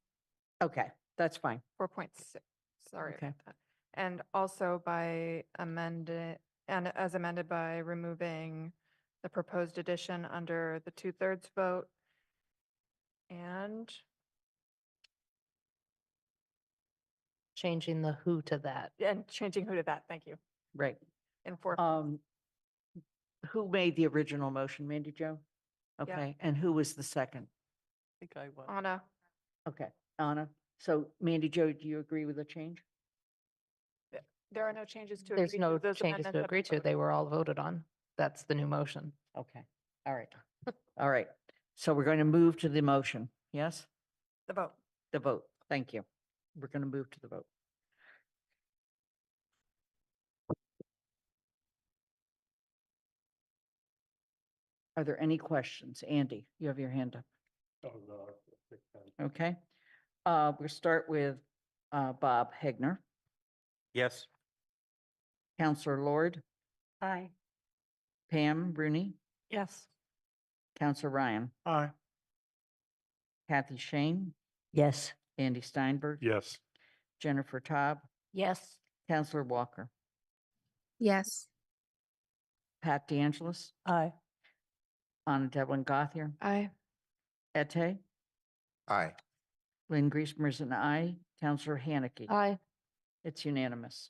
Okay, that's fine. 4.6. Sorry Okay. about that. And also by amended, and as amended by removing the proposed addition under the 2/3 vote. And Changing the who to that. changing who to that, thank you. Right. In 4. Who made the original motion? Mandy Jo? Okay, and who was the second? I think I was. Anna, Okay, Anna. So Mandy Jo, do you agree with the change? there are no changes to agree There's to. no Those changes amendments to have been agree to. voted. They were all voted on. That's the new motion. Okay, all right. All right, so we're going to move to the motion, yes? The vote. The vote, thank you. We're going to move to the vote. Are there any questions? Andy, you have your hand up. Oh, no, I think that- Okay. We'll start with Bob Hegner, Yes. Counselor Lord, Aye. Pam Rooney, Yes. Counselor Ryan, Aye. Kathy Shane, Yes. Andy Steinberg, Yes. Jennifer Taub, Yes. Counselor Walker, Yes. Pat DeAngelis, Aye. Anna Devlin Gothier, Aye. Ete, Aye. Lynn Griesmer is an aye, Counselor Haneke. Aye. It's unanimous.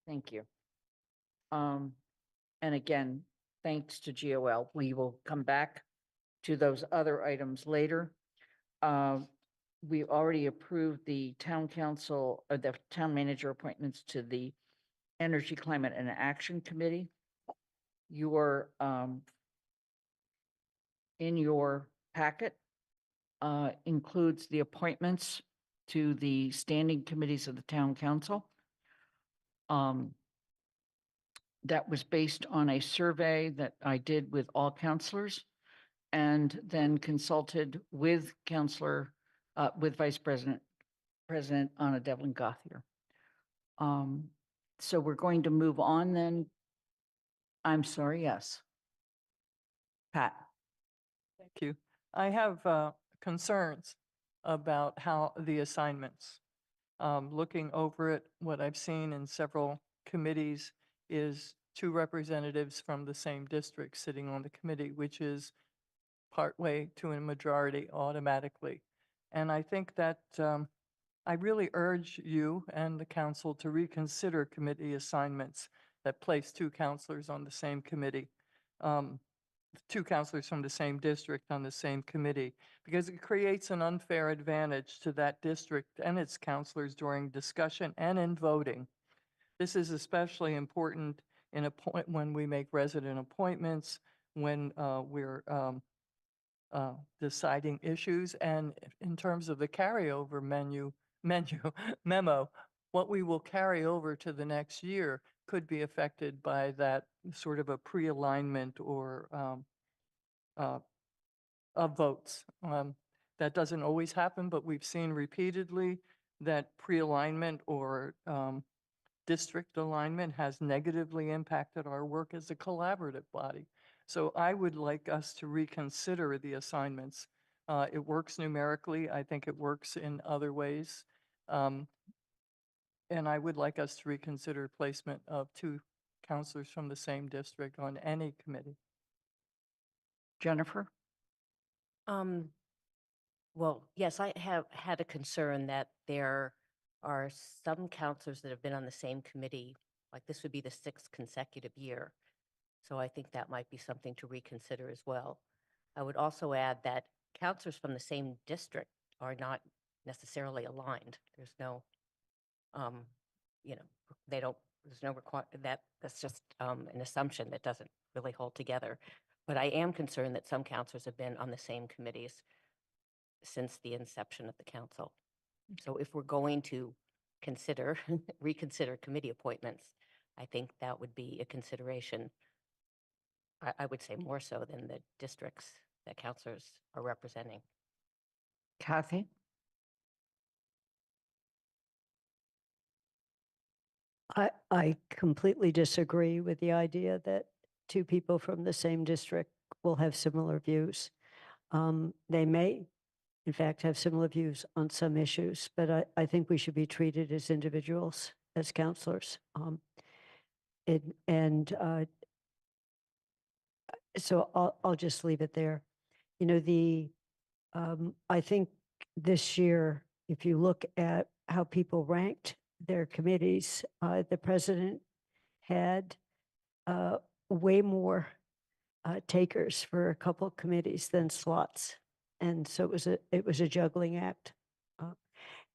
Thank you. And again, thanks to GOL, we will come back to those other items later. We already approved the town council or the town manager appointments to the Energy, Climate and Action Committee. Your, in your packet, includes the appointments to the standing committees of the town council. That was based on a survey that I did with all counselors and then consulted with with Vice President Anna Devlin Gothier. So we're going to move on then. I'm sorry, yes. Pat. Thank you. I have concerns about how the assignments. Looking over it, what I've seen in several committees is 2 representatives from the same district sitting on the committee, which is partway to a majority automatically. And I think that I really urge you and the council to reconsider committee assignments that place 2 counselors on the same committee. 2 counselors from the same district on the same committee, because it creates an unfair advantage to that district and its counselors during discussion and in voting. This is especially important when we make resident appointments, when we're deciding issues, and in terms of the carryover memo, what we will carry over to the next year could be affected by that sort of a pre-alignment or of votes. That doesn't always happen, but we've seen repeatedly that pre-alignment or district alignment has negatively impacted our work as a collaborative body. So I would like us to reconsider the assignments. It works numerically. I think it works in other ways. And I would like us to reconsider placement of 2 counselors from the same district on any committee. Jennifer? Well, yes, I have had a concern that there are some counselors that have been on the same committee, like this would be the 6th consecutive year. So I think that might be something to reconsider as well. I would also add that counselors from the same district are not necessarily aligned. There's no, they don't, there's no that's just an assumption that doesn't really hold together. But I am concerned that some counselors have been on the same committees since the inception of the council. So if we're going to consider, reconsider committee appointments, I think that would be a consideration. I would say more so than the districts that counselors are representing. Kathy? I completely disagree with the idea that two people from the same district will have similar views. They may, in fact, have similar views on some issues, but I think we should be treated as individuals, as counselors. So I'll just leave it there. You know, I think this year, if you look at how people ranked their committees, the president had way more takers for a couple of committees than slots. And so it was a juggling act.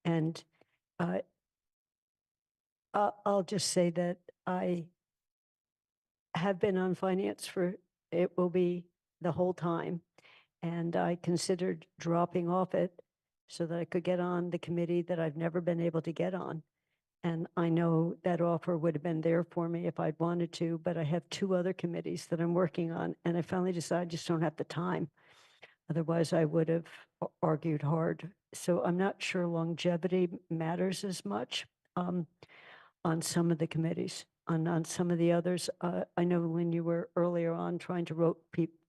And I'll just say that I have been on finance for, it will be the whole time. And I considered dropping off it so that I could get on the committee that I've never been able to get on. And I know that offer would have been there for me if I'd wanted to, but I have two other committees that I'm working on. And I finally decided I just don't have the time. Otherwise, I would have argued hard. So I'm not sure longevity matters as much on some of the committees. On some of the others, I know, Lynn, you were earlier on trying to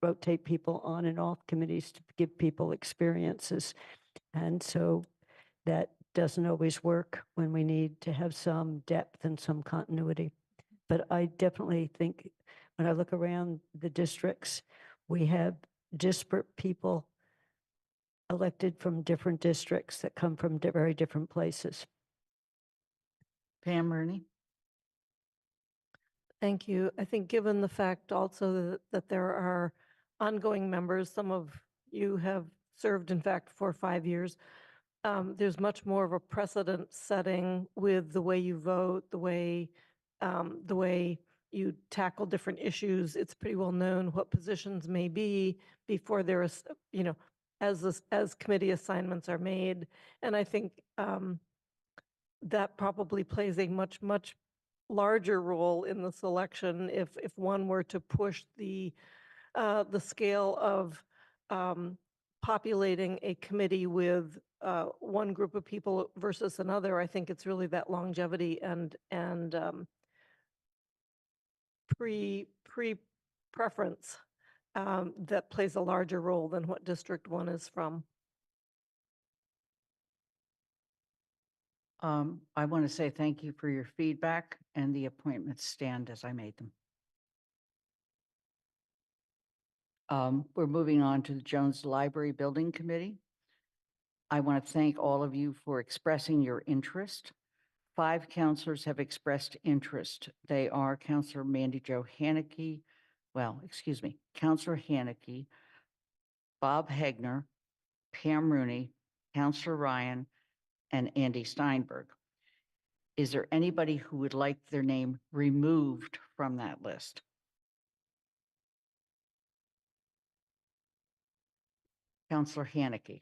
rotate people on and off committees to give people experiences. And so that doesn't always work when we need to have some depth and some continuity. But I definitely think when I look around the districts, we have disparate people elected from different districts that come from very different places. Pam Rooney? Thank you. I think given the fact also that there are ongoing members, some of you have served, in fact, for 5 years, there's much more of a precedent setting with the way you vote, the way you tackle different issues. It's pretty well known what positions may be before there is, you know, as committee assignments are made. And I think that probably plays a much larger role in the selection if one were to push the scale of populating a committee with one group of people versus another. I think it's really that longevity and preference that plays a larger role than what District 1 is from. I want to say thank you for your feedback, and the appointments stand as I made them. We're moving on to the Jones Library Building Committee. I want to thank all of you for expressing your interest. 5 counselors have expressed interest. They are Counselor Mandy Jo Haneke, Counselor Haneke, Bob Hegner, Pam Rooney, Counselor Ryan, and Andy Steinberg. Is there anybody who would like their name removed from that list? Counselor Haneke.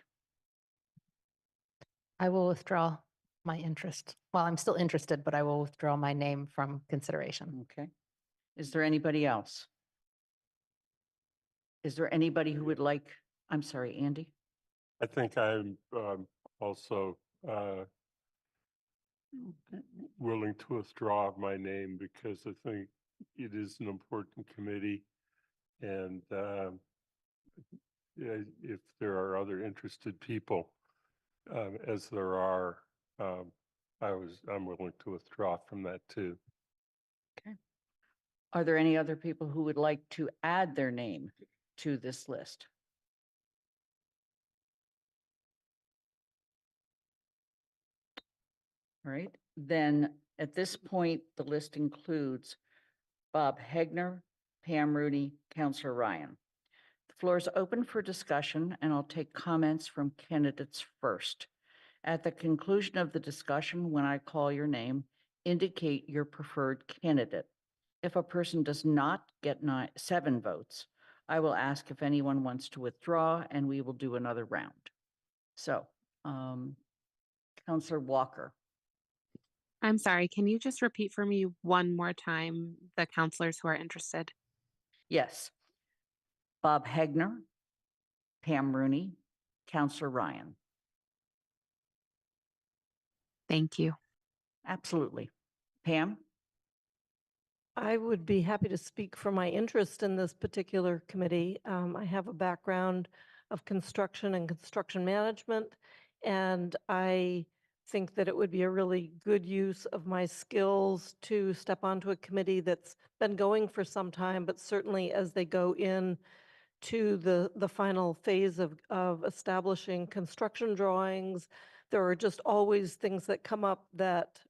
I will withdraw my interest. Well, I'm still interested, but I will withdraw my name from consideration. Okay. Is there anybody else? Is there anybody who would like, I'm sorry, Andy? I think I'm also willing to withdraw my name because I think it is an important committee. And if there are other interested people, as there are, I'm willing to withdraw from that too. Okay. Are there any other people who would like to add their name to this list? All right, then at this point, the list includes Bob Hegner, Pam Rooney, Counselor Ryan. The floor is open for discussion, and I'll take comments from candidates first. At the conclusion of the discussion, when I call your name, indicate your preferred candidate. If a person does not get 7 votes, I will ask if anyone wants to withdraw, and we will do another round. So, Counselor Walker, I'm sorry, can you just repeat for me one more time the counselors who are interested? yes. Bob Hegner, Pam Rooney, Counselor Ryan. Thank you. Absolutely. Pam? I would be happy to speak for my interest in this particular committee. I have a background of construction and construction management, and I think that it would be a really good use of my skills to step onto a committee that's been going for some time, but certainly as they go in to the final phase of establishing construction drawings, there are just always things that come up that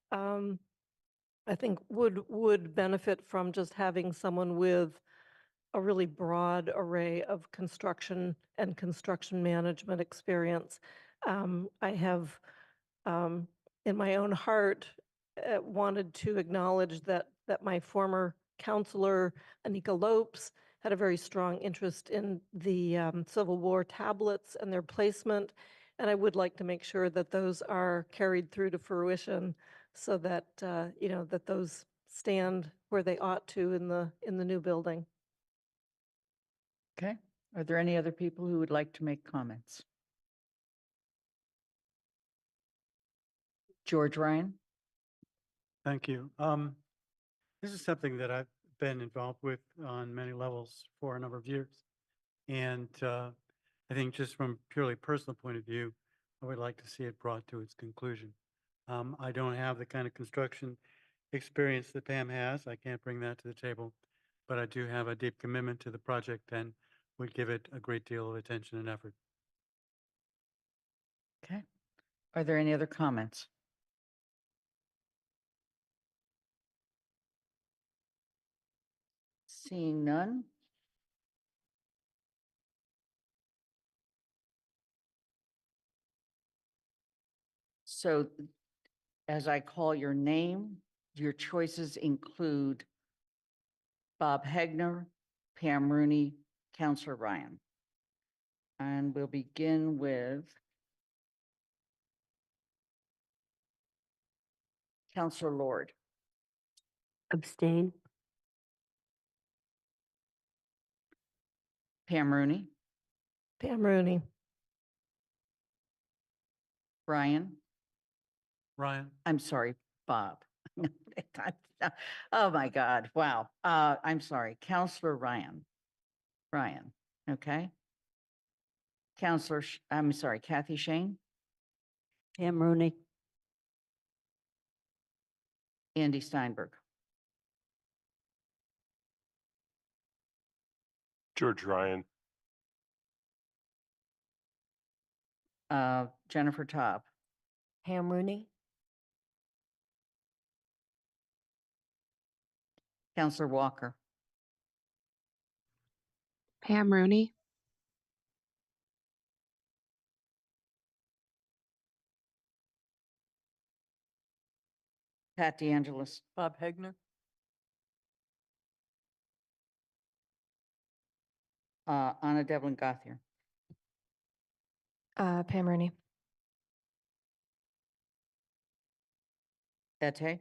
I think would benefit from just having someone with a really broad array of construction and construction management experience. I have, in my own heart, wanted to acknowledge that my former counselor, Anika Lopes, had a very strong interest in the Civil War tablets and their placement. And I would like to make sure that those are carried through to fruition so that, that those stand where they ought to in the new building. Okay. Are there any other people who would like to make comments? George Ryan? Thank you. This is something that I've been involved with on many levels for a number of years. And I think just from a purely personal point of view, I would like to see it brought to its conclusion. I don't have the kind of construction experience that Pam has. I can't bring that to the table, but I do have a deep commitment to the project and would give it a great deal of attention and effort. Okay. Are there any other comments? Seeing none. So as I call your name, your choices include Bob Hegner, Pam Rooney, Counselor Ryan. And we'll begin with Counselor Lord, Abstain. Pam Rooney, Pam Rooney. Ryan. Ryan? I'm sorry, Bob. Oh, my God. Wow. I'm sorry, Counselor Ryan. Ryan, okay. Counselor, I'm sorry, Kathy Shane, Pam Rooney. Andy Steinberg, George Ryan. Jennifer Taub, Pam Rooney, Counselor Walker, Pam Rooney, Pat DeAngelis, Bob Hegner, Anna Devlin Gothier, Pam Rooney. Ete,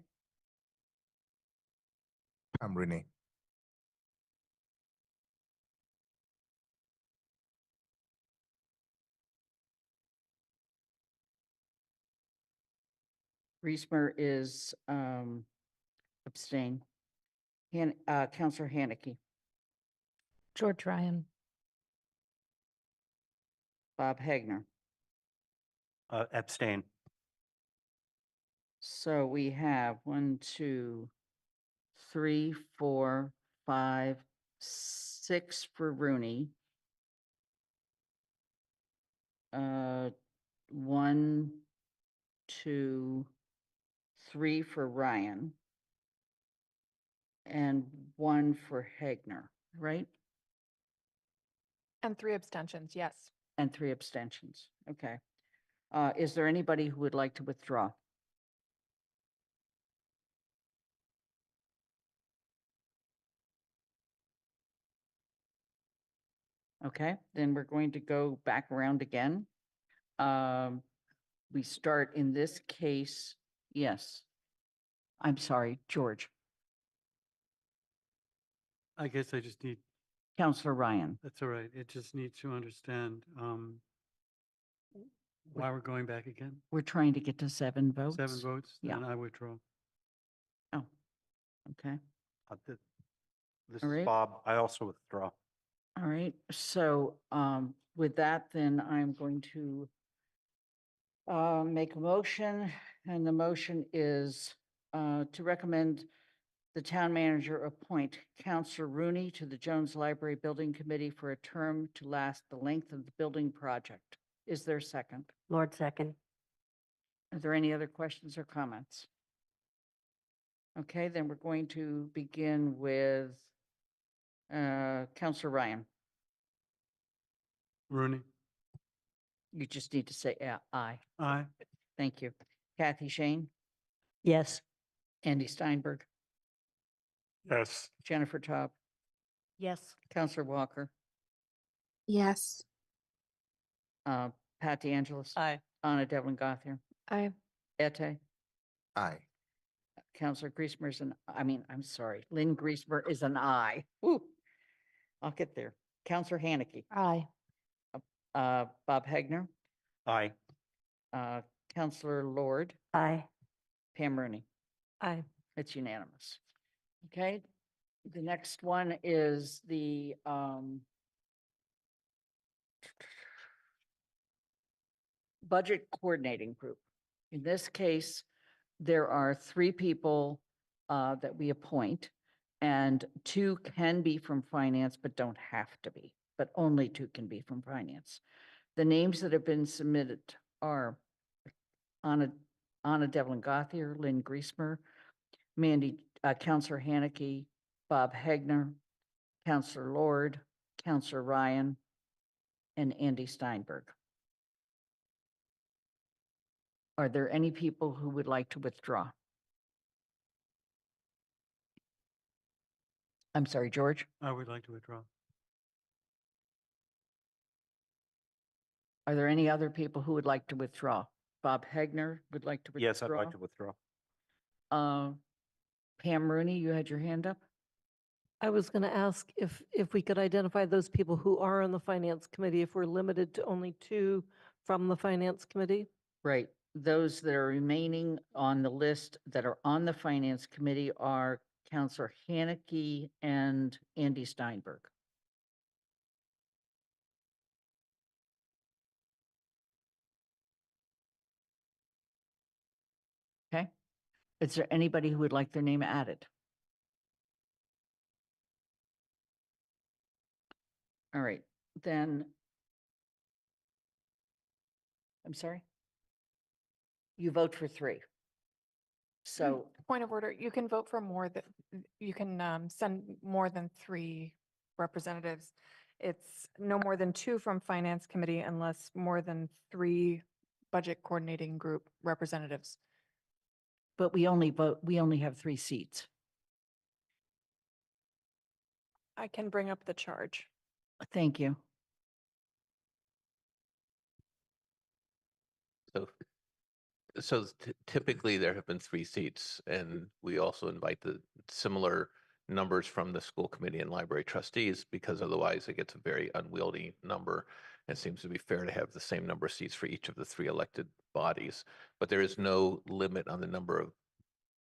Pam Rooney. Reesmer is abstain. Counselor Haneke, George Ryan. Bob Hegner. Abstain. So we have 1, 2, 3, 4, 5, 6 for Rooney. 1, 2, 3 for Ryan. And 1 for Hegner, right? And 3 abstentions, yes. And 3 abstentions. Okay. Is there anybody who would like to withdraw? Okay, then we're going to go back around again. We start in this case, yes. I'm sorry, George. I guess I just need, Counselor Ryan. that's all right. It just needs to understand why we're going back again. We're trying to get to 7 votes. 7 votes, Yeah. then I withdraw. Oh, okay. This All is right. Bob. I also withdraw. All right. So with that, then I'm going to make a motion, and the motion is to recommend the town manager appoint Counselor Rooney to the Jones Library Building Committee for a term to last the length of the building project. Is there a second? Lord second. Are there any other questions or comments? Okay, then we're going to begin with Counselor Ryan. Rooney? You just need to say aye. Aye. Thank you. Kathy Shane, Yes. Andy Steinberg, Yes. Jennifer Taub, Yes. Counselor Walker, Yes. Pat DeAngelis. Aye. Anna Devlin Gothier, Aye. Ete, Aye. Counselor Griesmer is I'm sorry, Lynn Griesmer is an aye. Woo. I'll get there. Counselor Haneke, Aye. Bob Hegner, Aye. Counselor Lord, Aye. Pam Rooney. Aye. It's unanimous. Okay, the next one is the budget coordinating group. In this case, there are 3 people that we appoint, and 2 can be from finance, but don't have to be, but only 2 can be from finance. The names that have been submitted are Anna Devlin Gothier, Lynn Griesmer, Counselor Haneke, Bob Hegner, Counselor Lord, Counselor Ryan, and Andy Steinberg. Are there any people who would like to withdraw? I'm sorry, George. I would like to withdraw. Are there any other people who would like to withdraw? Bob Hegner would like to withdraw. Yes, I'd like to withdraw. Pam Rooney, you had your hand up? I was going to ask if we could identify those people who are on the finance committee, if we're limited to only 2 from the finance committee. Right. Those that are remaining on the list that are on the finance committee are Counselor Haneke and Andy Steinberg. Okay. Is there anybody who would like their name added? All right, then. I'm sorry? You vote for 3. So, Point of order, you can vote for more than, you can send more than 3 representatives. It's no more than 2 from Finance Committee unless more than 3 Budget Coordinating Group representatives. but we only have 3 seats. I can bring up the charge. Thank you. So typically there have been 3 seats, and we also invite the similar numbers from the school committee and library trustees, because otherwise it gets a very unwieldy number. It seems to be fair to have the same number of seats for each of the 3 elected bodies, but there is no limit on the number of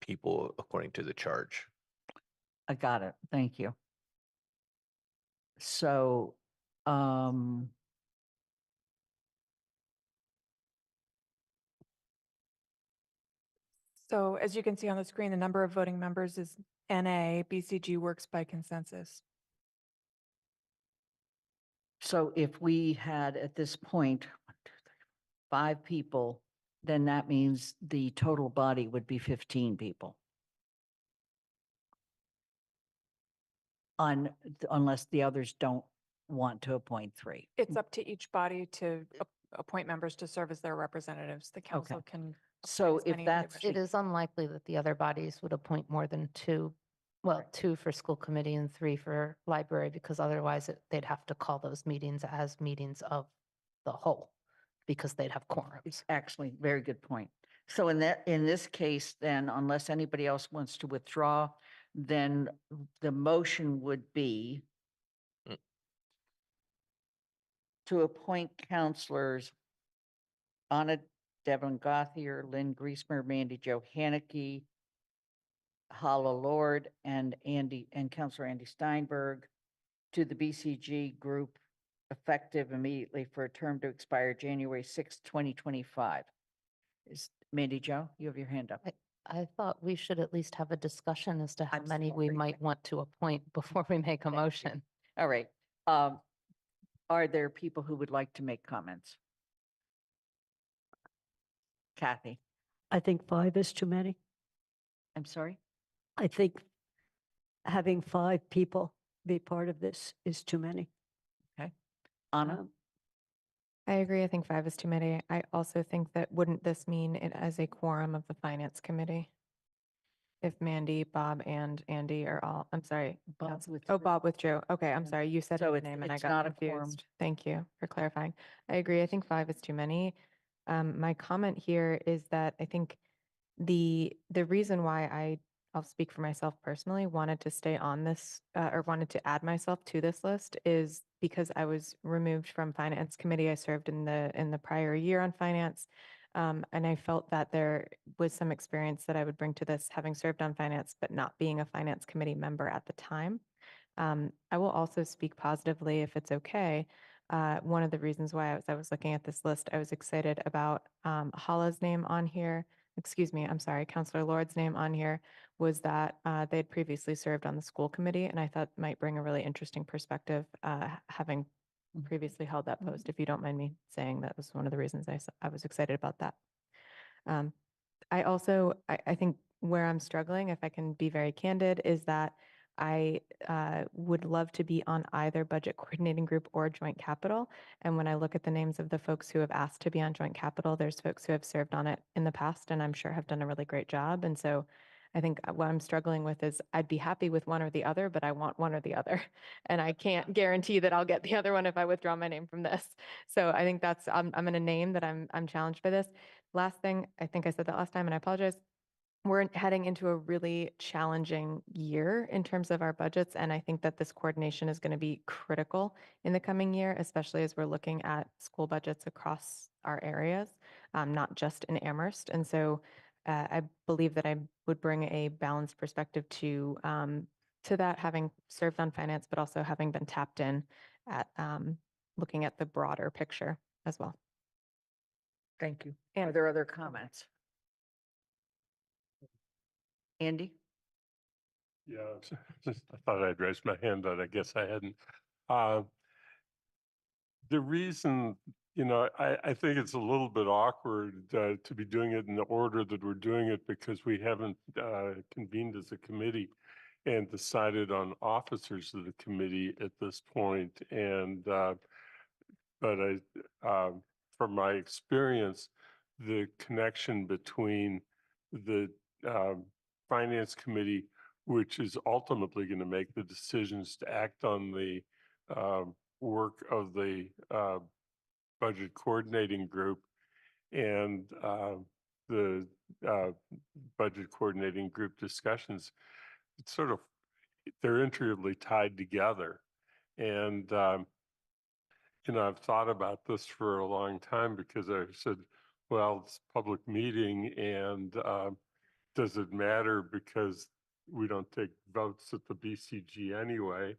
people according to the charge. I got it. Thank you. So, So as you can see on the screen, the number of voting members is NA. BCG works by consensus. so if we had at this point 5 people, then that means the total body would be 15 people. Unless the others don't want to appoint 3. It's up to each body to appoint members to serve as their representatives. The council can. So appoint as if many as they that's wish. It is unlikely that the other bodies would appoint more than 2, well, 2 for school committee and 3 for library, because otherwise they'd have to call those meetings as meetings of the whole. because they'd have quorums. It's actually very good point. So in this case, then, unless anybody else wants to withdraw, then the motion would be Mm. to appoint counselors Anna Devlin Gothier, Lynn Griesmer, Mandy Jo Haneke, Hala Lord, and Counselor Andy Steinberg to the BCG group effective immediately for a term to expire January 6th, 2025. Is Mandy Jo, you have your hand up. I thought we should at least have a discussion as to how I'm many we sorry. might want to appoint before we make a Thank you. motion. All right. Are there people who would like to make comments? Kathy, I think 5 is too many. I'm sorry. I think having 5 people be part of this is too many. Okay. Anna? I agree. I think 5 is too many. I also think that wouldn't this mean it as a quorum of the finance committee? If Mandy, Bob, and Andy are all, I'm sorry. Bob's with Oh, Joe. Bob with Joe. Okay, I'm Yeah. sorry. You said So his it's- name and I it's got not a quorum. confused. Thank you for clarifying. I agree. I think 5 is too many. My comment here is that I think the reason why I'll speak for myself personally, wanted to stay on this or wanted to add myself to this list is because I was removed from finance committee. I served in the prior year on finance. And I felt that there was some experience that I would bring to this, having served on finance, but not being a finance committee member at the time. I will also speak positively if it's okay. One of the reasons why I was looking at this list, I was excited about Hala's name on here. Excuse me, I'm sorry, Counselor Lord's name on here was that they had previously served on the school committee, and I thought might bring a really interesting perspective, having previously held that post. If you don't mind me saying, that was one of the reasons I was excited about that. I think where I'm struggling, if I can be very candid, is that I would love to be on either budget coordinating group or joint capital. And when I look at the names of the folks who have asked to be on joint capital, there's folks who have served on it in the past and I'm sure have done a really great job. And so I think what I'm struggling with is I'd be happy with one or the other, but I want one or the other. And I can't guarantee that I'll get the other one if I withdraw my name from this. So I think I'm going to name that I'm challenged by this. Last thing, I think I said that last time and I apologize. We're heading into a really challenging year in terms of our budgets. And I think that this coordination is going to be critical in the coming year, especially as we're looking at school budgets across our areas, not just in Amherst. And so I believe that I would bring a balanced perspective to that, having served on finance, but also having been tapped in at looking at the broader picture as well. Thank you. Are there other comments? Andy? Yeah, I thought I'd raised my hand, but I guess I hadn't. The reason, I think it's a little bit awkward to be doing it in the order that we're doing it because we haven't convened as a committee and decided on officers of the committee at this point. And but from my experience, the connection between the finance committee, which is ultimately going to make the decisions to act on the work of the budget coordinating group, and the budget coordinating group discussions, it's sort of, they're intricately tied together. And I've thought about this for a long time because I said, well, it's a public meeting and does it matter because we don't take votes at the BCG anyway?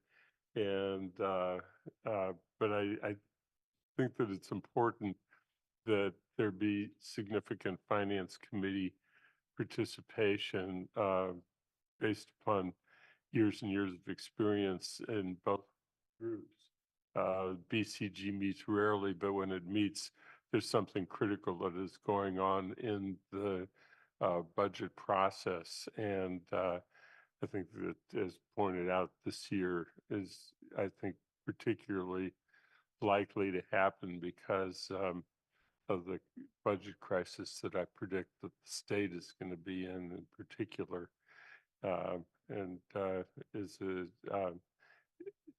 And but I think that it's important that there be significant finance committee participation based upon years and years of experience in both groups. BCG meets rarely, but when it meets, there's something critical that is going on in the budget process. And I think that, as pointed out, this year is, I think, particularly likely to happen because of the budget crisis that I predict that the state is going to be in particular.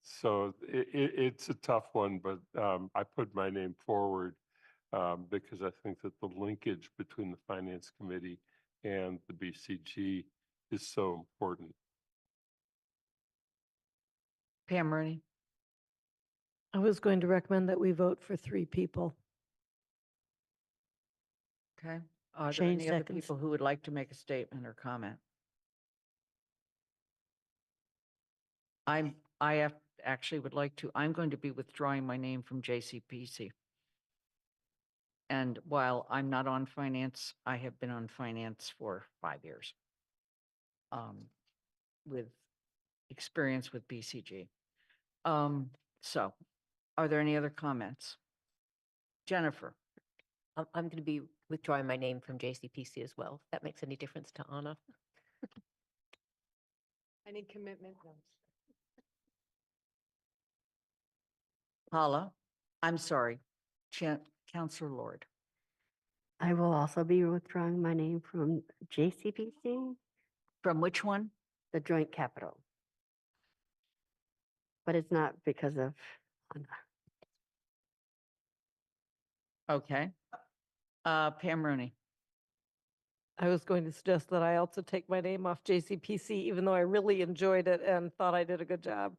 So it's a tough one, but I put my name forward because I think that the linkage between the Finance Committee and the BCG is so important. Pam Rooney? I was going to recommend that we vote for 3 people. Okay. Are there Shane any other seconds. people who would like to make a statement or comment? Actually would like to, I'm going to be withdrawing my name from JCPC. And while I'm not on finance, I have been on finance for 5 years. With experience with BCG. So are there any other comments? Jennifer? I'm going to be withdrawing my name from JCPC as well, if that makes any difference to Anna. I need commitment. Paula? I'm sorry, Counselor Lord. I will also be withdrawing my name from JCPC, From which one? the Joint Capital. But it's not because of Anna. Okay. Pam Rooney? I was going to suggest that I also take my name off JCPC, even though I really enjoyed it and thought I did a good job.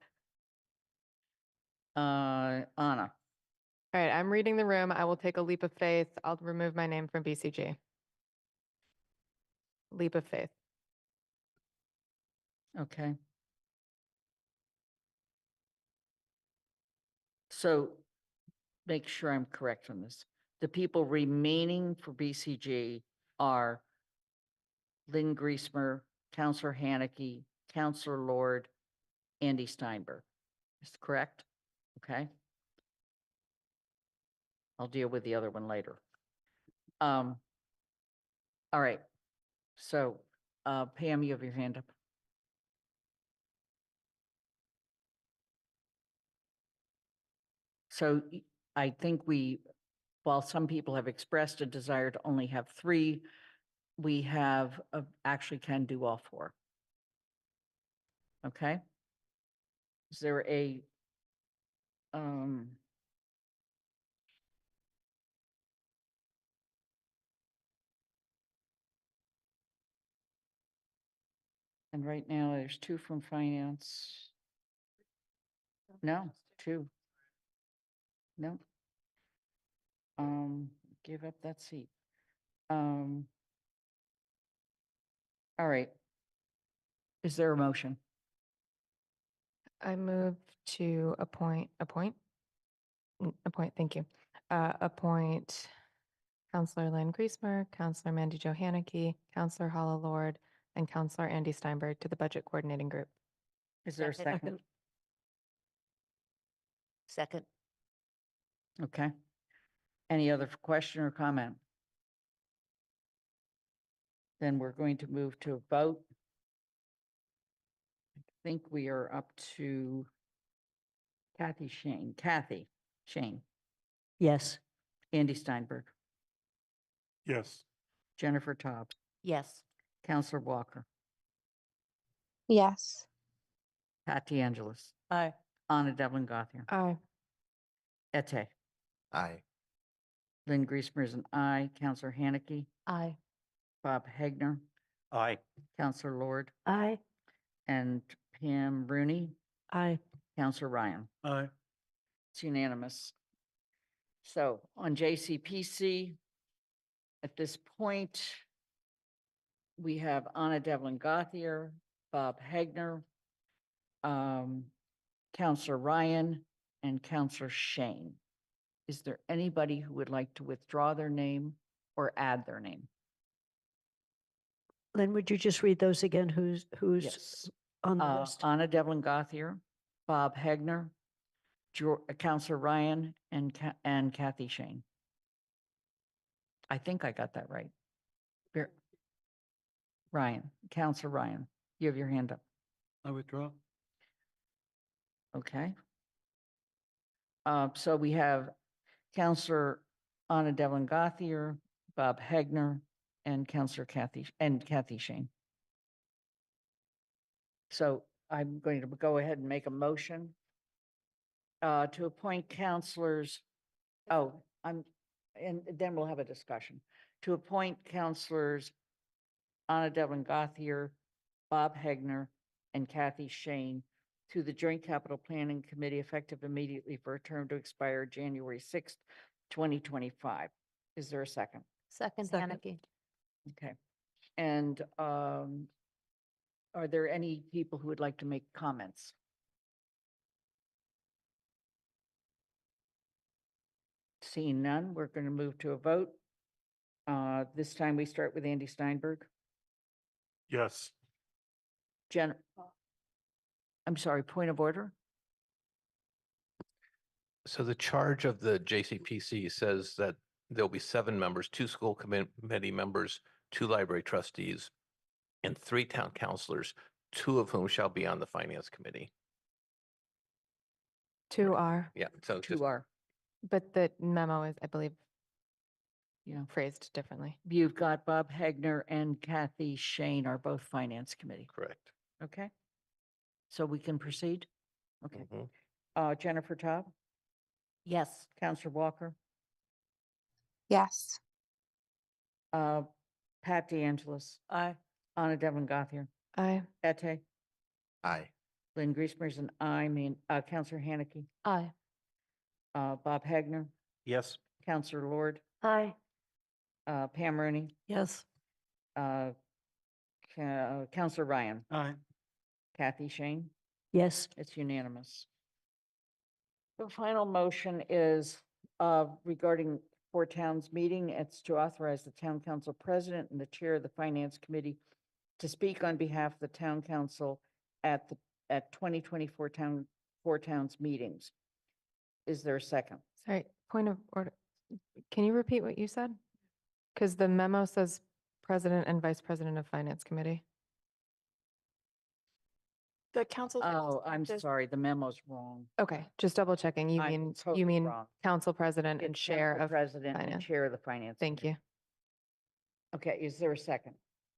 Anna? All right, I'm reading the room. I will take a leap of faith. I'll remove my name from BCG. Leap of faith. Okay. So make sure I'm correct on this. The people remaining for BCG are Lynn Griesmer, Counselor Haneke, Counselor Lord, Andy Steinberg. Is correct? Okay. I'll deal with the other one later. All right. So, Pam, you have your hand up. So I think while some people have expressed a desire to only have 3, we have, actually can do all 4. Okay? Is there a, and right now there's 2 from finance. No, 2. No. Give up that seat. All right. Is there a motion? I move to appoint, thank you. Appoint Counselor Lynn Griesmer, Counselor Mandy Jo Haneke, Counselor Hala Lord, and Counselor Andy Steinberg to the Budget Coordinating Group. Is there a second? Second. Okay. Any other question or comment? Then we're going to move to a vote. I think we are up to Kathy Shane, Yes. Andy Steinberg, Yes. Jennifer Taub, Yes. Counselor Walker, Yes. Pat DeAngelis, Aye. Anna Devlin Gothier, Aye. Ete, Aye. Lynn Griesmer is an aye, Counselor Haneke, Aye. Bob Hegner, Aye. Counselor Lord, Aye. and Pam Rooney, Aye. Counselor Ryan. Aye. It's unanimous. So on JCPC, at this point, we have Anna Devlin Gothier, Bob Hegner, Counselor Ryan, and Counselor Shane. Is there anybody who would like to withdraw their name or add their name? Lynn, would you just read those again? Who's Yes. on the list? Anna Devlin Gothier, Bob Hegner, Counselor Ryan, and Kathy Shane. I think I got that right. Ryan, Counselor Ryan, you have your hand up. I withdraw. Okay. So we have Counselor Anna Devlin Gothier, Bob Hegner, and Counselor Kathy Shane. So I'm going to go ahead and make a motion to appoint counselors. Oh, and then we'll have a discussion, to appoint counselors Anna Devlin Gothier, Bob Hegner, and Kathy Shane to the Joint Capital Planning Committee effective immediately for a term to expire January 6th, 2025. Is there a second? Second, Second. Haneke. Okay. And are there any people who would like to make comments? Seeing none, we're going to move to a vote. This time we start with Andy Steinberg. Yes. I'm sorry, point of order? So the charge of the JCPC says that there'll be 7 members, 2 school committee members, 2 library trustees, and 3 town councilors, 2 of whom shall be on the finance committee. 2 are, Yeah, so just, 2 are. but the memo is, I believe, Yeah. phrased differently. You've got Bob Hegner and Kathy Shane are both Finance Committee. correct. Okay. So we can proceed? Okay. Mhm. Jennifer Taub, Yes. Counselor Walker, Yes. Pat DeAngelis, Aye. Anna Devlin Gothier, Aye. Ete, Aye. Lynn Griesmer's an aye, Counselor Haneke, Aye. Bob Hegner, Yes. Counselor Lord, Aye. Pam Rooney, Yes. Counselor Ryan, Aye. Kathy Shane. Yes. It's unanimous. The final motion is regarding Four Towns meeting. It's to authorize the town council president and the chair of the finance committee to speak on behalf of the town council at 2024 Four Towns meetings. Is there a second? Sorry, point of order. Can you repeat what you said? Because the memo says president and vice president of finance committee. The council. Oh, I'm sorry, the memo's wrong. Okay, just double checking. You I'm mean, totally you mean wrong. council president and It's chair council of president and finance. chair of the finance. Thank you. Okay, is there a second?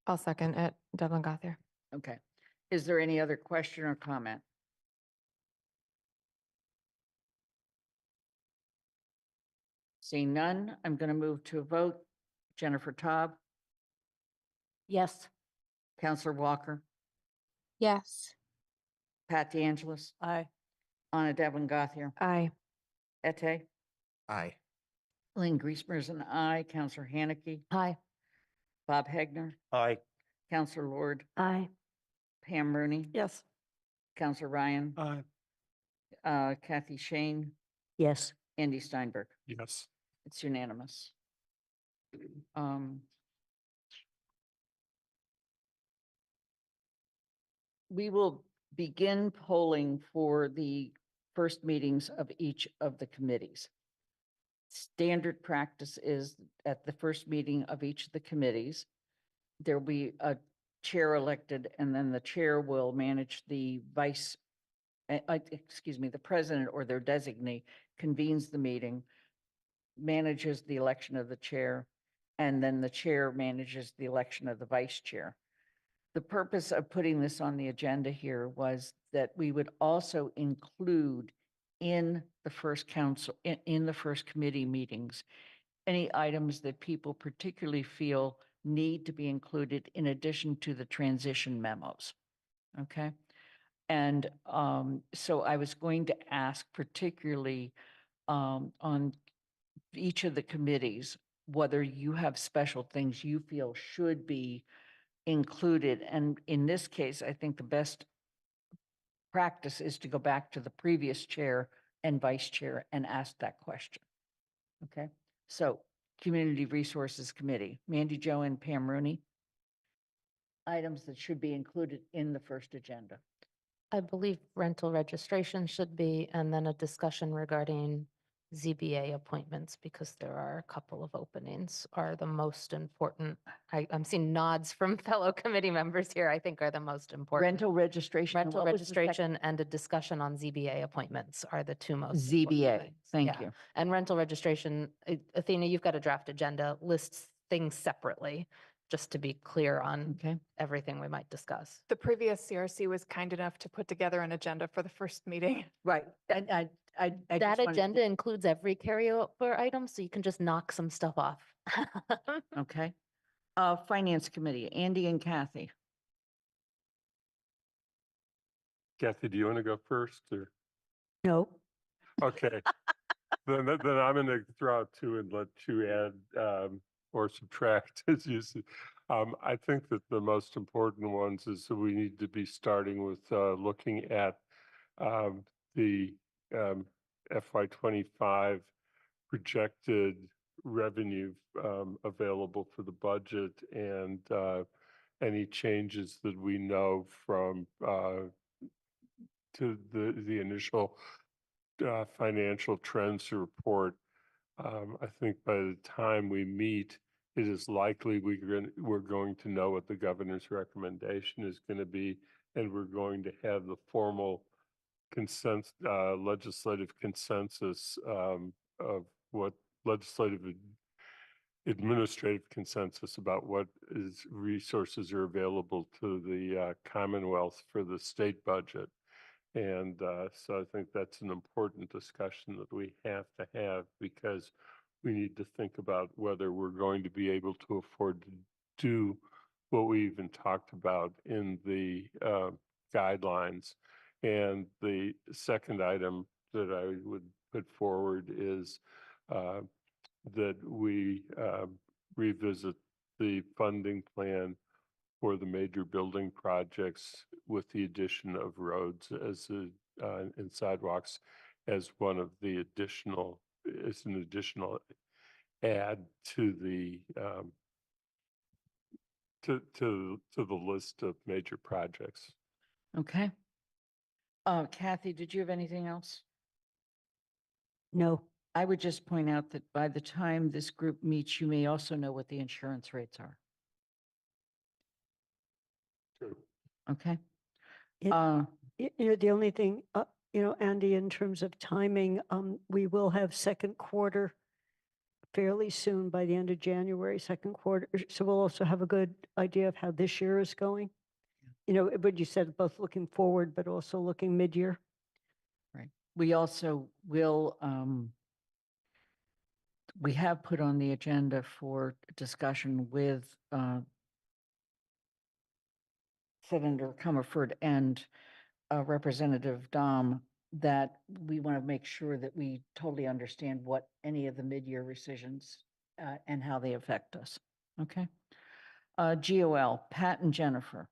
I'll second it. Devlin Gothier. Okay. Is there any other question or comment? Seeing none, I'm going to move to a vote. Jennifer Taub, Yes. Counselor Walker, Yes. Pat DeAngelis, Aye. Anna Devlin Gothier, Aye. Ete, Aye. Lynn Griesmer's an aye, Counselor Haneke, Aye. Bob Hegner, Aye. Counselor Lord, Aye. Pam Rooney, Yes. Counselor Ryan, Aye. Kathy Shane, Yes. Andy Steinberg. Yes. It's unanimous. We will begin polling for the first meetings of each of the committees. Standard practice is at the first meeting of each of the committees, there will be a chair elected, and then the chair will manage the the president or their designee convenes the meeting, manages the election of the chair, and then the chair manages the election of the vice chair. The purpose of putting this on the agenda here was that we would also include in the first council, in the first committee meetings, any items that people particularly feel need to be included in addition to the transition memos. Okay. And so I was going to ask particularly on each of the committees, whether you have special things you feel should be included. And in this case, I think the best practice is to go back to the previous chair and vice chair and ask that question. Okay, so Community Resources Committee, Mandy Jo and Pam Rooney. Items that should be included in the first agenda. I believe rental registration should be, and then a discussion regarding ZBA appointments, because there are a couple of openings are the most important. I'm seeing nods from fellow committee members here, I think are the most important. Rental registration. and Rental what was the second? registration and a discussion on ZBA appointments are the two most. important ZBA, things. thank Yeah. you. And rental registration, Athena, you've got a draft agenda, lists things separately, just to be clear on Okay. everything we might discuss. The previous CRC was kind enough to put together an agenda for the first meeting. Right, and I That just wanted- agenda includes every carryover item, so you can just knock some stuff off. Okay. Finance Committee, Andy and Kathy. Kathy, do you want to go first or? No, Okay. Then I'm going to throw out two and let you add or subtract as you see. I think that the most important ones is that we need to be starting with looking at the FY25 projected revenue available for the budget and any changes that we know from to the initial financial trends report. I think by the time we meet, it is likely we're going to know what the governor's recommendation is going to be, and we're going to have the formal legislative consensus of what administrative consensus about what resources are available to the Commonwealth for the state budget. And so I think that's an important discussion that we have to have because we need to think about whether we're going to be able to afford to do what we even talked about in the guidelines. And the second item that I would put forward is that we revisit the funding plan for the major building projects with the addition of roads and sidewalks as an additional add to the to the list of major projects. Okay. Kathy, did you have anything else? no. I would just point out that by the time this group meets, you may also know what the insurance rates are. True. Okay. It- the only thing, Andy, in terms of timing, we will have second quarter fairly soon by the end of January, second quarter. So we'll also have a good idea of how this year is going. But you said both looking forward, but also looking mid-year. Right. We also will, we have put on the agenda for discussion with Senator Comerford and Representative Dom that we want to make sure that we totally understand what any of the mid-year rescissions and how they affect us. Okay. GOL, Pat and Jennifer.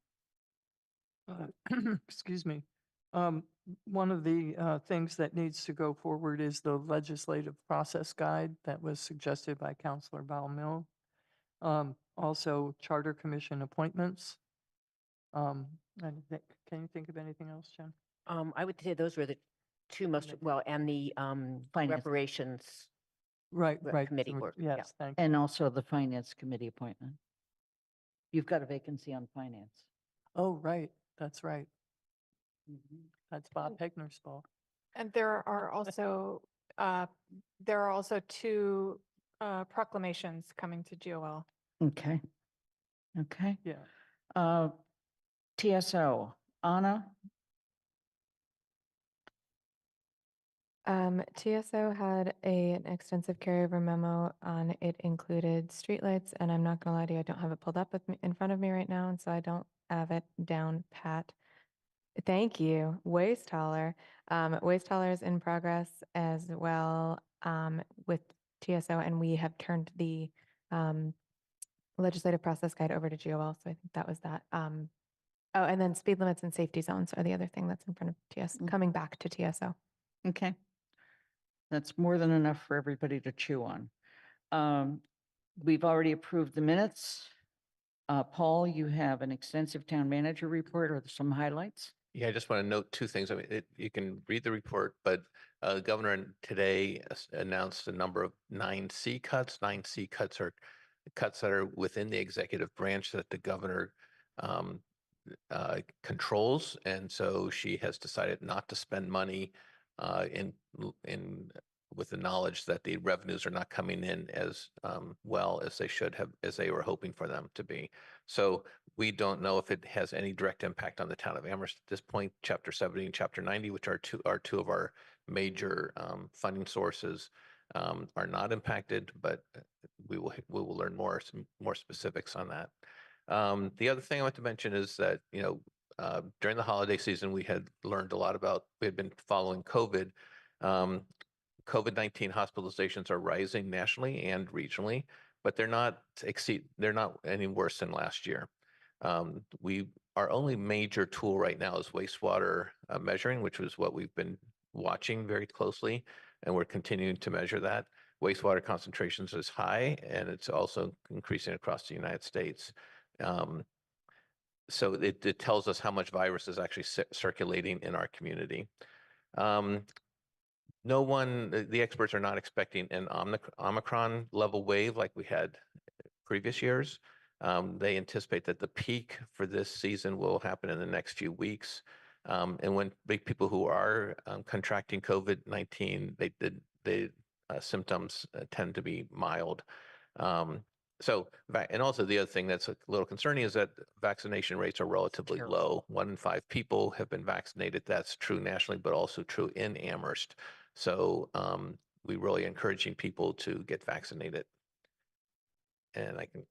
Excuse me. One of the things that needs to go forward is the legislative process guide that was suggested by Councilor Baumil. Also, Charter Commission appointments. Can you think of anything else, Jen? I would say those were the two most, well, and the Finance. reparations Right. committee So, work. Yeah. Yes, thank you. And also the Finance Committee appointment. You've got a vacancy on finance. Oh, right. That's right. That's Bob Hegner's fault. And there are also two proclamations coming to GOL. Okay. Okay. Yeah. TSO, Anna. TSO had an extensive carryover memo on it included streetlights, and I'm not gonna lie to you, I don't have it pulled up in front of me right now, and so I don't have it down pat. Thank you. Waste hauler. Waste hauler is in progress as well with TSO, and we have turned the legislative process guide over to GOL. So I think that was that. Oh, and then speed limits and safety zones are the other thing that's in front of TSO, coming back to TSO. Okay. That's more than enough for everybody to chew on. We've already approved the minutes. Paul, you have an extensive town manager report or some highlights? Yeah, I just want to note two things. I mean, you can read the report, but the governor today announced a number of 9C cuts. 9C cuts are cuts that are within the executive branch that the governor controls. And so she has decided not to spend money in with the knowledge that the revenues are not coming in as well as they should have, as they were hoping for them to be. So we don't know if it has any direct impact on the town of Amherst at this point. Chapter 70 and Chapter 90, which are two of our major funding sources are not impacted, but we will learn more specifics on that. The other thing I want to mention is that, during the holiday season, we had learned a lot we had been following COVID. COVID-19 hospitalizations are rising nationally and regionally, but they're not any worse than last year. Our only major tool right now is wastewater measuring, which was what we've been watching very closely, and we're continuing to measure that. Wastewater concentrations is high, and it's also increasing across the United States. So it tells us how much virus is actually circulating in our community. The experts are not expecting an Omicron level wave like we had previous years. They anticipate that the peak for this season will happen in the next few weeks. And when big people who are contracting COVID-19, symptoms tend to be mild. And also the other thing that's a little concerning is that vaccination rates are relatively low. 1 in 5 people have been vaccinated. That's true nationally, but also true in Amherst. So we're really encouraging people to get vaccinated. And I can.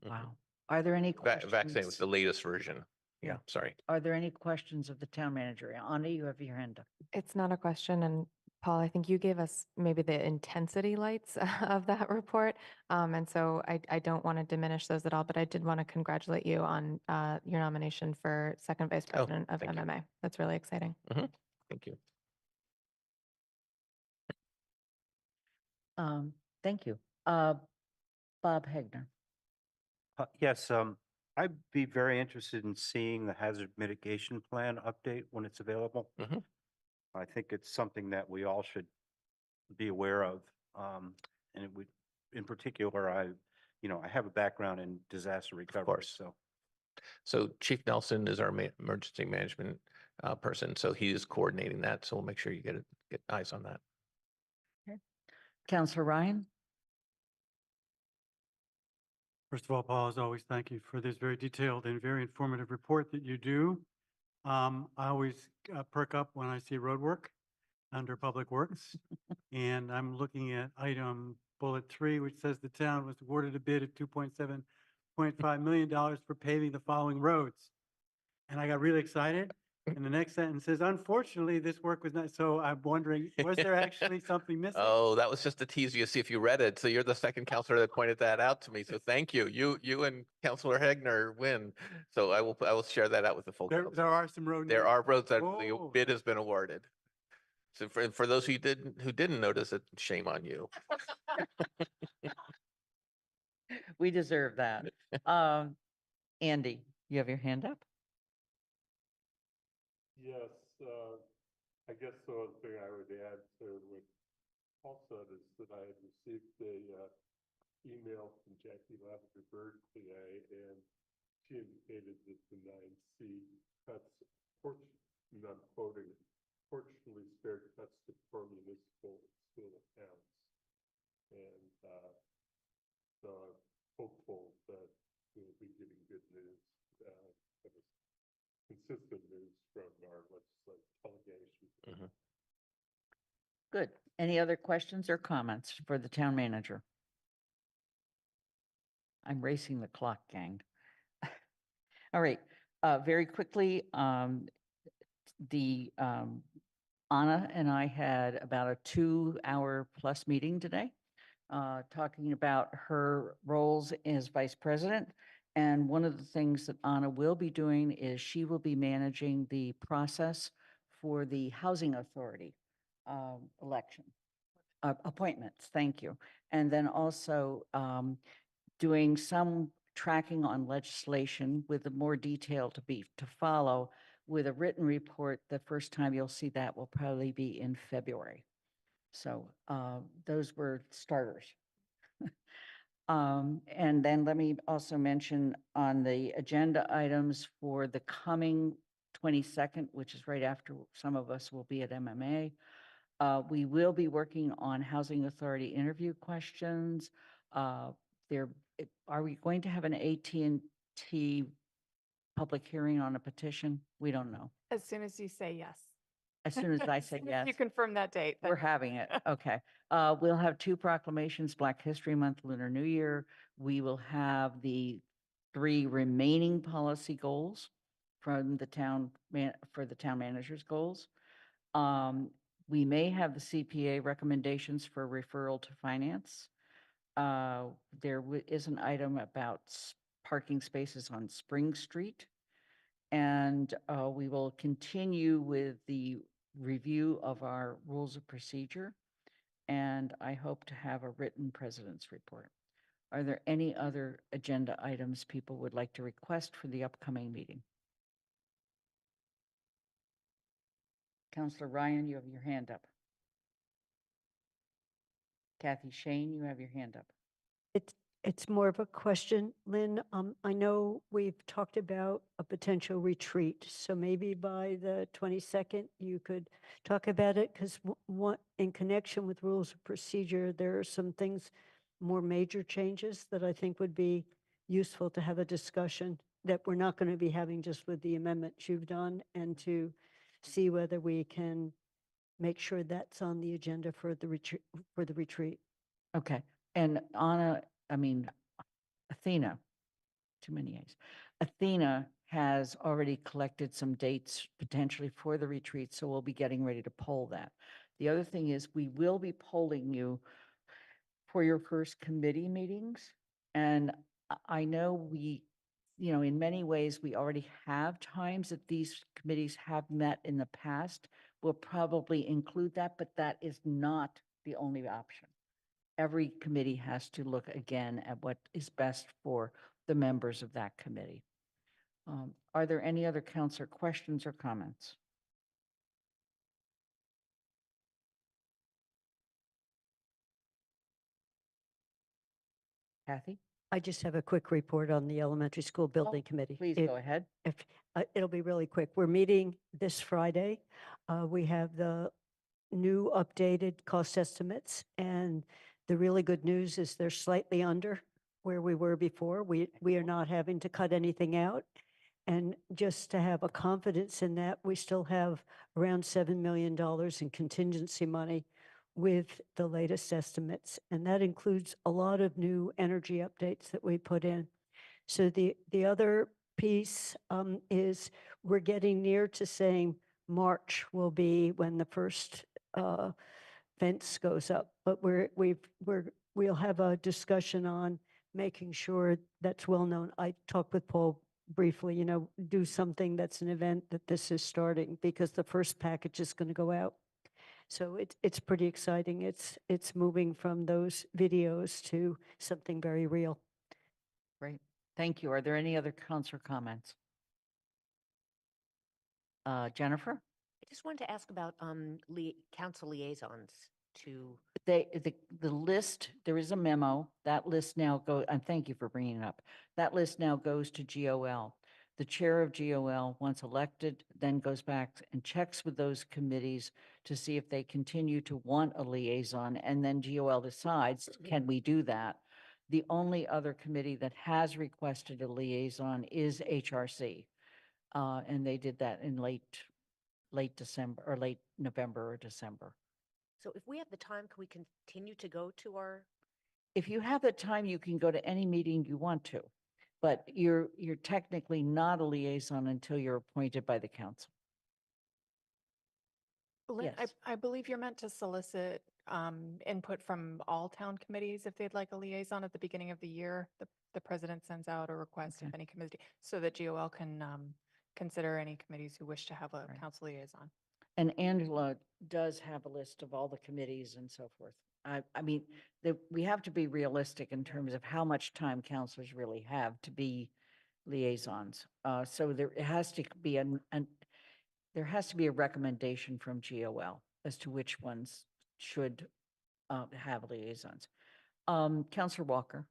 Wow. Are there any questions? Vaccinated with the latest version. Yeah, sorry. Are there any questions of the town manager? Anna, you have your hand up. It's not a question. And Paul, I think you gave us maybe the intensity lights of that report. And so I don't want to diminish those at all, but I did want to congratulate you on your nomination for second vice president of MMA. That's really exciting. Thank you. Thank you. Bob Hegner. Yes, I'd be very interested in seeing the hazard mitigation plan update when it's available. I think it's something that we all should be aware of. And it would, in particular, I have a background in disaster recovery. So Chief Nelson is our emergency management person. So he is coordinating that. So we'll make sure you get eyes on that. Okay. Councilor Ryan. First of all, Paul, as always, thank you for this very detailed and very informative report that you do. I always perk up when I see road work under Public Works. And I'm looking at item bullet 3, which says the town was awarded a bid of $2.7.5 million for paving the following roads. And I got really excited. And the next sentence says, unfortunately, this work was not. So I'm wondering, was there actually something missing? Oh, that was just to tease you to see if you read it. So you're the second counselor that pointed that out to me. So thank you. You and Councilor Hegner win. So I will share that out with the full council. There are some roads. There are roads that the bid has been awarded. So for those who didn't notice it, shame on you. We deserve that. Andy, you have your hand up? Yes, I guess the one thing I would add to what Paul said is that I had received a email from Jackie Lavender Bird today, and she indicated that the 9C cuts, and I'm quoting, fortunately spared cuts to poor municipal school accounts. And so I'm hopeful that we'll be getting good news, consistent news from our legislative delegation. Good. Any other questions or comments for the town manager? I'm racing the clock, gang. All right. Very quickly, Anna and I had about a 2-hour plus meeting today, talking about her roles as vice president. And one of the things that Anna will be doing is she will be managing the process for the housing authority election appointments. Thank you. And then also doing some tracking on legislation with more detail to follow with a written report. The first time you'll see that will probably be in February. So those were starters. And then let me also mention on the agenda items for the coming 22nd, which is right after some of us will be at MMA. We will be working on housing authority interview questions. Are we going to have an AT&T public hearing on a petition? We don't know. As soon as you say yes. As soon as I As say soon as yes. You confirm that date. We're having it. Okay. We'll have 2 proclamations, Black History Month, Lunar New Year. We will have the 3 remaining policy goals from the town for the town manager's goals. We may have the CPA recommendations for referral to finance. There is an item about parking spaces on Spring Street. And we will continue with the review of our rules of procedure. And I hope to have a written president's report. Are there any other agenda items people would like to request for the upcoming meeting? Counselor Ryan, you have your hand up. Kathy Shane, you have your hand up. It's more of a question, Lynn. I know we've talked about a potential retreat, so maybe by the 22nd, you could talk about it, because in connection with rules of procedure, there are some things, more major changes that I think would be useful to have a discussion that we're not going to be having just with the amendments you've done, and to see whether we can make sure that's on the agenda for the retreat. Okay. And Athena, too many A's. Athena has already collected some dates potentially for the retreat, so we'll be getting ready to poll that. The other thing is we will be polling you for your first committee meetings. And I know in many ways, we already have times that these committees have met in the past. We'll probably include that, but that is not the only option. Every committee has to look again at what is best for the members of that committee. Are there any other counselor questions or comments? Kathy? I just have a quick report on the elementary school building committee. Please go ahead. It'll be really quick. We're meeting this Friday. We have the new updated cost estimates, and the really good news is they're slightly under where we were before. We are not having to cut anything out. And just to have a confidence in that, we still have around $7 million in contingency money with the latest estimates. And that includes a lot of new energy updates that we put in. So the other piece is we're getting near to saying March will be when the first fence goes up, but we'll have a discussion on making sure that's well known. I talked with Paul briefly, do something that's an event that this is starting, because the first package is going to go out. So it's pretty exciting. It's moving from those videos to something very real. Great. Thank you. Are there any other counselor comments? Jennifer? I just wanted to ask about council liaisons to. The list, there is a memo. That list now goes, and thank you for bringing it up. That list now goes to GOL. The chair of GOL, once elected, then goes back and checks with those committees to see if they continue to want a liaison, and then GOL decides, can we do that? The only other committee that has requested a liaison is HRC. And they did that in late December or late November or December. So if we have the time, can we continue to go to our? If you have the time, you can go to any meeting you want to, but you're technically not a liaison until you're appointed by the council. Lynn, Yes. I believe you're meant to solicit input from all town committees if they'd like a liaison at the beginning of the year. The president sends out a request Okay. if any committee, so that GOL can consider any committees who wish to have a Right. council liaison. And Angela does have a list of all the committees and so forth. I mean, we have to be realistic in terms of how much time counselors really have to be liaisons. So there has to be there has to be a recommendation from GOL as to which ones should have liaisons. Counselor Walker.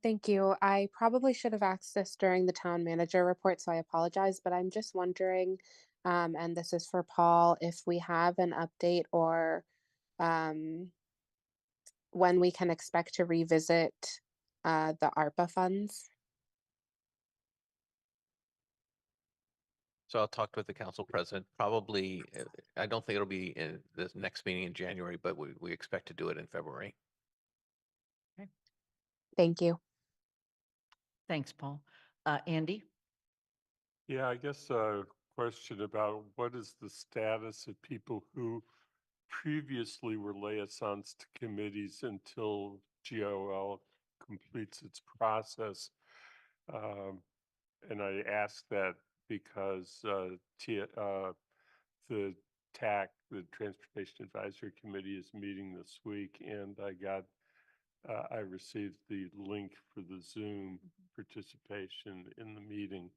Thank you. I probably should have asked this during the town manager report, so I apologize, but I'm just wondering, and this is for Paul, if we have an update or when we can expect to revisit the ARPA funds. So I'll talk with the council president, probably, I don't think it'll be in this next meeting in January, but we expect to do it in February. Thank you. Thanks, Paul. Andy? Yeah, I guess a question about what is the status of people who previously were liaisons to committees until GOL completes its process. And I ask that because the TAC, the Transportation Advisory Committee, is meeting this week, and I received the link for the Zoom participation in the meeting.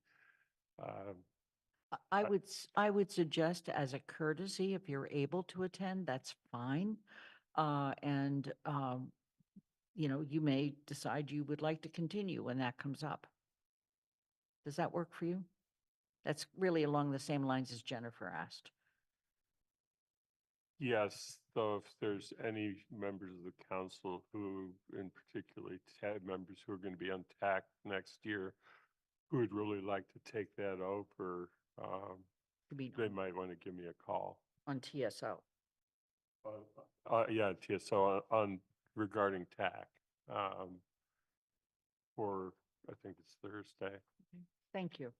I would suggest as a courtesy, if you're able to attend, that's fine. And, you may decide you would like to continue when that comes up. Does that work for you? That's really along the same lines as Jennifer asked. Yes, though if there's any members of the council who, in particularly members who are going to be on TAC next year, who would really like to take that over, they might want to give me a call. On TSO. Yeah, TSO on regarding TAC. For, I think it's Thursday. Thank you.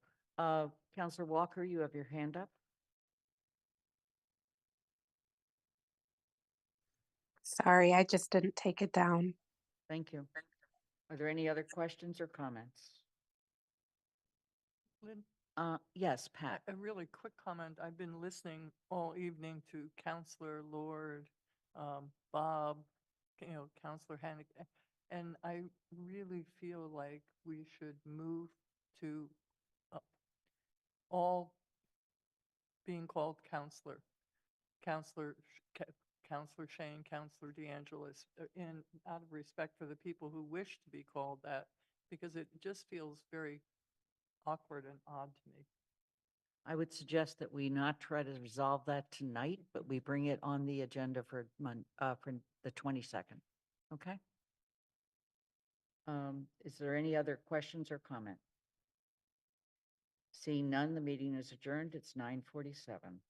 Counselor Walker, you have your hand up. Sorry, I just didn't take it down. Thank you. Are there any other questions or comments? Lynn, Yes, Pat. a really quick comment. I've been listening all evening to Counselor Lord, Bob, Counselor Hannick, and I really feel like we should move to all being called counselor. Counselor Shane, Counselor DeAngelis, in out of respect for the people who wish to be called that, because it just feels very awkward and odd to me. I would suggest that we not try to resolve that tonight, but we bring it on the agenda for the 22nd. Okay? Is there any other questions or comment? Seeing none, the meeting is adjourned. It's 9:47.